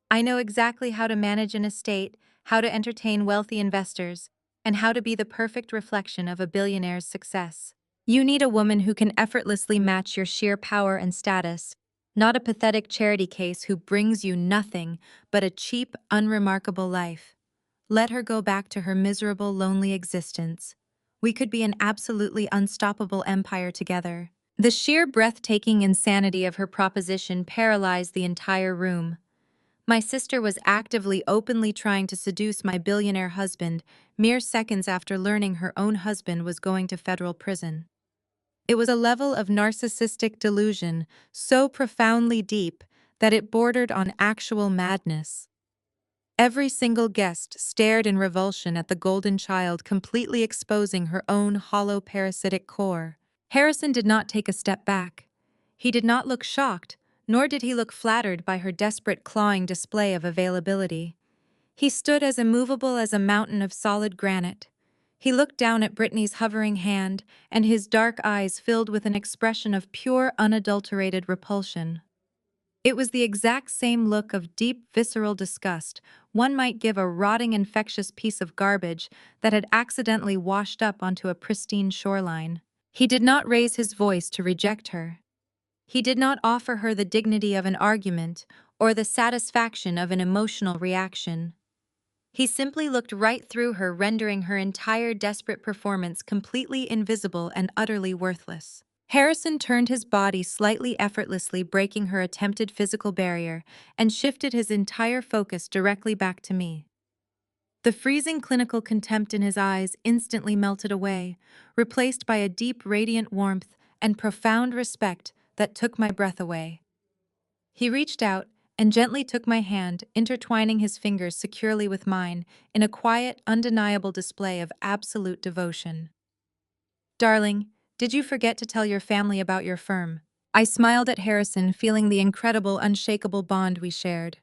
I know exactly how to manage an estate, how to entertain wealthy investors, and how to be the perfect reflection of a billionaire's success. You need a woman who can effortlessly match your sheer power and status, not a pathetic charity case who brings you nothing but a cheap, unremarkable life. Let her go back to her miserable, lonely existence. We could be an absolutely unstoppable empire together. The sheer breathtaking insanity of her proposition paralyzed the entire room. My sister was actively, openly trying to seduce my billionaire husband mere seconds after learning her own husband was going to federal prison. It was a level of narcissistic delusion so profoundly deep that it bordered on actual madness. Every single guest stared in revulsion at the golden child, completely exposing her own hollow parasitic core. Harrison did not take a step back. He did not look shocked, nor did he look flattered by her desperate, clawing display of availability. He stood as immovable as a mountain of solid granite. He looked down at Brittany's hovering hand, and his dark eyes filled with an expression of pure, unadulterated repulsion. It was the exact same look of deep, visceral disgust one might give a rotting, infectious piece of garbage that had accidentally washed up onto a pristine shoreline. He did not raise his voice to reject her. He did not offer her the dignity of an argument or the satisfaction of an emotional reaction. He simply looked right through her, rendering her entire desperate performance completely invisible and utterly worthless. Harrison turned his body slightly, effortlessly breaking her attempted physical barrier, and shifted his entire focus directly back to me. The freezing clinical contempt in his eyes instantly melted away, replaced by a deep, radiant warmth and profound respect that took my breath away. He reached out and gently took my hand, intertwining his fingers securely with mine in a quiet, undeniable display of absolute devotion. Darling, did you forget to tell your family about your firm? I smiled at Harrison, feeling the incredible, unshakable bond we shared.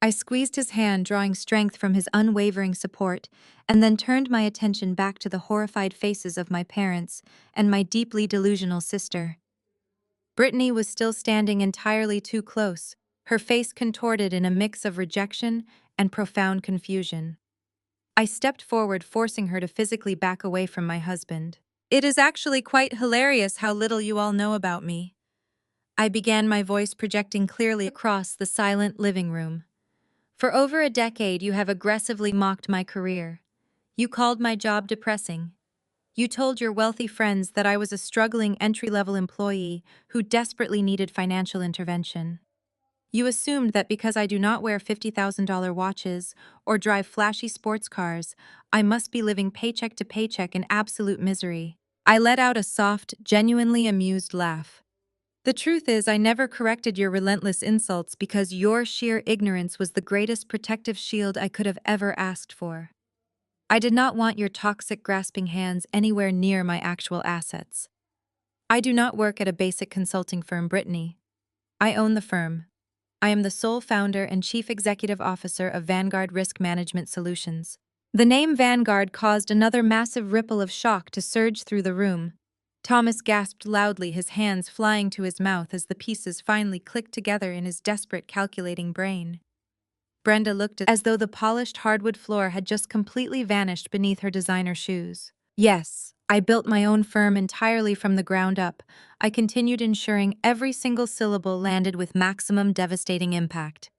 I squeezed his hand, drawing strength from his unwavering support, and then turned my attention back to the horrified faces of my parents and my deeply delusional sister. Brittany was still standing entirely too close, her face contorted in a mix of rejection and profound confusion. I stepped forward, forcing her to physically back away from my husband. It is actually quite hilarious how little you all know about me. I began, my voice projecting clearly across the silent living room. For over a decade, you have aggressively mocked my career. You called my job depressing. You told your wealthy friends that I was a struggling entry-level employee who desperately needed financial intervention. You assumed that because I do not wear $50,000 watches or drive flashy sports cars, I must be living paycheck to paycheck in absolute misery. I let out a soft, genuinely amused laugh. The truth is, I never corrected your relentless insults because your sheer ignorance was the greatest protective shield I could have ever asked for. I did not want your toxic, grasping hands anywhere near my actual assets. I do not work at a basic consulting firm, Brittany. I own the firm. I am the sole founder and chief executive officer of Vanguard Risk Management Solutions. The name Vanguard caused another massive ripple of shock to surge through the room. Thomas gasped loudly, his hands flying to his mouth as the pieces finally clicked together in his desperate, calculating brain. Brenda looked as though the polished hardwood floor had just completely vanished beneath her designer shoes. Yes, I built my own firm entirely from the ground up. I continued, ensuring every single syllable landed with maximum devastating impact.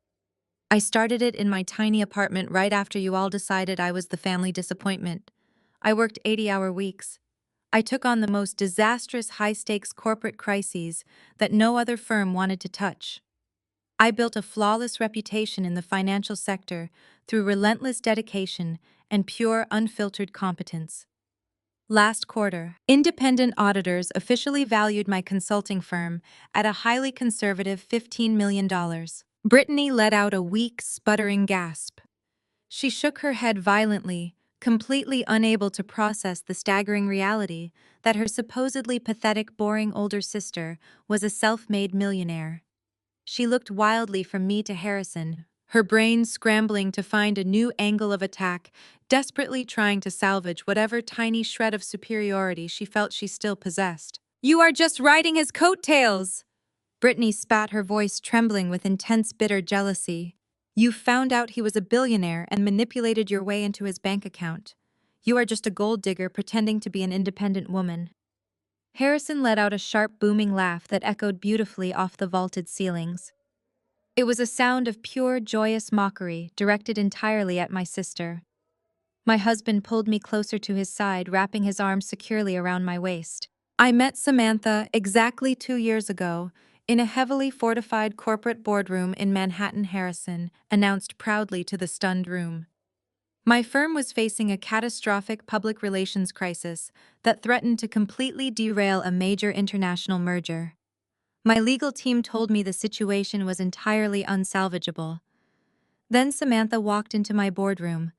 I started it in my tiny apartment right after you all decided I was the family disappointment. I worked 80-hour weeks. I took on the most disastrous high-stakes corporate crises that no other firm wanted to touch. I built a flawless reputation in the financial sector through relentless dedication and pure, unfiltered competence. Last quarter, independent auditors officially valued my consulting firm at a highly conservative $15 million. Brittany let out a weak, sputtering gasp. She shook her head violently, completely unable to process the staggering reality that her supposedly pathetic, boring older sister was a self-made millionaire. She looked wildly from me to Harrison, her brain scrambling to find a new angle of attack, desperately trying to salvage whatever tiny shred of superiority she felt she still possessed. "You are just riding his coattails!" Brittany spat, her voice trembling with intense, bitter jealousy. "You found out he was a billionaire and manipulated your way into his bank account. You are just a gold digger pretending to be an independent woman." Harrison let out a sharp, booming laugh that echoed beautifully off the vaulted ceilings. It was a sound of pure, joyous mockery directed entirely at my sister. My husband pulled me closer to his side, wrapping his arms securely around my waist. "I met Samantha exactly 2 years ago in a heavily fortified corporate boardroom in Manhattan," Harrison announced proudly to the stunned room. My firm was facing a catastrophic public relations crisis that threatened to completely derail a major international merger. My legal team told me the situation was entirely unsalvageable. Then Samantha walked into my boardroom.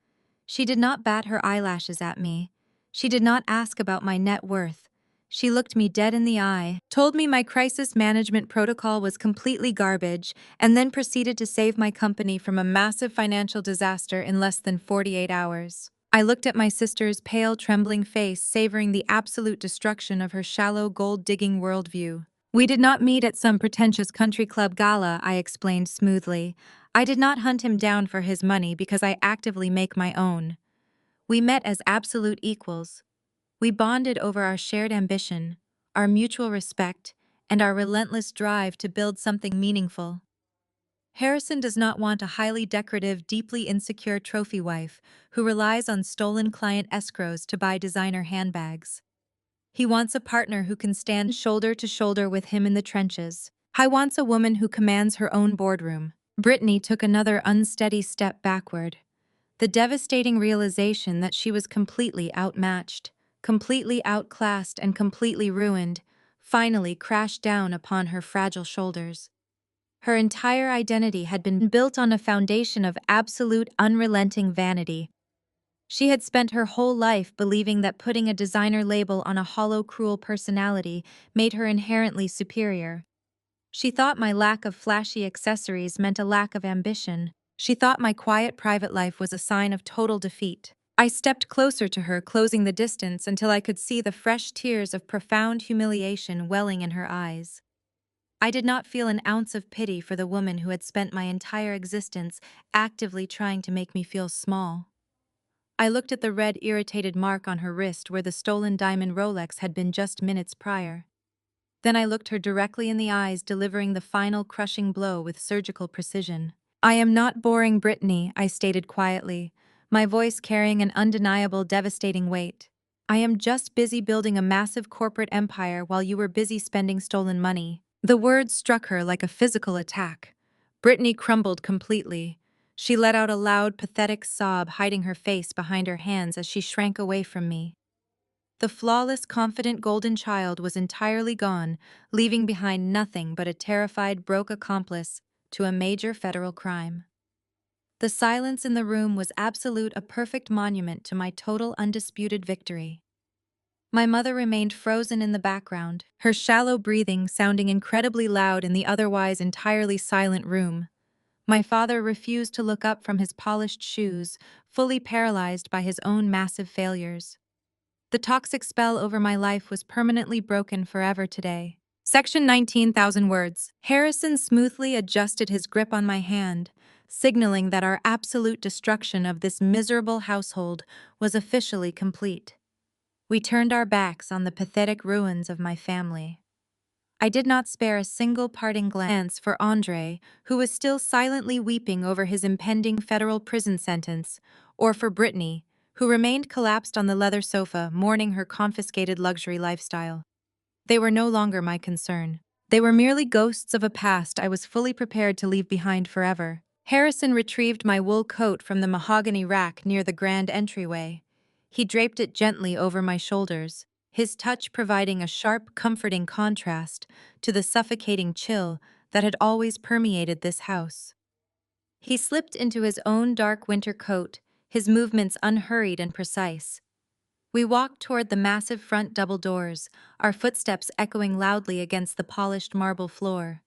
She did not bat her eyelashes at me. She did not ask about my net worth. She looked me dead in the eye, told me my crisis management protocol was completely garbage, and then proceeded to save my company from a massive financial disaster in less than 48 hours. I looked at my sister's pale, trembling face, savoring the absolute destruction of her shallow, gold-digging worldview. "We did not meet at some pretentious country club gala," I explained smoothly. "I did not hunt him down for his money because I actively make my own. We met as absolute equals. We bonded over our shared ambition, our mutual respect, and our relentless drive to build something meaningful." Harrison does not want a highly decorative, deeply insecure trophy wife who relies on stolen client escrows to buy designer handbags. He wants a partner who can stand shoulder to shoulder with him in the trenches. "I wants a woman who commands her own boardroom." Brittany took another unsteady step backward. The devastating realization that she was completely outmatched, completely outclassed, and completely ruined finally crashed down upon her fragile shoulders. Her entire identity had been built on a foundation of absolute, unrelenting vanity. She had spent her whole life believing that putting a designer label on a hollow, cruel personality made her inherently superior. She thought my lack of flashy accessories meant a lack of ambition. She thought my quiet private life was a sign of total defeat. I stepped closer to her, closing the distance until I could see the fresh tears of profound humiliation welling in her eyes. I did not feel an ounce of pity for the woman who had spent my entire existence actively trying to make me feel small. I looked at the red, irritated mark on her wrist where the stolen diamond Rolex had been just minutes prior. Then I looked her directly in the eyes, delivering the final crushing blow with surgical precision. "I am not boring, Brittany," I stated quietly, my voice carrying an undeniable, devastating weight. "I am just busy building a massive corporate empire while you were busy spending stolen money." The words struck her like a physical attack. Brittany crumbled completely. She let out a loud, pathetic sob, hiding her face behind her hands as she shrank away from me. The flawless, confident golden child was entirely gone, leaving behind nothing but a terrified, broke accomplice to a major federal crime. The silence in the room was absolute, a perfect monument to my total, undisputed victory. My mother remained frozen in the background, her shallow breathing sounding incredibly loud in the otherwise entirely silent room. My father refused to look up from his polished shoes, fully paralyzed by his own massive failures. The toxic spell over my life was permanently broken forever today. Section 19,000 words. Harrison smoothly adjusted his grip on my hand, signaling that our absolute destruction of this miserable household was officially complete. We turned our backs on the pathetic ruins of my family. I did not spare a single parting glance for Andre, who was still silently weeping over his impending federal prison sentence, or for Brittany, who remained collapsed on the leather sofa, mourning her confiscated luxury lifestyle. They were no longer my concern. They were merely ghosts of a past I was fully prepared to leave behind forever. Harrison retrieved my wool coat from the mahogany rack near the grand entryway. He draped it gently over my shoulders, his touch providing a sharp, comforting contrast to the suffocating chill that had always permeated this house. He slipped into his own dark winter coat, his movements unhurried and precise. We walked toward the massive front double doors, our footsteps echoing loudly against the polished marble floor.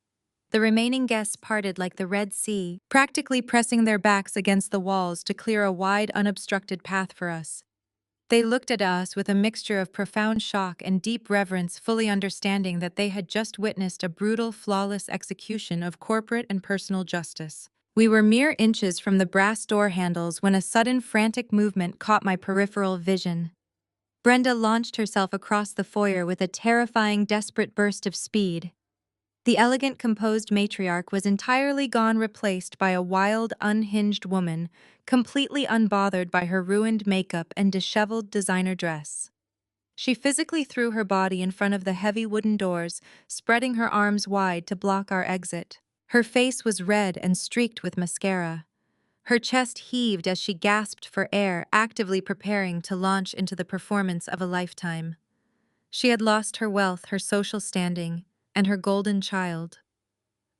The remaining guests parted like the Red Sea, practically pressing their backs against the walls to clear a wide, unobstructed path for us. They looked at us with a mixture of profound shock and deep reverence, fully understanding that they had just witnessed a brutal, flawless execution of corporate and personal justice. We were mere inches from the brass door handles when a sudden, frantic movement caught my peripheral vision. Brenda launched herself across the foyer with a terrifying, desperate burst of speed. The elegant, composed matriarch was entirely gone, replaced by a wild, unhinged woman, completely unbothered by her ruined makeup and disheveled designer dress. She physically threw her body in front of the heavy wooden doors, spreading her arms wide to block our exit. Her face was red and streaked with mascara. Her chest heaved as she gasped for air, actively preparing to launch into the performance of a lifetime. She had lost her wealth, her social standing, and her golden child.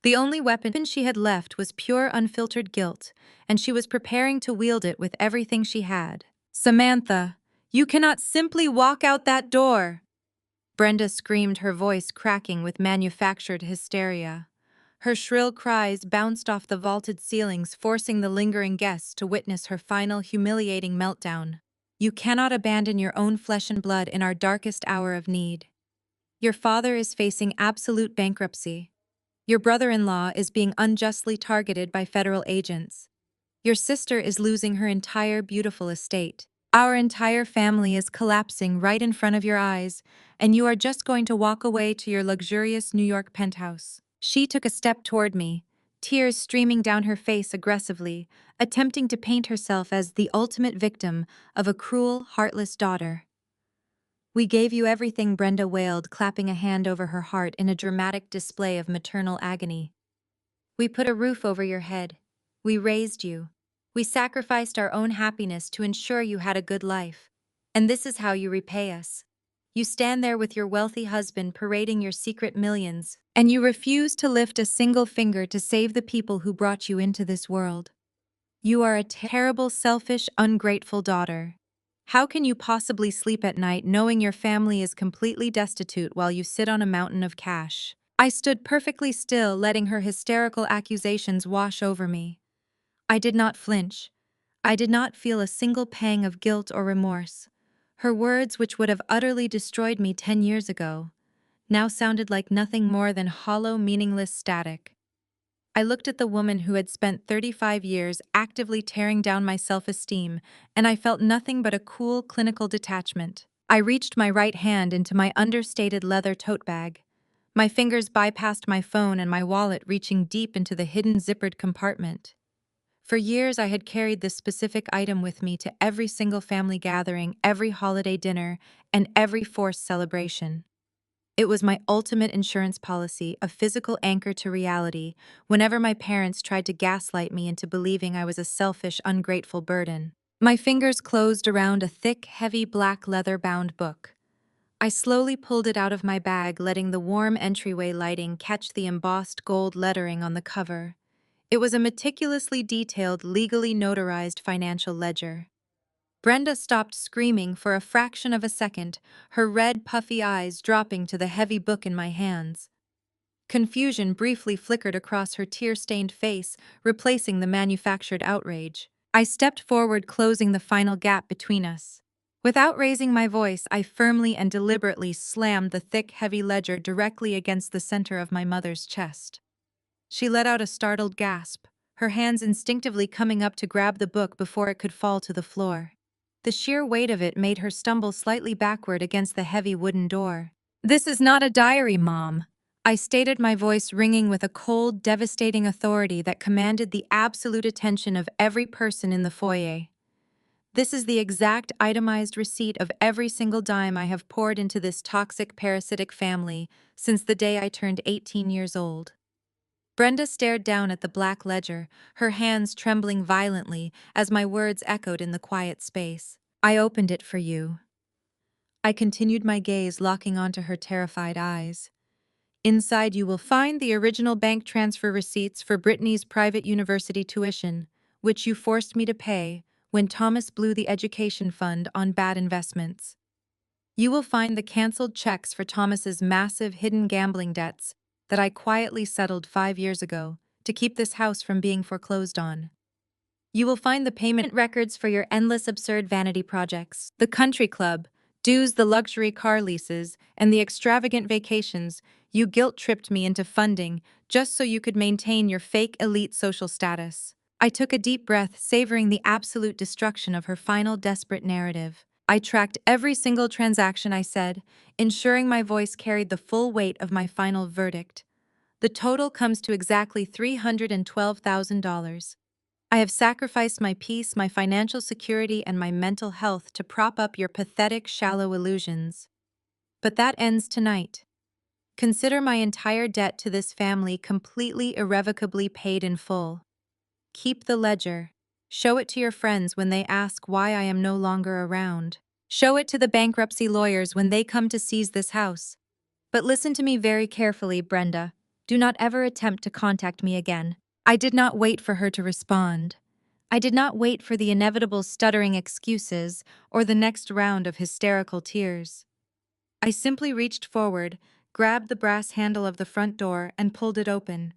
The only weapon she had left was pure, unfiltered guilt, and she was preparing to wield it with everything she had. "Samantha, you cannot simply walk out that door!" Brenda screamed, her voice cracking with manufactured hysteria. Her shrill cries bounced off the vaulted ceilings, forcing the lingering guests to witness her final, humiliating meltdown. "You cannot abandon your own flesh and blood in our darkest hour of need. Your father is facing absolute bankruptcy. Your brother-in-law is being unjustly targeted by federal agents. Your sister is losing her entire beautiful estate. Our entire family is collapsing right in front of your eyes, and you are just going to walk away to your luxurious New York penthouse." She took a step toward me, tears streaming down her face aggressively, attempting to paint herself as the ultimate victim of a cruel, heartless daughter. "We gave you everything," Brenda wailed, clapping a hand over her heart in a dramatic display of maternal agony. "We put a roof over your head. We raised you. We sacrificed our own happiness to ensure you had a good life. And this is how you repay us. You stand there with your wealthy husband parading your secret millions, and you refuse to lift a single finger to save the people who brought you into this world. You are a terrible, selfish, ungrateful daughter. How can you possibly sleep at night knowing your family is completely destitute while you sit on a mountain of cash?" I stood perfectly still, letting her hysterical accusations wash over me. I did not flinch. I did not feel a single pang of guilt or remorse. Her words, which would have utterly destroyed me 10 years ago, now sounded like nothing more than hollow, meaningless static. I looked at the woman who had spent 35 years actively tearing down my self-esteem, and I felt nothing but a cool, clinical detachment. I reached my right hand into my understated leather tote bag. My fingers bypassed my phone and my wallet, reaching deep into the hidden zippered compartment. For years, I had carried this specific item with me to every single family gathering, every holiday dinner, and every forced celebration. It was my ultimate insurance policy, a physical anchor to reality, whenever my parents tried to gaslight me into believing I was a selfish, ungrateful burden. My fingers closed around a thick, heavy black leather-bound book. I slowly pulled it out of my bag, letting the warm entryway lighting catch the embossed gold lettering on the cover. It was a meticulously detailed, legally notarized financial ledger. Brenda stopped screaming for a fraction of a second, her red, puffy eyes dropping to the heavy book in my hands. Confusion briefly flickered across her tear-stained face, replacing the manufactured outrage. I stepped forward, closing the final gap between us. Without raising my voice, I firmly and deliberately slammed the thick, heavy ledger directly against the center of my mother's chest. She let out a startled gasp, her hands instinctively coming up to grab the book before it could fall to the floor. The sheer weight of it made her stumble slightly backward against the heavy wooden door. "This is not a diary, Mom," I stated, my voice ringing with a cold, devastating authority that commanded the absolute attention of every person in the foyer. "This is the exact itemized receipt of every single dime I have poured into this toxic, parasitic family since the day I turned 18 years old." Brenda stared down at the black ledger, her hands trembling violently as my words echoed in the quiet space. "I opened it for you." I continued, my gaze locking onto her terrified eyes. "Inside you will find the original bank transfer receipts for Brittany's private university tuition, which you forced me to pay when Thomas blew the education fund on bad investments. You will find the canceled checks for Thomas's massive hidden gambling debts that I quietly settled 5 years ago to keep this house from being foreclosed on. You will find the payment records for your endless absurd vanity projects, the country club, dues, the luxury car leases, and the extravagant vacations you guilt-tripped me into funding just so you could maintain your fake elite social status." I took a deep breath, savoring the absolute destruction of her final desperate narrative. I tracked every single transaction, I said, ensuring my voice carried the full weight of my final verdict. "The total comes to exactly $312,000. I have sacrificed my peace, my financial security, and my mental health to prop up your pathetic, shallow illusions. But that ends tonight. Consider my entire debt to this family completely, irrevocably paid in full. Keep the ledger. Show it to your friends when they ask why I am no longer around. Show it to the bankruptcy lawyers when they come to seize this house. But listen to me very carefully, Brenda. Do not ever attempt to contact me again." I did not wait for her to respond. I did not wait for the inevitable stuttering excuses or the next round of hysterical tears. I simply reached forward, grabbed the brass handle of the front door, and pulled it open.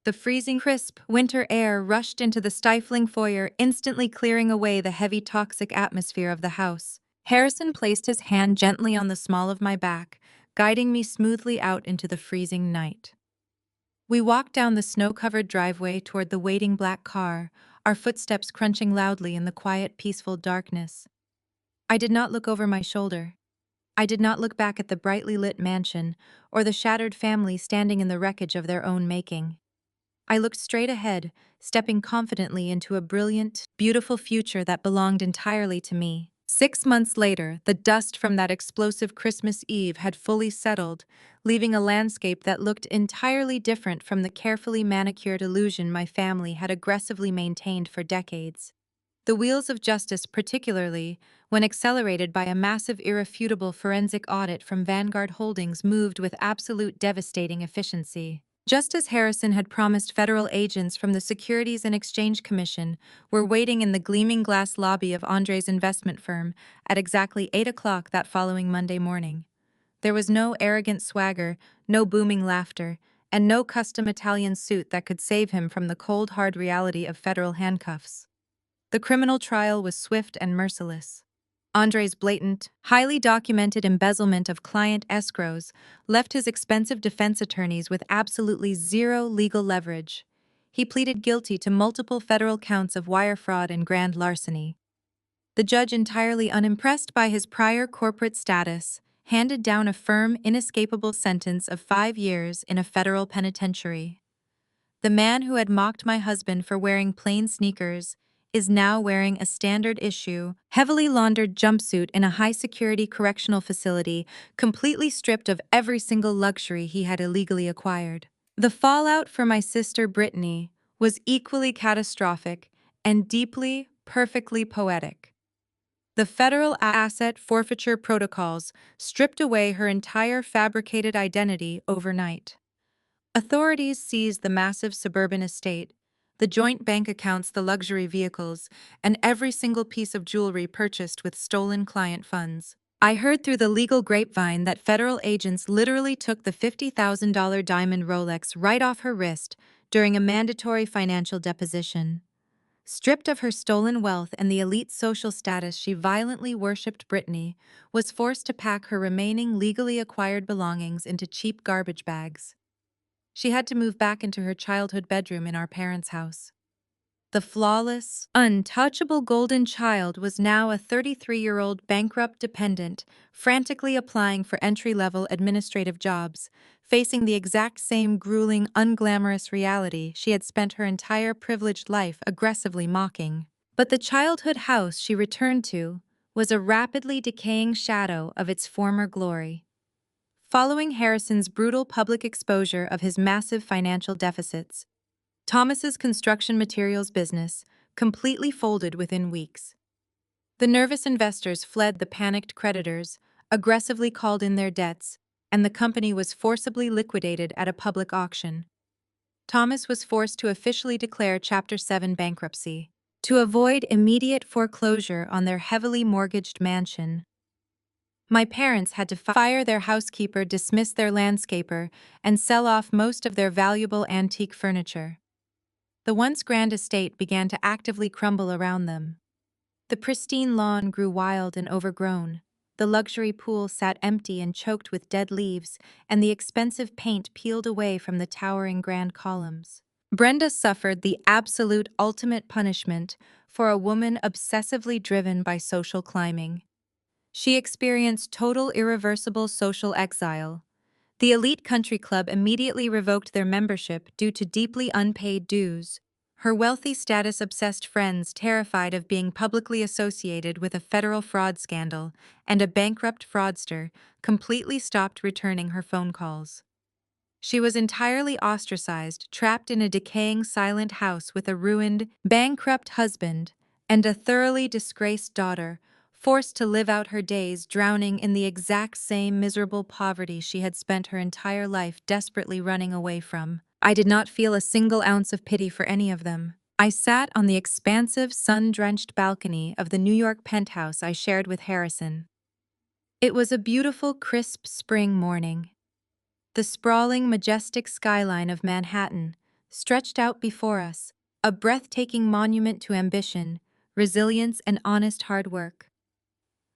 The freezing, crisp winter air rushed into the stifling foyer, instantly clearing away the heavy, toxic atmosphere of the house. Harrison placed his hand gently on the small of my back, guiding me smoothly out into the freezing night. We walked down the snow-covered driveway toward the waiting black car, our footsteps crunching loudly in the quiet, peaceful darkness. I did not look over my shoulder. I did not look back at the brightly lit mansion or the shattered family standing in the wreckage of their own making. I looked straight ahead, stepping confidently into a brilliant, beautiful future that belonged entirely to me. 6 months later, the dust from that explosive Christmas Eve had fully settled, leaving a landscape that looked entirely different from the carefully manicured illusion my family had aggressively maintained for decades. The wheels of justice, particularly when accelerated by a massive, irrefutable forensic audit from Vanguard Holdings, moved with absolute devastating efficiency. Just as Harrison had promised, federal agents from the Securities and Exchange Commission were waiting in the gleaming glass lobby of Andre's investment firm at exactly 8 o'clock that following Monday morning. There was no arrogant swagger, no booming laughter, and no custom Italian suit that could save him from the cold, hard reality of federal handcuffs. The criminal trial was swift and merciless. Andre's blatant, highly documented embezzlement of client escrows left his expensive defense attorneys with absolutely zero legal leverage. He pleaded guilty to multiple federal counts of wire fraud and grand larceny. The judge, entirely unimpressed by his prior corporate status, handed down a firm, inescapable sentence of 5 years in a federal penitentiary. The man who had mocked my husband for wearing plain sneakers is now wearing a standard-issue, heavily laundered jumpsuit in a high-security correctional facility, completely stripped of every single luxury he had illegally acquired. The fallout for my sister Brittany was equally catastrophic and deeply, perfectly poetic. The federal asset forfeiture protocols stripped away her entire fabricated identity overnight. Authorities seized the massive suburban estate, the joint bank accounts, the luxury vehicles, and every single piece of jewelry purchased with stolen client funds. I heard through the legal grapevine that federal agents literally took the $50,000 diamond Rolex right off her wrist during a mandatory financial deposition. Stripped of her stolen wealth and the elite social status she violently worshipped, Brittany was forced to pack her remaining legally acquired belongings into cheap garbage bags. She had to move back into her childhood bedroom in our parents' house. The flawless, untouchable golden child was now a 33-year-old bankrupt dependent, frantically applying for entry-level administrative jobs, facing the exact same grueling, unglamorous reality she had spent her entire privileged life aggressively mocking. But the childhood house she returned to was a rapidly decaying shadow of its former glory. Following Harrison's brutal public exposure of his massive financial deficits, Thomas's construction materials business completely folded within weeks. The nervous investors fled the panicked creditors, aggressively called in their debts, and the company was forcibly liquidated at a public auction. Thomas was forced to officially declare Chapter 7 bankruptcy to avoid immediate foreclosure on their heavily mortgaged mansion. My parents had to fire their housekeeper, dismiss their landscaper, and sell off most of their valuable antique furniture. The once grand estate began to actively crumble around them. The pristine lawn grew wild and overgrown. The luxury pool sat empty and choked with dead leaves, and the expensive paint peeled away from the towering grand columns. Brenda suffered the absolute ultimate punishment for a woman obsessively driven by social climbing. She experienced total irreversible social exile. The elite country club immediately revoked their membership due to deeply unpaid dues. Her wealthy status-obsessed friends, terrified of being publicly associated with a federal fraud scandal and a bankrupt fraudster, completely stopped returning her phone calls. She was entirely ostracized, trapped in a decaying silent house with a ruined, bankrupt husband and a thoroughly disgraced daughter, forced to live out her days drowning in the exact same miserable poverty she had spent her entire life desperately running away from. I did not feel a single ounce of pity for any of them. I sat on the expansive, sun-drenched balcony of the New York penthouse I shared with Harrison. It was a beautiful, crisp spring morning. The sprawling, majestic skyline of Manhattan stretched out before us, a breathtaking monument to ambition, resilience, and honest hard work.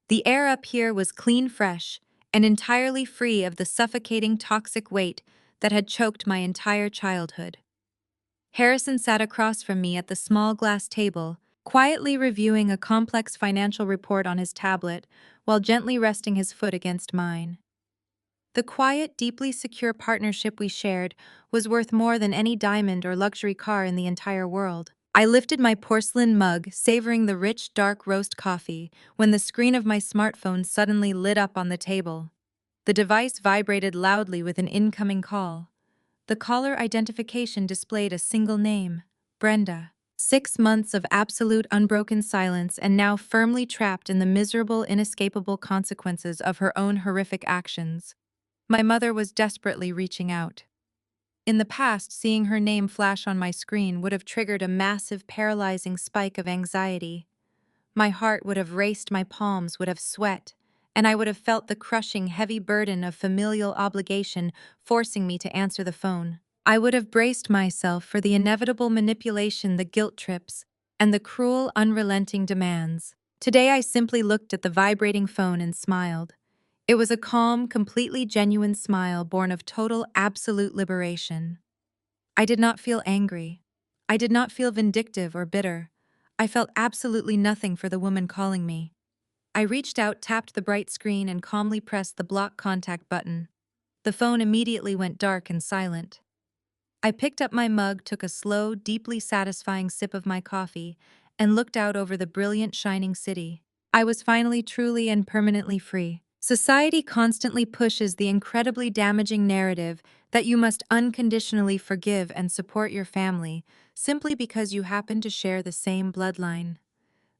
The air up here was clean, fresh, and entirely free of the suffocating toxic weight that had choked my entire childhood. Harrison sat across from me at the small glass table, quietly reviewing a complex financial report on his tablet while gently resting his foot against mine. The quiet, deeply secure partnership we shared was worth more than any diamond or luxury car in the entire world. I lifted my porcelain mug, savoring the rich, dark roast coffee, when the screen of my smartphone suddenly lit up on the table. The device vibrated loudly with an incoming call. The caller identification displayed a single name: Brenda. 6 months of absolute unbroken silence, and now firmly trapped in the miserable, inescapable consequences of her own horrific actions. My mother was desperately reaching out. In the past, seeing her name flash on my screen would have triggered a massive, paralyzing spike of anxiety. My heart would have raced, my palms would have sweat, and I would have felt the crushing, heavy burden of familial obligation forcing me to answer the phone. I would have braced myself for the inevitable manipulation, the guilt trips, and the cruel, unrelenting demands. Today I simply looked at the vibrating phone and smiled. It was a calm, completely genuine smile born of total, absolute liberation. I did not feel angry. I did not feel vindictive or bitter. I felt absolutely nothing for the woman calling me. I reached out, tapped the bright screen, and calmly pressed the block contact button. The phone immediately went dark and silent. I picked up my mug, took a slow, deeply satisfying sip of my coffee, and looked out over the brilliant, shining city. I was finally truly and permanently free. Society constantly pushes the incredibly damaging narrative that you must unconditionally forgive and support your family simply because you happen to share the same bloodline.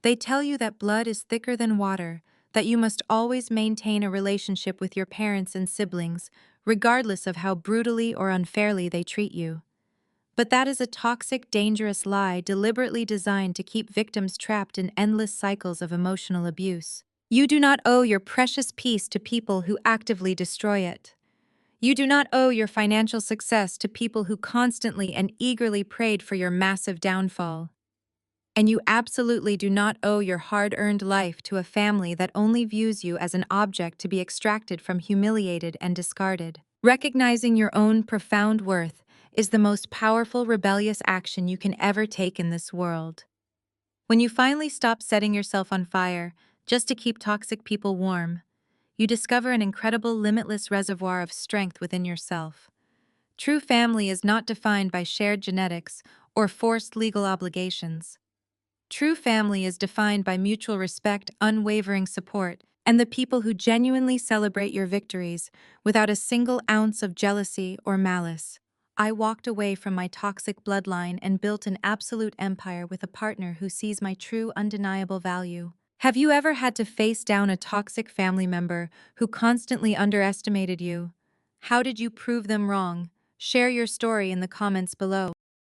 They tell you that blood is thicker than water, that you must always maintain a relationship with your parents and siblings, regardless of how brutally or unfairly they treat you. But that is a toxic, dangerous lie deliberately designed to keep victims trapped in endless cycles of emotional abuse. You do not owe your precious peace to people who actively destroy it. You do not owe your financial success to people who constantly and eagerly prayed for your massive downfall. And you absolutely do not owe your hard-earned life to a family that only views you as an object to be extracted from, humiliated, and discarded. Recognizing your own profound worth is the most powerful rebellious action you can ever take in this world. When you finally stop setting yourself on fire just to keep toxic people warm, you discover an incredible, limitless reservoir of strength within yourself. True family is not defined by shared genetics or forced legal obligations. True family is defined by mutual respect, unwavering support, and the people who genuinely celebrate your victories without a single ounce of jealousy or malice. I walked away from my toxic bloodline and built an absolute empire with a partner who sees my true, undeniable value. Have you ever had to face down a toxic family member who constantly underestimated you? How did you prove them wrong? Share your story in the comments below.